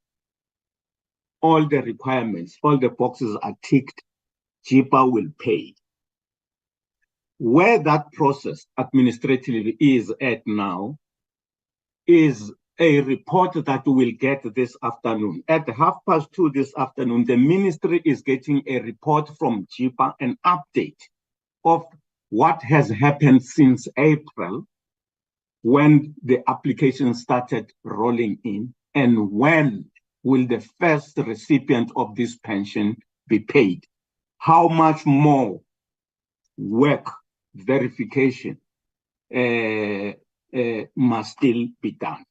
all the requirements, all the boxes are ticked, JIPA will pay. Where that process administratively is at now is a report that we'll get this afternoon. At 2:30 this afternoon, the ministry is getting a report from JIPA, an update of what has happened since April, when the application started rolling in, and when will the first recipient of this pension be paid. How much more work, verification must still be done.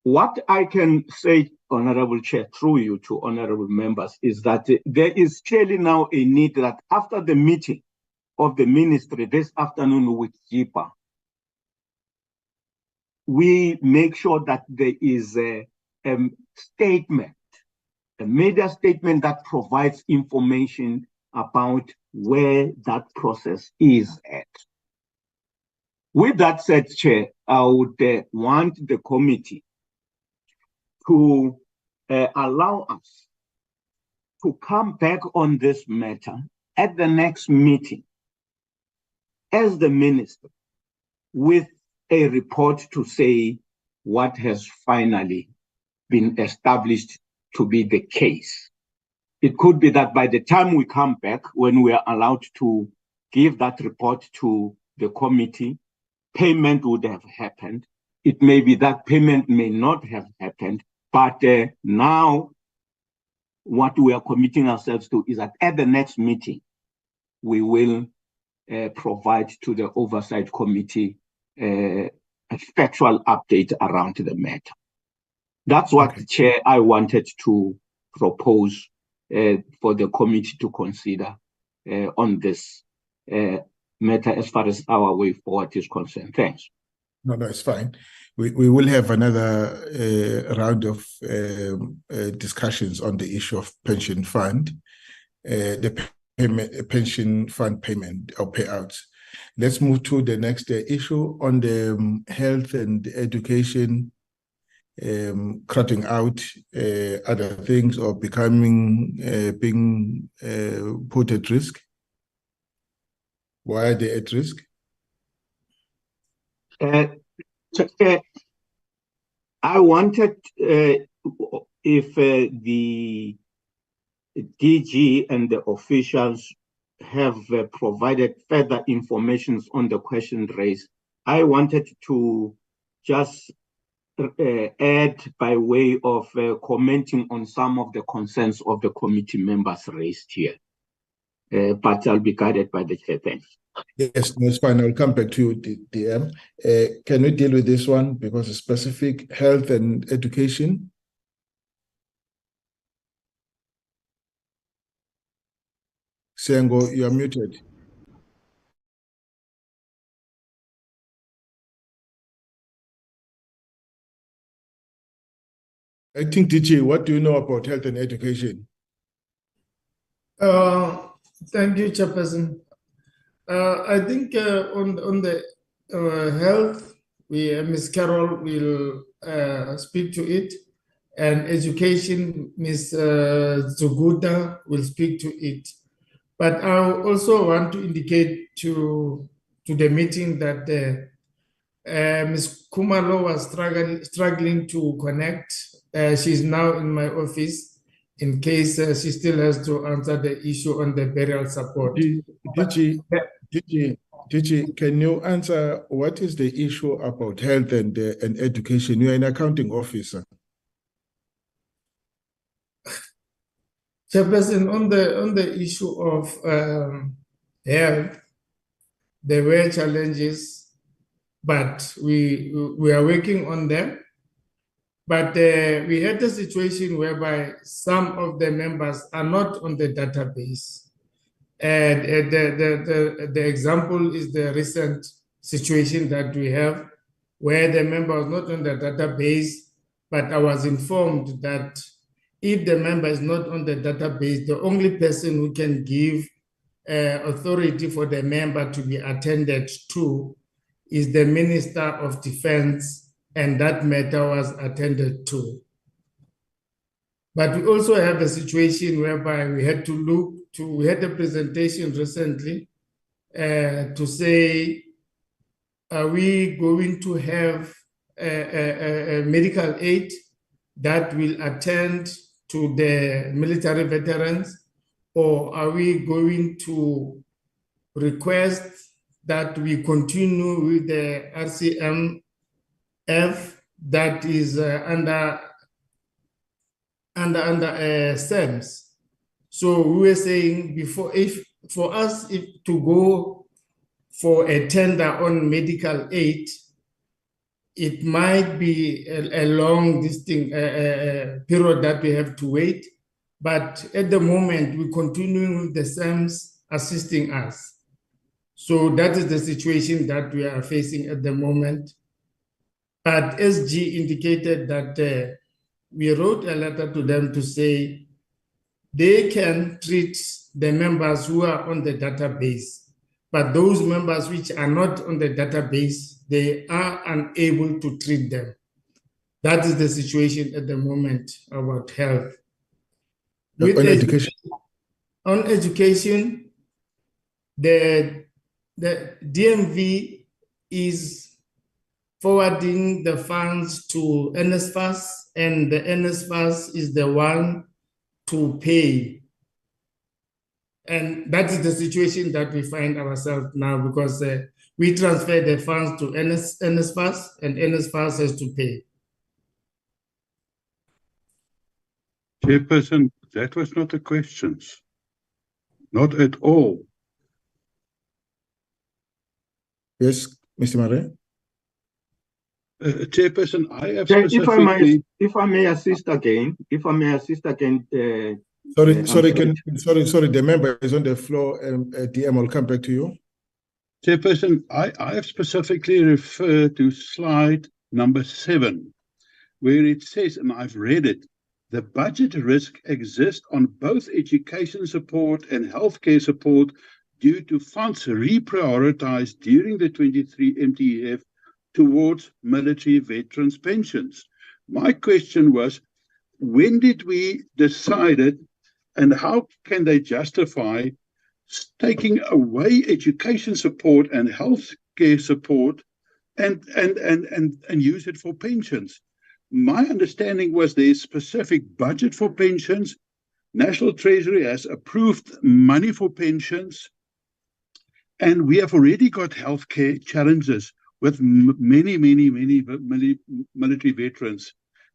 What I can say, Honorable Chair, through you to honorable members, is that there is clearly now a need that after the meeting of the ministry this afternoon with JIPA, we make sure that there is a statement, a media statement that provides information about where that process is at. With that said, Chair, I would want the committee to allow us to come back on this matter at the next meeting as the minister with a report to say what has finally been established to be the case. It could be that by the time we come back, when we are allowed to give that report to the committee, payment would have happened. It may be that payment may not have happened, but now what we are committing ourselves to is that at the next meeting, we will provide to the Oversight Committee a factual update around the matter. That's what, Chair, I wanted to propose for the committee to consider on this matter as far as our way forward is concerned. Thanks. No, it's fine. We will have another round of discussions on the issue of pension fund, the pension fund payment or payouts. Let's move to the next issue on the health and education, cutting out other things or being put at risk. Why are they at risk? I wanted if the DG and the officials have provided further information on the question raised, I wanted to just add by way of commenting on some of the concerns of the committee members raised here. But I'll be guided by the chair. Thanks. Yes, no, it's fine. I'll come back to you, DM. Can we deal with this one because it's specific health and education? Sengo, you are muted. Acting DG, what do you know about health and education? Thank you, Chairperson. I think on the health, Ms. Carol will speak to it, and education, Ms. Zuguda will speak to it. But I also want to indicate to the meeting that Ms. Kumalo was struggling to connect. She's now in my office in case she still has to answer the issue on the burial support. DG, can you answer what is the issue about health and education? You are an accounting officer. Chairperson, on the issue of health, there were challenges, but we are working on them. But we had a situation whereby some of the members are not on the database. And the example is the recent situation that we have where the member was not on the database, but I was informed that if the member is not on the database, the only person who can give authority for the member to be attended to is the Minister of Defense, and that matter was attended to. But we also have a situation whereby we had we had a presentation recently to say, are we going to have a medical aid that will attend to the military veterans, or are we going to request that we continue with the RCMF that is under SEMS? So we were saying before, if to go for a tender on medical aid, it might be a long period that we have to wait. But at the moment, we're continuing with the SEMS assisting us. So that is the situation that we are facing at the moment. But SG indicated that we wrote a letter to them to say they can treat the members who are on the database, but those members which are not on the database, they are unable to treat them. That is the situation at the moment about health. On education. On education, the DMV is forwarding the funds to NSFAS, and the NSFAS is the one to pay. And that is the situation that we find ourselves now, because we transfer the funds to NSFAS, and NSFAS has to pay. Chairperson, that was not the questions. Not at all. Yes, Mr. Mare. Chairperson, I have specifically... If I may assist again, Sorry, the member is on the floor, and DM will come back to you. Chairperson, I have specifically referred to slide number 7, where it says, and I've read it, the budget risk exists on both education support and healthcare support due to funds reprioritized during the 23 MTEF towards military veterans' pensions. My question was, when did we decide it, and how can they justify taking away education support and healthcare support and use it for pensions? My understanding was there's specific budget for pensions. National Treasury has approved money for pensions, and we have already got healthcare challenges with many military veterans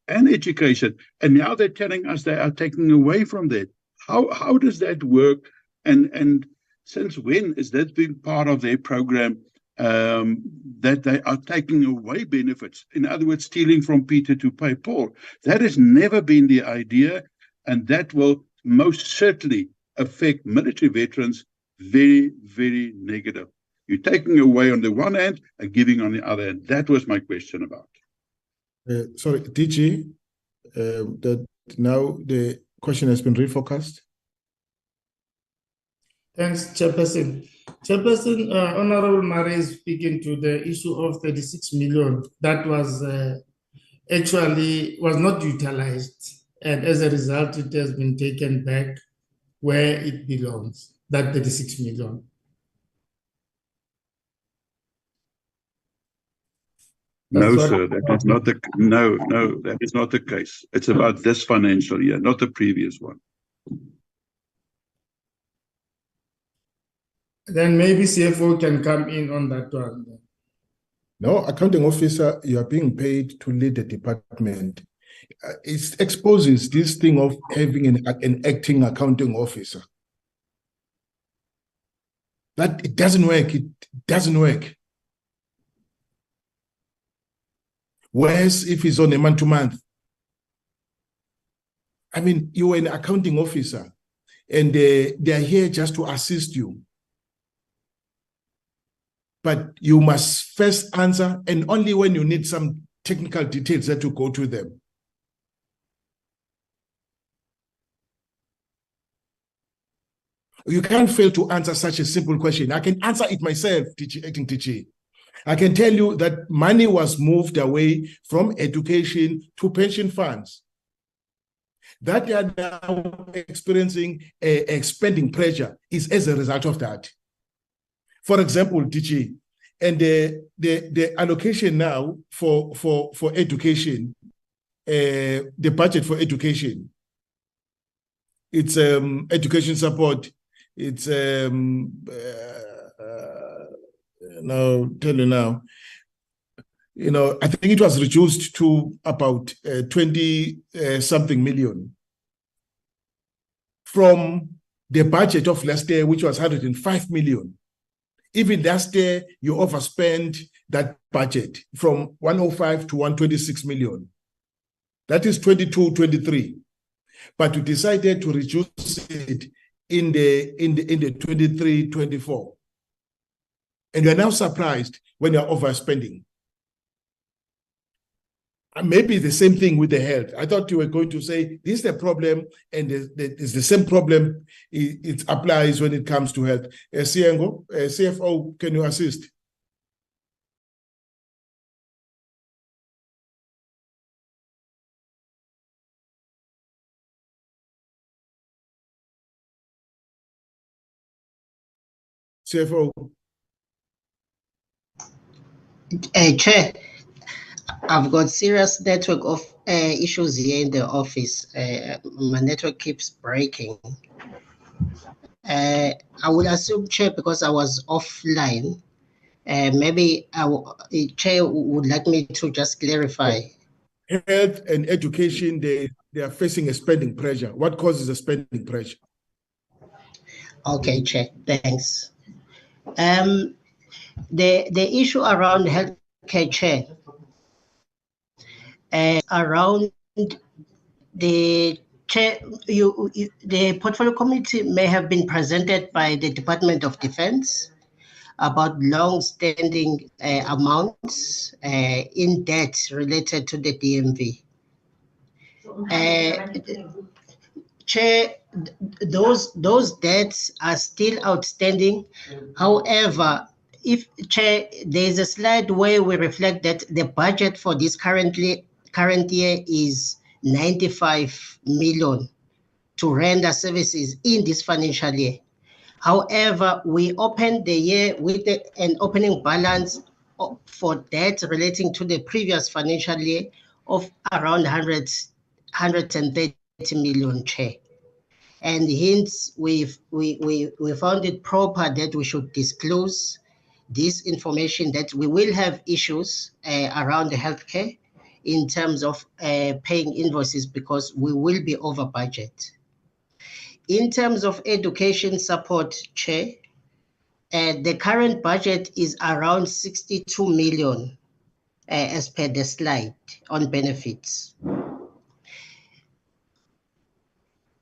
and education. And now they're telling us they are taking away from that. How does that work? And since when has that been part of their program, that they are taking away benefits? In other words, stealing from Peter to pay Paul. That has never been the idea, and that will most certainly affect military veterans very, very negative. You're taking away on the one hand and giving on the other hand. That was my question about. Sorry, DG, that now the question has been refocused. Thanks, Chairperson. Chairperson, Honorable Mare is speaking to the issue of 36 million that was actually was not utilized, and as a result, it has been taken back where it belongs, that 36 million. No, sir, that is not the that is not the case. It's about this financial year, not the previous one. Then maybe CFO can come in on that one. No, accounting officer, you are being paid to lead the department. It exposes this thing of having an acting accounting officer. That it doesn't work. It doesn't work. Whereas if it's on a month-to-month, I mean, you are an accounting officer, and they are here just to assist you. But you must first answer, and only when you need some technical details that you go to them. You can't fail to answer such a simple question. I can answer it myself, acting TG. I can tell you that money was moved away from education to pension funds. That they are now experiencing a spending pressure is as a result of that. For example, DG, and the allocation now for education, the budget for education, it's education support, it's now tell you now, you know, I think it was reduced to about 20 something million from the budget of last year, which was 105 million. Even last year, you overspent that budget from 105 to 126 million. That is 22, 23. But we decided to reduce it in the 23, 24. And you're now surprised when you're overspending. And maybe the same thing with the health. I thought you were going to say, this is the problem, and it's the same problem it applies when it comes to health. Siengo, CFO, can you assist? CFO. Chair, I've got serious network of issues here in the office. My network keeps breaking. I would assume, Chair, because I was offline, maybe Chair would like me to just clarify. Health and education, they are facing a spending pressure. What causes the spending pressure? Okay, Chair, thanks. The issue around healthcare, Chair, around the Chair, the portfolio committee may have been presented by the Department of Defense about long-standing amounts in debt related to the DMV. Chair, those debts are still outstanding. However, Chair, there's a slide where we reflect that the budget for this current year is 95 million to render services in this financial year. However, we opened the year with an opening balance for debt relating to the previous financial year of around 130 million, Chair. And hence, we found it proper that we should disclose this information, that we will have issues around the healthcare in terms of paying invoices because we will be over budget. In terms of education support, Chair, the current budget is around 62 million as per the slide on benefits.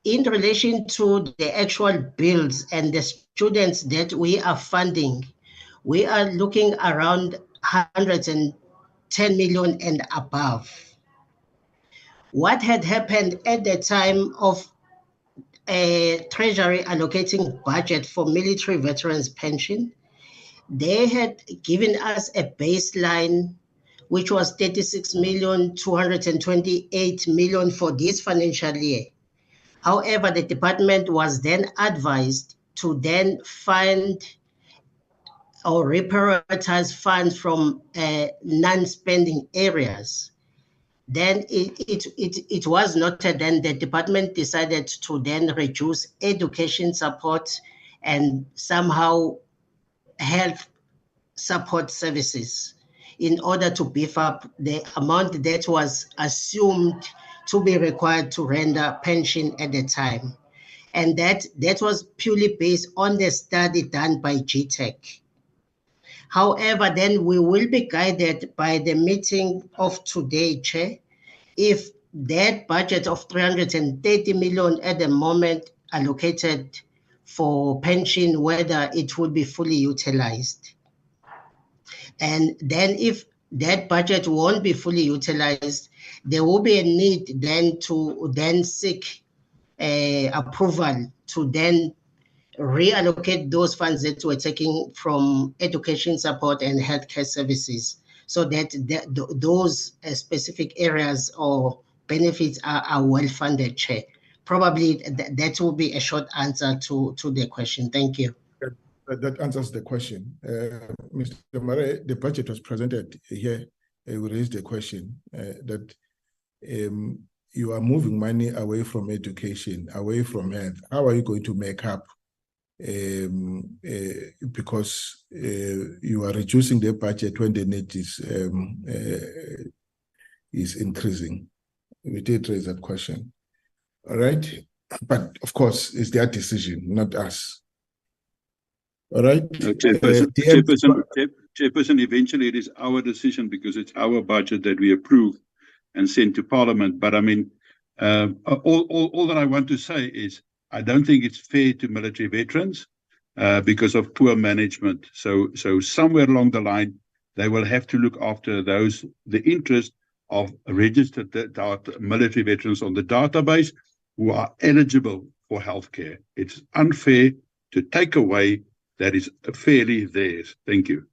In relation to the actual bills and the students that we are funding, we are looking around 110 million and above. What had happened at the time of Treasury allocating budget for military veterans pension, they had given us a baseline which was 36,228 million for this financial year. However, the department was then advised to then fund or reprioritize funds from non-spending areas. Then it was noted, then the department decided to then reduce education support and somehow health support services in order to beef up the amount that was assumed to be required to render pension at the time. And that was purely based on the study done by GTEC. However, then we will be guided by the meeting of today, Chair, if that budget of 330 million at the moment allocated for pension, whether it will be fully utilized. And then if that budget won't be fully utilized, there will be a need then to then seek approval to then reallocate those funds that we're taking from education support and healthcare services, so that those specific areas or benefits are well funded, Chair. Probably that will be a short answer to the question. Thank you. That answers the question. Mr. Mare, the budget was presented here. We raised the question that you are moving money away from education, away from health. How are you going to make up? Because you are reducing the budget when the need is increasing. We did raise that question. All right. But of course, it's their decision, not us. All right. Chairperson, eventually it is our decision because it's our budget that we approve and send to Parliament. But I mean, all that I want to say is I don't think it's fair to military veterans because of poor management. So somewhere along the line, they will have to look after the interest of registered military veterans on the database who are eligible for healthcare. It's unfair to take away that is fairly theirs. Thank you.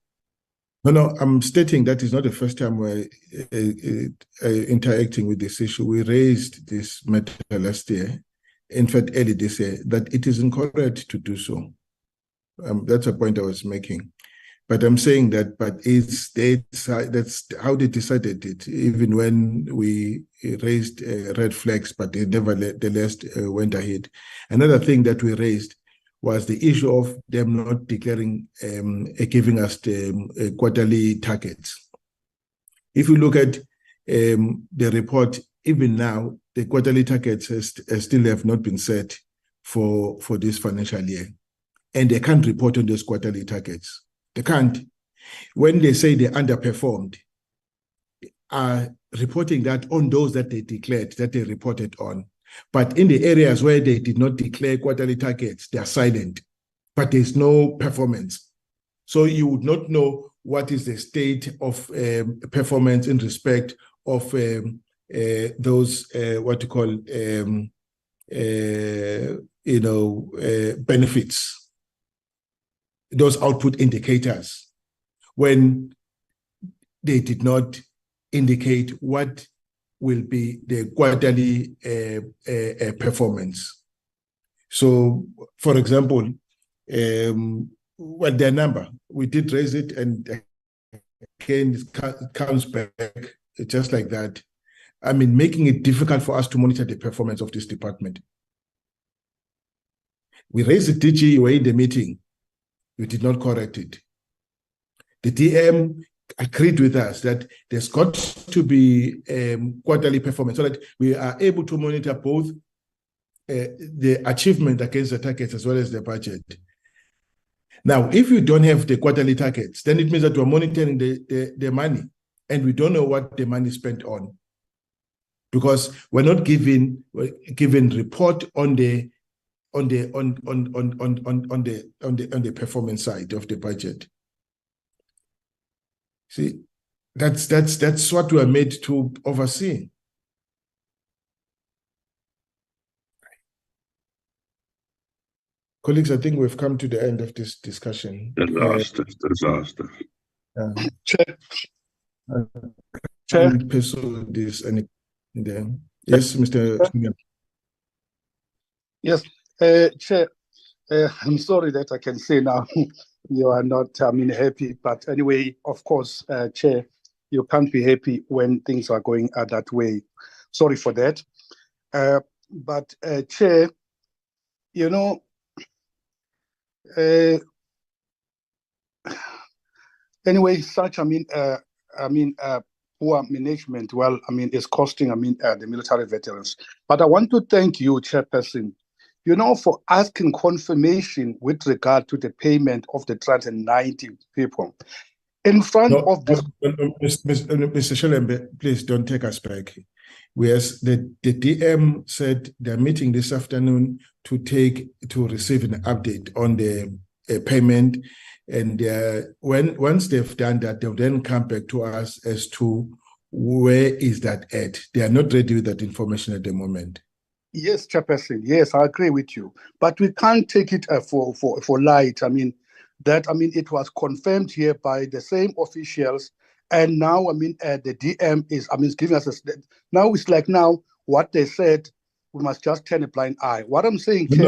No, I'm stating that is not the first time we're interacting with this issue. We raised this matter last year, in fact, early this year, that it is incorrect to do so. That's a point I was making. But I'm saying that, that's how they decided it, even when we raised red flags, but they nevertheless went ahead. Another thing that we raised was the issue of them not declaring, giving us the quarterly targets. If you look at the report, even now, the quarterly targets still have not been set for this financial year. And they can't report on those quarterly targets. They can't. When they say they underperformed, are reporting that on those that they declared, that they reported on. But in the areas where they did not declare quarterly targets, they are silent, but there's no performance. So you would not know what is the state of performance in respect of those, what you call, benefits, those output indicators, when they did not indicate what will be the quarterly performance. So, for example, their number, we did raise it, and again, it comes back just like that. I mean, making it difficult for us to monitor the performance of this department. We raised the DG, you were in the meeting. You did not correct it. The DM agreed with us that there's got to be quarterly performance so that we are able to monitor both the achievement against the targets as well as the budget. Now, if you don't have the quarterly targets, then it means that we're monitoring the money, and we don't know what the money is spent on, because we're not given report on the performance side of the budget. See, that's what we are made to oversee. Colleagues, I think we've come to the end of this discussion. Disaster. Chair. Pursue this and yes, Mr. Yes, Chair. I'm sorry that I can say now you are not, happy. But anyway, of course, Chair, you can't be happy when things are going that way. Sorry for that. But Chair, anyway, such poor management, is costing the military veterans. But I want to thank you, Chairperson, for asking confirmation with regard to the payment of the 390 people. In front of this... Mr. Shelembe, please don't take us back. The DM said they're meeting this afternoon to receive an update on the payment, and once they've done that, they'll then come back to us as to where is that at. They are not ready with that information at the moment. Yes, Chairperson. Yes, I agree with you. But we can't take it for light. It was confirmed here by the same officials, and now the DM is giving us now it's like now what they said, we must just turn a blind eye. What I'm saying, No,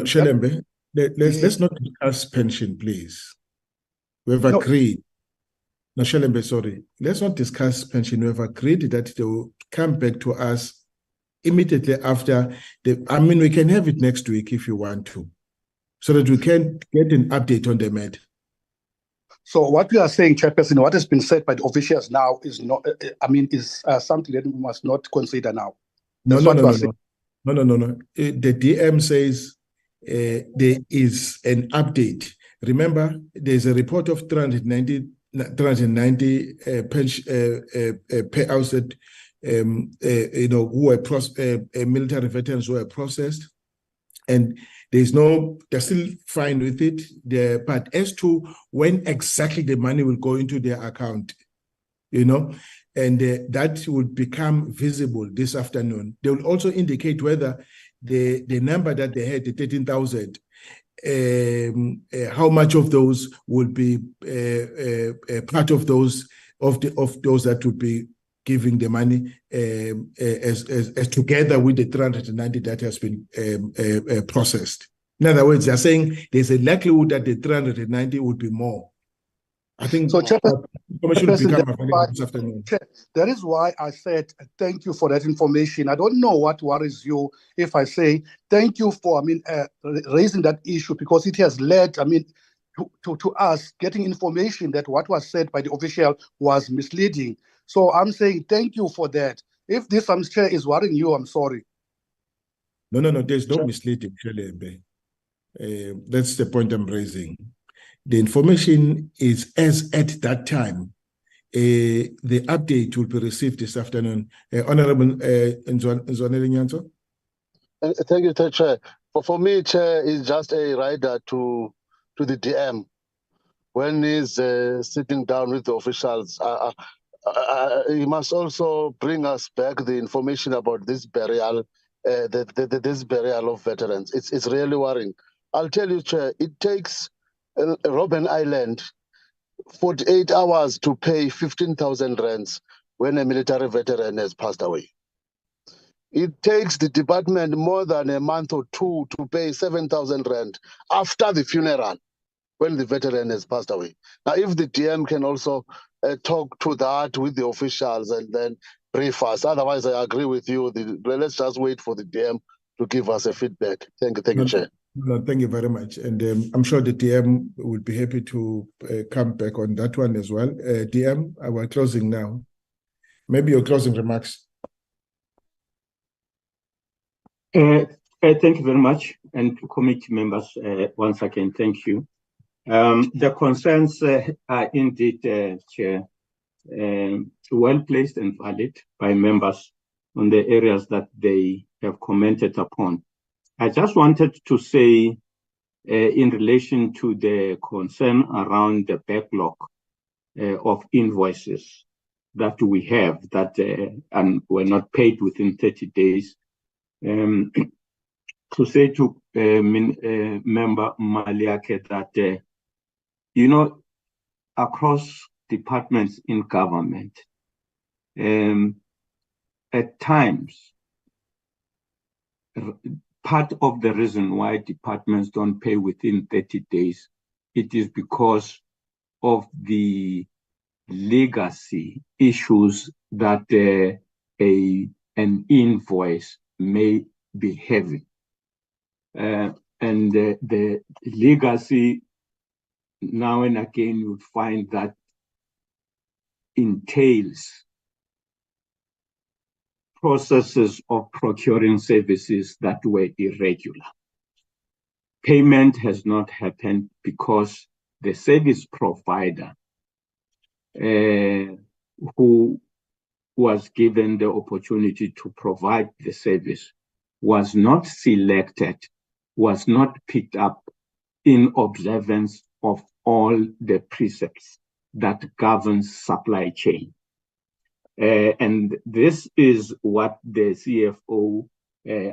Shelembe, let's not discuss pension, please. We have agreed. No, Shelembe, sorry. Let's not discuss pension. We have agreed that they will come back to us immediately after we can have it next week if you want to, so that we can get an update on the matter. So what we are saying, Chairperson, what has been said by the officials now is not, is something that we must not consider now. No. The DM says there is an update. Remember, there's a report of 390 payouts that who were military veterans who were processed, and they're still fine with it. But as to when exactly the money will go into their account, and that would become visible this afternoon. They will also indicate whether the number that they had, the 13,000, how much of those would be part of those that would be giving the money as together with the 390 that has been processed. In other words, they're saying there's a likelihood that the 390 would be more. I think so. Information will become available this afternoon. That is why I said thank you for that information. I don't know what worries you if I say thank you for raising that issue, because it has led to us getting information that what was said by the official was misleading. So I'm saying thank you for that. If this chair is worrying you, I'm sorry. No, there's no misleading, Shele. That's the point I'm raising. The information is as at that time. The update will be received this afternoon. Honorable Nzwanele Nyanto. Thank you, Chair. For me, Chair is just a rider to the DM when he's sitting down with the officials. He must also bring us back the information about this burial, this burial of veterans. It's really worrying. I'll tell you, Chair, it takes Robben Island 48 hours to pay 15,000 rands when a military veteran has passed away. It takes the department more than a month or two to pay 7,000 rand after the funeral when the veteran has passed away. Now, if the DM can also talk to that with the officials and then brief us. Otherwise, I agree with you. Let's just wait for the DM to give us a feedback. Thank you, Chair. No, thank you very much. And I'm sure the DM will be happy to come back on that one as well. DM, we're closing now. Maybe your closing remarks. Thank you very much. And to committee members, once again, thank you. The concerns are indeed, Chair, well placed and valid by members on the areas that they have commented upon. I just wanted to say, in relation to the concern around the backlog of invoices that we have that and were not paid within 30 days, to say to Member Maliake that, across departments in government, at times, part of the reason why departments don't pay within 30 days, it is because of the legacy issues that an invoice may be having. And the legacy, now and again, you would find that entails processes of procuring services that were irregular. Payment has not happened because the service provider who was given the opportunity to provide the service was not selected, was not picked up in observance of all the precepts that governs supply chain. And this is what the CFO,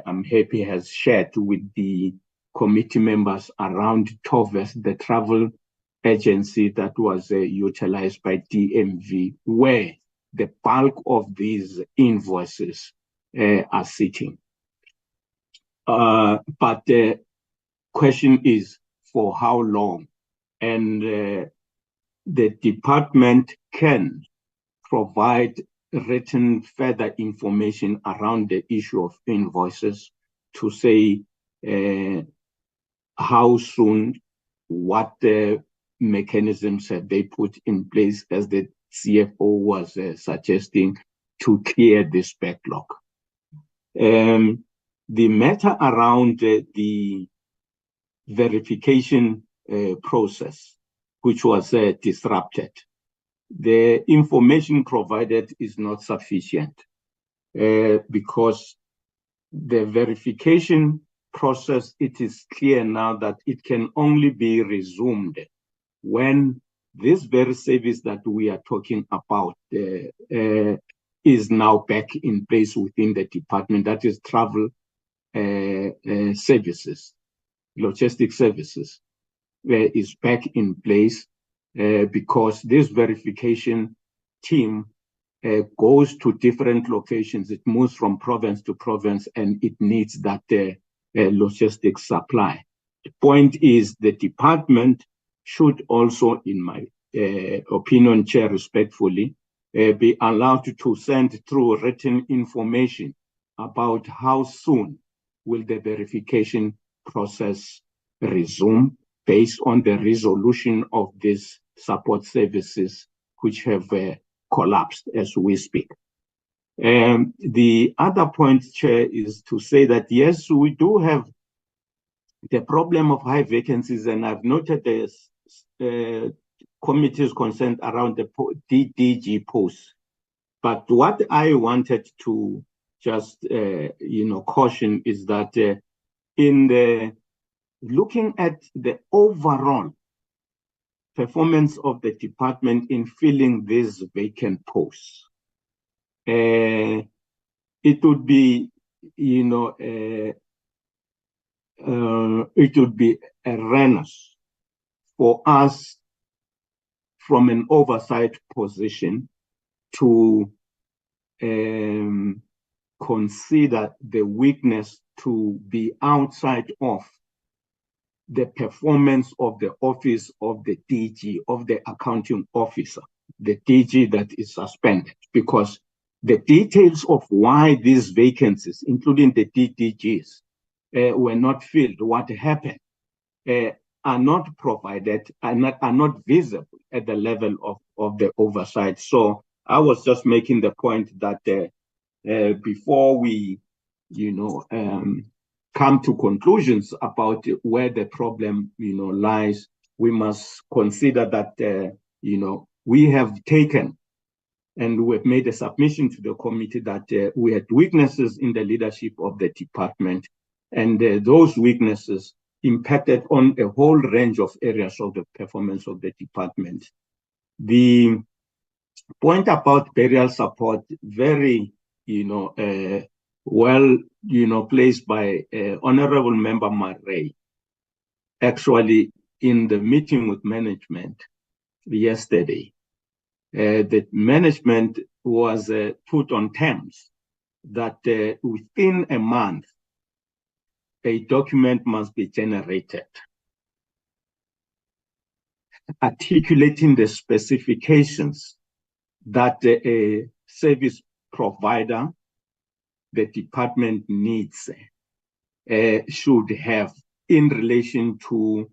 I'm happy, has shared with the committee members around TOVES, the travel agency that was utilized by DMV, where the bulk of these invoices are sitting. But the question is, for how long? And the department can provide written further information around the issue of invoices to say how soon, what the mechanisms have they put in place, as the CFO was suggesting, to clear this backlog. The matter around the verification process, which was disrupted, the information provided is not sufficient because the verification process, it is clear now that it can only be resumed when this very service that we are talking about is now back in place within the department, that is travel services, logistic services, is back in place because this verification team goes to different locations. It moves from province to province and it needs that logistics supply. point is the department should also, in my opinion, Chair, respectfully, be allowed to send through written information about how soon will the verification process resume based on the resolution of these support services which have collapsed as we speak. The other point, Chair, is to say that, yes, we do have the problem of high vacancies, and I've noted the committee's concern around the DG posts. But what I wanted to just caution is that in the looking at the overall performance of the department in filling these vacant posts, it would be, it would be erroneous for us from an oversight position to consider the weakness to be outside of the performance of the office of the DG, of the accounting officer, the DG that is suspended, because the details of why these vacancies, including the DDGs, were not filled, what happened, are not provided, are not visible at the level of the oversight. So I was just making the point that before we, come to conclusions about where the problem, lies, we must consider that, we have taken and we've made a submission to the committee that we had weaknesses in the leadership of the department, and those weaknesses impacted on a whole range of areas of the performance of the department. The point about burial support, very, well, placed by Honorable Member Murray. Actually, in the meeting with management yesterday, the management was put on terms that within a month, a document must be generated articulating the specifications that a service provider, the department needs, should have in relation to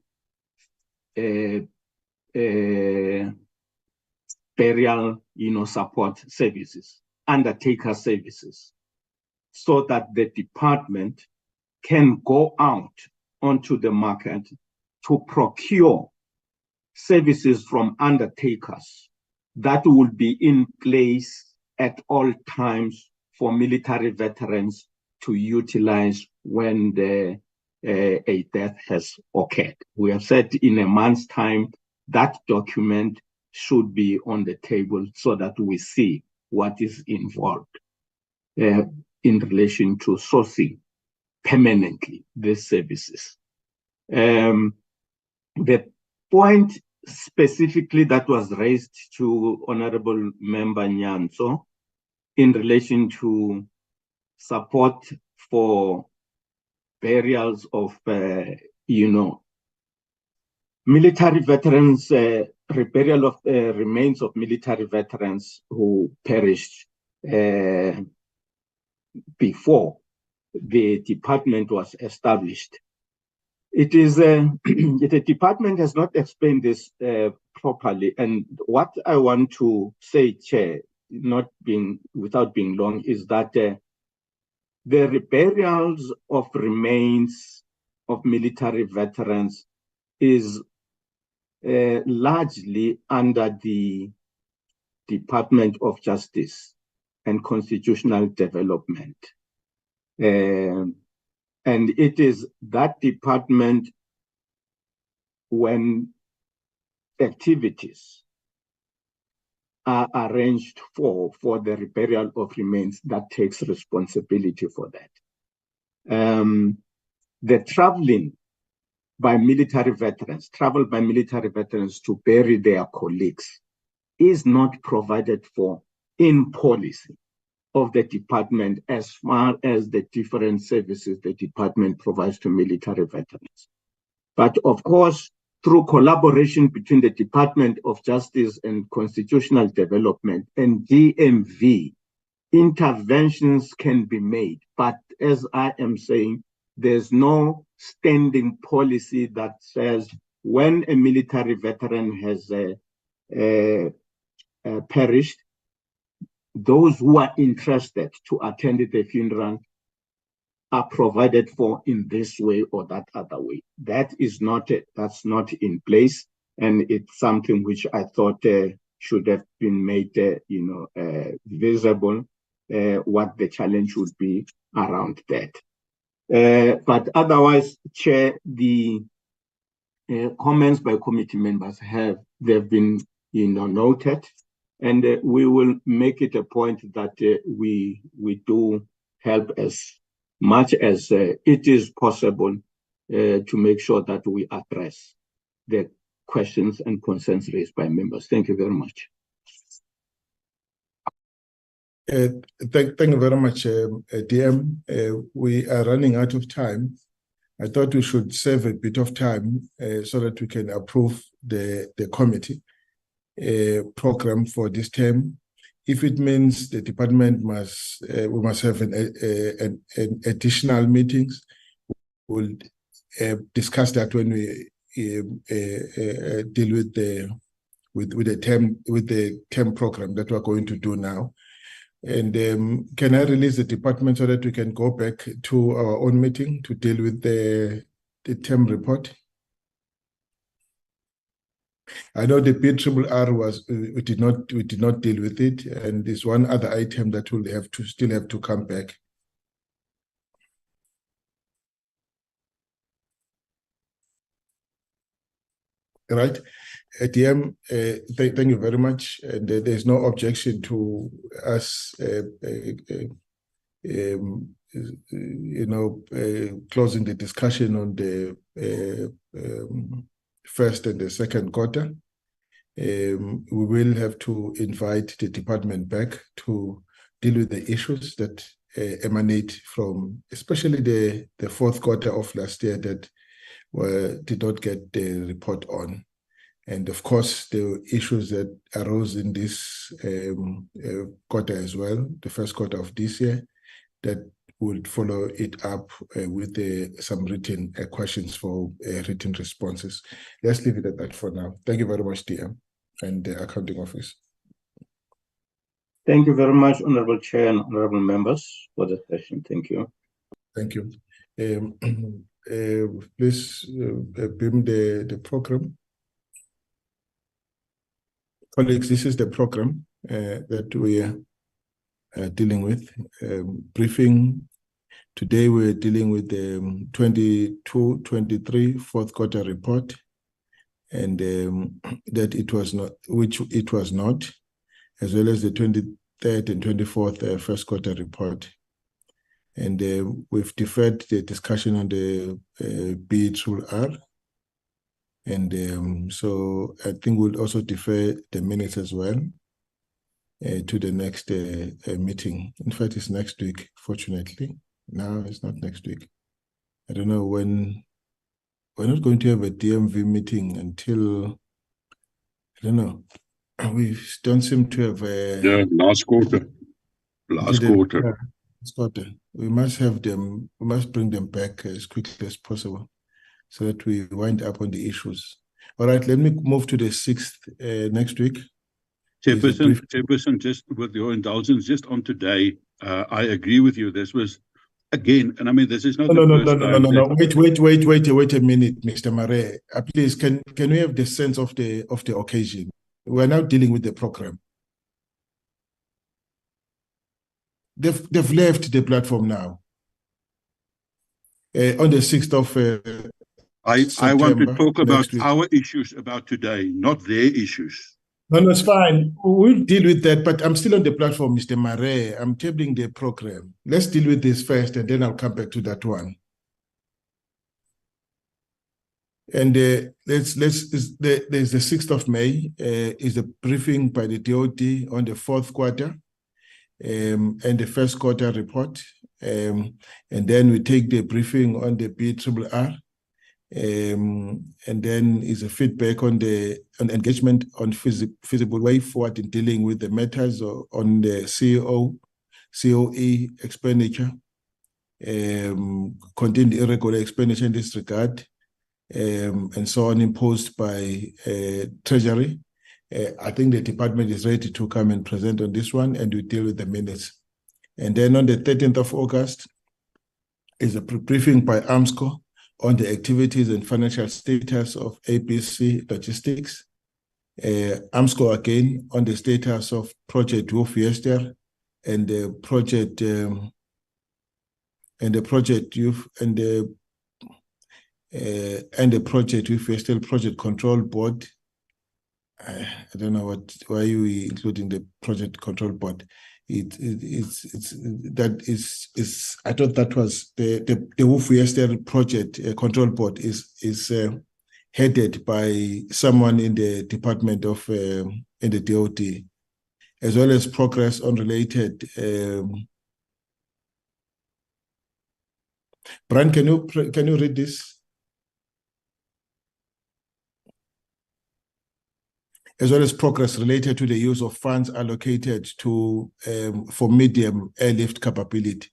burial, support services, undertaker services, so that the department can go out onto the market to procure services from undertakers that will be in place at all times for military veterans to utilize when a death has occurred. We have said in a month's time, that document should be on the table so that we see what is involved in relation to sourcing permanently these services. The point specifically that was raised to Honorable Member Nyanso in relation to support for burials of, military veterans, burial of remains of military veterans who perished before the department was established. It is the department has not explained this properly, and what I want to say, Chair, without being long, is that the burials of remains of military veterans is largely under the Department of Justice and Constitutional Development. And it is that department, when activities are arranged for the burial of remains, that takes responsibility for that. The travel by military veterans to bury their colleagues is not provided for in policy of the department as far as the different services the department provides to military veterans. But of course, through collaboration between the Department of Justice and Constitutional Development and DMV, interventions can be made. But as I am saying, there's no standing policy that says when a military veteran has perished, those who are interested to attend the funeral are provided for in this way or that other way. That's not in place, and it's something which I thought should have been made, visible. What the challenge would be around that. But otherwise, Chair, the comments by committee members they've been noted, and we will make it a point that we do help as much as it is possible to make sure that we address the questions and concerns raised by members. Thank you very much. Thank you very much, DM. We are running out of time. I thought we should save a bit of time so that we can approve the committee program for this term. If it means the department we must have an additional meetings, we'll discuss that when we deal with the term program that we're going to do now. And can I release the department so that we can go back to our own meeting to deal with the term report? I know the PRRR we did not deal with it, and there's one other item that will still have to come back. Right, DM, thank you very much, and there's no objection to us, closing the discussion on the first and the second quarter. We will have to invite the department back to deal with the issues that emanate from, especially the fourth quarter of last year that did not get the report on. And of course, the issues that arose in this quarter as well, the first quarter of this year, that would follow it up with some written questions for written responses. Let's leave it at that for now. Thank you very much, DM and the accounting office. Thank you very much, Honorable Chair and Honorable members, for the session. Thank you. Thank you. Please beam the program. Colleagues, this is the program that we are dealing with. Briefing. Today we're dealing with the 22-23 fourth quarter report, and that it was not, which it was not, as well as the 23rd and 24th first quarter report. And we've deferred the discussion on the PCDMV. And so I think we'll also defer the minutes as well to the next meeting. In fact, it's next week, fortunately. No, it's not next week. I don't know when. We're not going to have a DMV meeting until, I don't know. We don't seem to have a... last quarter. Last quarter. We must have them, we must bring them back as quickly as possible so that we wind up on the issues. All right, let me move to the 6th next week. Chairperson, just with your indulgence, just on today, I agree with you. This was, again, and I mean, this is not No. Wait a minute, Mr. Mare. Please, can we have the sense of the occasion? We're now dealing with the program. They've left the platform now. On the 6th of I want to talk about our issues about today, not their issues. No, it's fine. We'll deal with that, but I'm still on the platform, Mr. Mare. I'm tabling the program. Let's deal with this first, and then I'll come back to that one. And there's the 6th of May is a briefing by the DOD on the fourth quarter and the first quarter report. And then we take the briefing on the PRRR. And then is a feedback on the engagement on feasible way forward in dealing with the matters on the COE expenditure, contained irregular expenditure in this regard, and so on, imposed by Treasury. I think the department is ready to come and present on this one, and we deal with the minutes. And then on the 13th of August is a briefing by AMSCO on the activities and financial status of ABC Logistics. AMSCO again on the status of Project Wolf-Yester and the project Project Wolf-Yester Project Control Board. I don't know why are we including the Project Control Board. I thought that was the Wolf-Yester Project Control Board is headed by someone in the Department of in the DOD, as well as progress on related. Brian, can you read this? As well as progress related to the use of funds allocated to for medium airlift capability,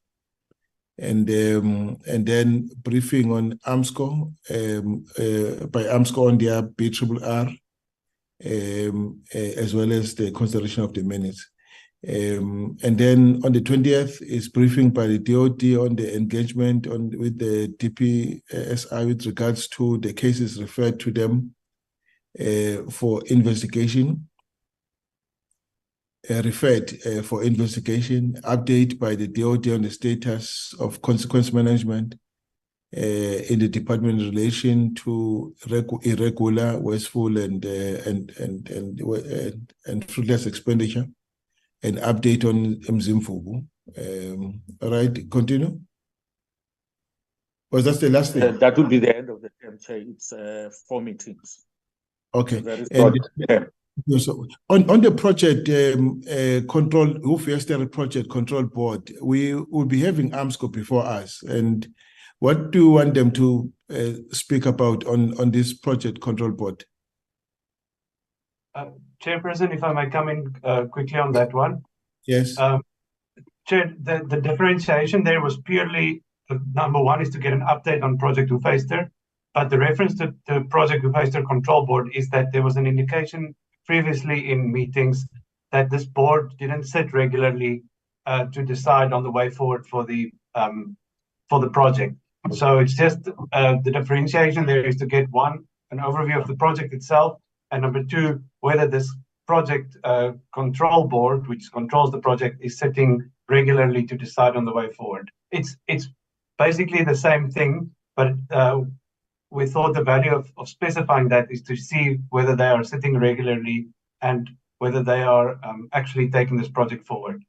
and then briefing on AMSCO by AMSCO on their BRRR, as well as the consideration of the minutes. And then on the 20th is briefing by the DOD on the engagement with the DPSI with regards to the cases referred to them for investigation, for investigation, update by the DOD on the status of consequence management in the department in relation to irregular, wasteful, and fruitless expenditure, and update on Mzimfugu. All right, continue. Was that the last thing? That would be the end of the term, Chair. It's 4 meetings. Okay. Yeah. So on the project control, Wolf-Yester Project Control Board, we will be having AMSCO before us. And what do you want them to speak about on this Project Control Board? Chairperson, if I might come in quickly on that one. Yes. Chair, the differentiation there was purely, number one is to get an update on Project Wolf-Yester, but the reference to the Project Wolf-Yester Control Board is that there was an indication previously in meetings that this board didn't sit regularly to decide on the way forward for the project. So it's just the differentiation there is to get one, an overview of the project itself, and number two, whether this project control board, which controls the project, is sitting regularly to decide on the way forward. It's basically the same thing, but we thought the value of specifying that is to see whether they are sitting regularly and whether they are actually taking this project forward.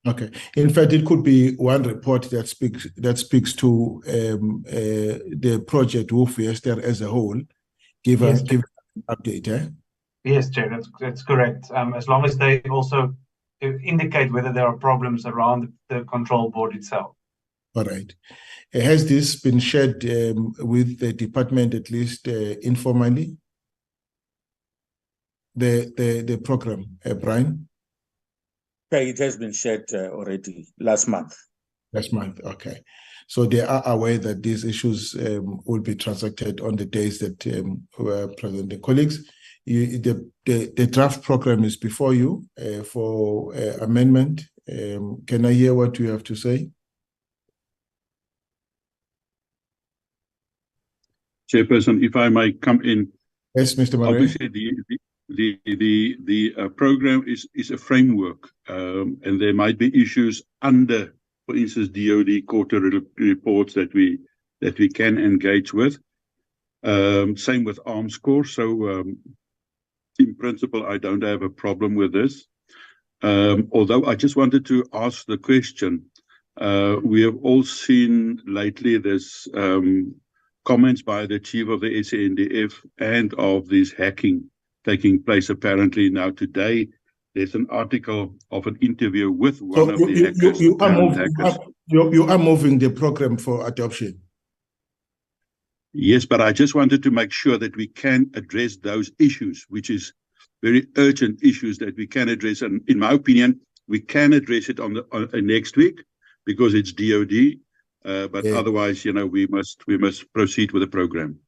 Okay. In fact, it could be one report that speaks to the project Wolf-Yester as a whole. Give an update, eh? Yes, Chair, that's correct. As long as they also indicate whether there are problems around the control board itself. All right. Has this been shared with the department, at least informally? The program, Brian? It has been shared already last month. Last month, okay. So they are aware that these issues will be transacted on the days that were present. The colleagues, the draft program is before you for amendment. Can I hear what you have to say? Chairperson, if I might come in. Yes, Mr. Murray. Obviously, the program is a framework, and there might be issues under, for instance, DOD quarterly reports that we can engage with. Same with AMSCO. So, in principle, I don't have a problem with this. Although I just wanted to ask the question. We have all seen lately this comments by the chief of the SANDF and of this hacking taking place apparently now today. There's an article of an interview with one of the hackers. You are moving the program for adoption. Yes, but I just wanted to make sure that we can address those issues, which is very urgent issues that we can address. And in my opinion, we can address it on next week because it's DOD. But otherwise, we must proceed with the program.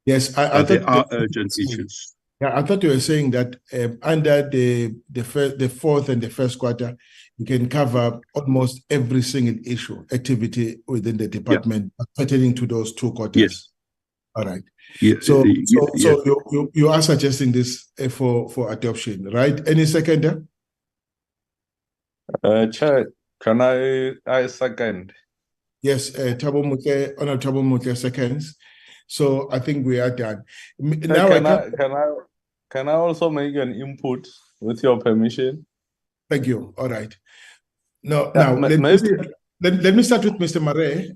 Yes, I there are urgent issues. Yeah, I thought you were saying that under the fourth and the first quarter, you can cover almost every single activity within the department pertaining to those 2 quarters. Yes. All right. Yeah, So you are suggesting this for adoption, right? Any seconder? Chair, can I second? Yes, Honorable Thabo Motle seconds. So I think we are done. Now Can I also make an input with your permission? Thank you. All right. Now maybe let me start with Mr. Mare.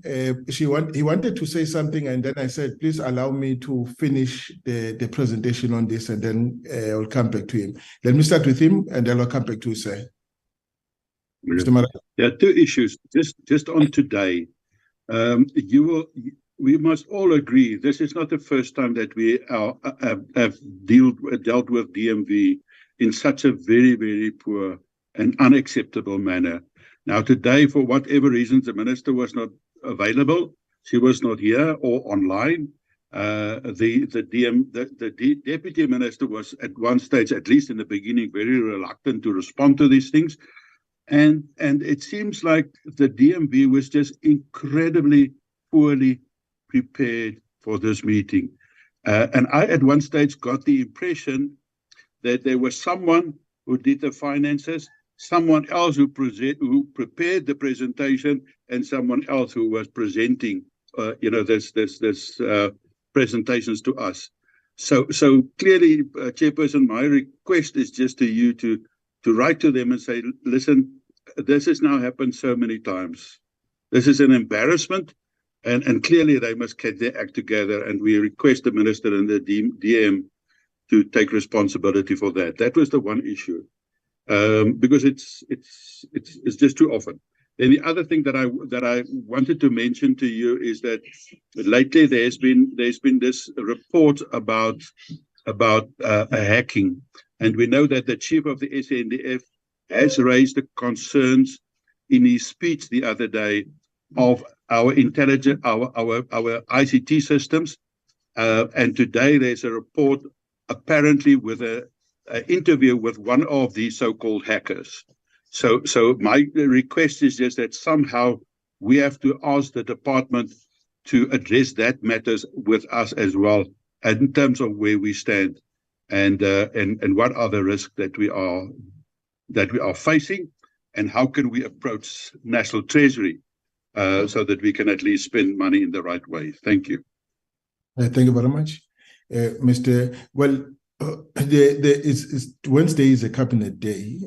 He wanted to say something, and then I said, please allow me to finish the presentation on this, and then I'll come back to him. Let me start with him, and then I'll come back to you, sir. Mr. Mare. There are 2 issues. Just on today, we must all agree this is not the first time that we have dealt with DMV in such a very, very poor and unacceptable manner. Now, today, for whatever reasons, the minister was not available. She was not here or online. The deputy minister was at one stage, at least in the beginning, very reluctant to respond to these things. And it seems like the DMV was just incredibly poorly prepared for this meeting. And I, at one stage, got the impression that there was someone who did the finances, someone else who prepared the presentation, and someone else who was presenting, this presentations to us. So clearly, Chairperson, my request is just to you to write to them and say, listen, this has now happened so many times. This is an embarrassment, and clearly they must get their act together, and we request the minister and the DM to take responsibility for that. That was the one issue, because it's just too often. Then the other thing that I wanted to mention to you is that lately there's been this report about hacking, and we know that the chief of the SANDF has raised the concerns in his speech the other day of our intelligent, our ICT systems, and today there's a report apparently with an interview with one of these so-called hackers. So my request is just that somehow we have to ask the department to address that matters with us as well, in terms of where we stand and what are the risks that we are facing, and how can we approach National Treasury so that we can at least spend money in the right way. Thank you. Thank you very much, Mr. Well, Wednesday is a cabinet day.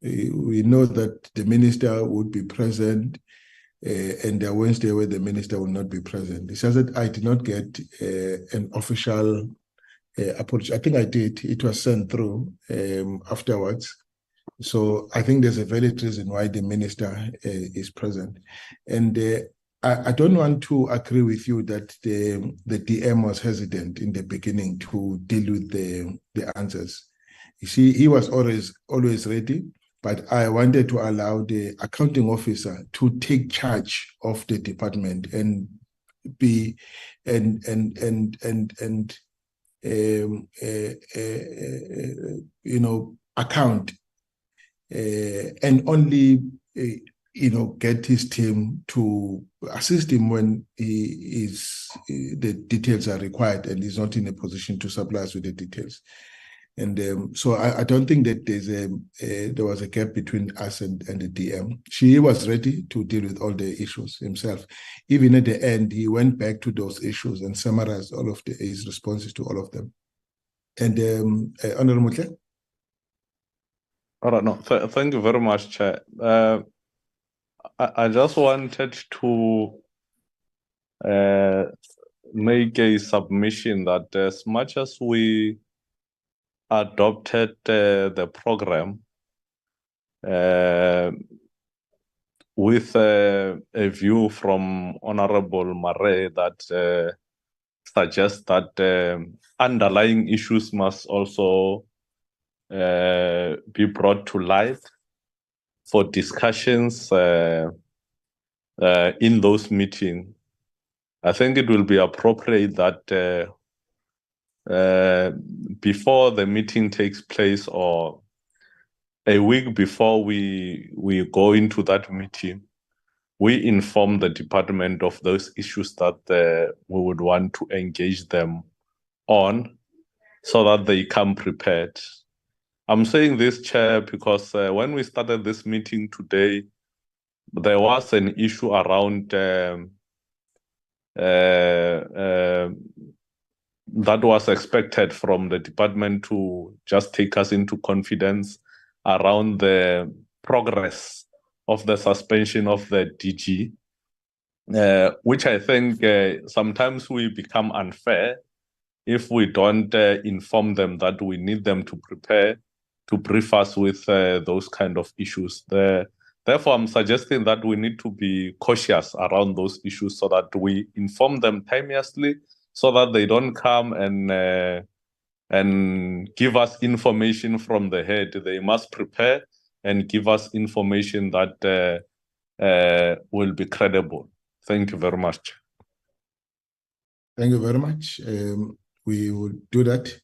We know that the minister would be present, and the Wednesday where the minister will not be present. It's just that I did not get an official approach. I think I did. It was sent through afterwards. So I think there's a valid reason why the minister is present. And I don't want to agree with you that the DM was hesitant in the beginning to deal with the answers. You see, he was always ready, but I wanted to allow the accounting officer to take charge of the department and be account and only get his team to assist him when the details are required and he's not in a position to supply us with the details. And so I don't think that there was a gap between us and the DM. She was ready to deal with all the issues himself. Even at the end, he went back to those issues and summarized all of his responses to all of them. And Honorable Motle? All right, no, thank you very much, Chair. I just wanted to make a submission that as much as we adopted the program with a view from Honorable Mare that suggest that underlying issues must also be brought to light for discussions in those meetings. I think it will be appropriate that before the meeting takes place, or a week before we go into that meeting, we inform the department of those issues that we would want to engage them on, so that they come prepared. I'm saying this, Chair, because when we started this meeting today, there was an issue around that was expected from the department to just take us into confidence around the progress of the suspension of the DG, which I think sometimes we become unfair if we don't inform them that we need them to prepare to brief us with those kind of issues. Therefore, I'm suggesting that we need to be cautious around those issues so that we inform them timeously, so that they don't come and give us information from the head. They must prepare and give us information that will be credible. Thank you very much. Thank you very much. We will do that.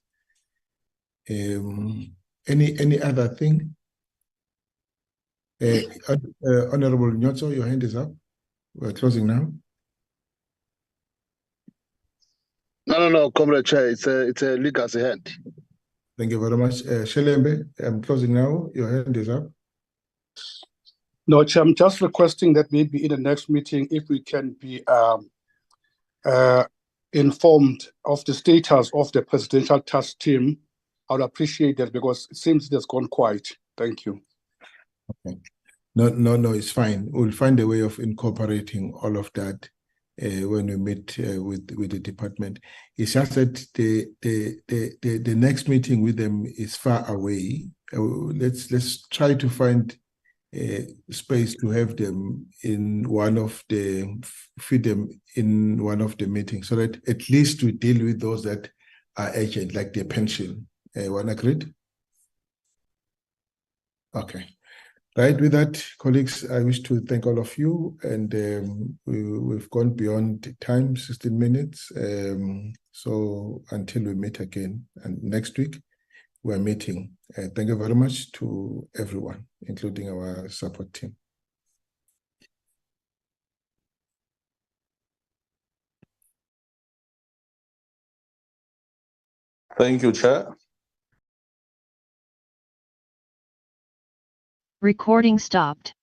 Any other thing? Honorable Nyotso, your hand is up. We're closing now. No, Comrade Chair, it's a legacy hand. Thank you very much. Shelembe, I'm closing now. Your hand is up. No, Chair, I'm just requesting that maybe in the next meeting, if we can be informed of the status of the presidential task team, I would appreciate that, because it seems it has gone quiet. Thank you. Okay. No, it's fine. We'll find a way of incorporating all of that when we meet with the department. It's just that the next meeting with them is far away. Let's try to find space to have them in one of the feed them in one of the meetings, so that at least we deal with those that are urgent, like the pension. One agreed? Okay. Right, with that, colleagues, I wish to thank all of you, and we've gone beyond time, 16 minutes. So until we meet again, and next week, we're meeting. Thank you very much to everyone, including our support team. Thank you, Chair. Recording stopped.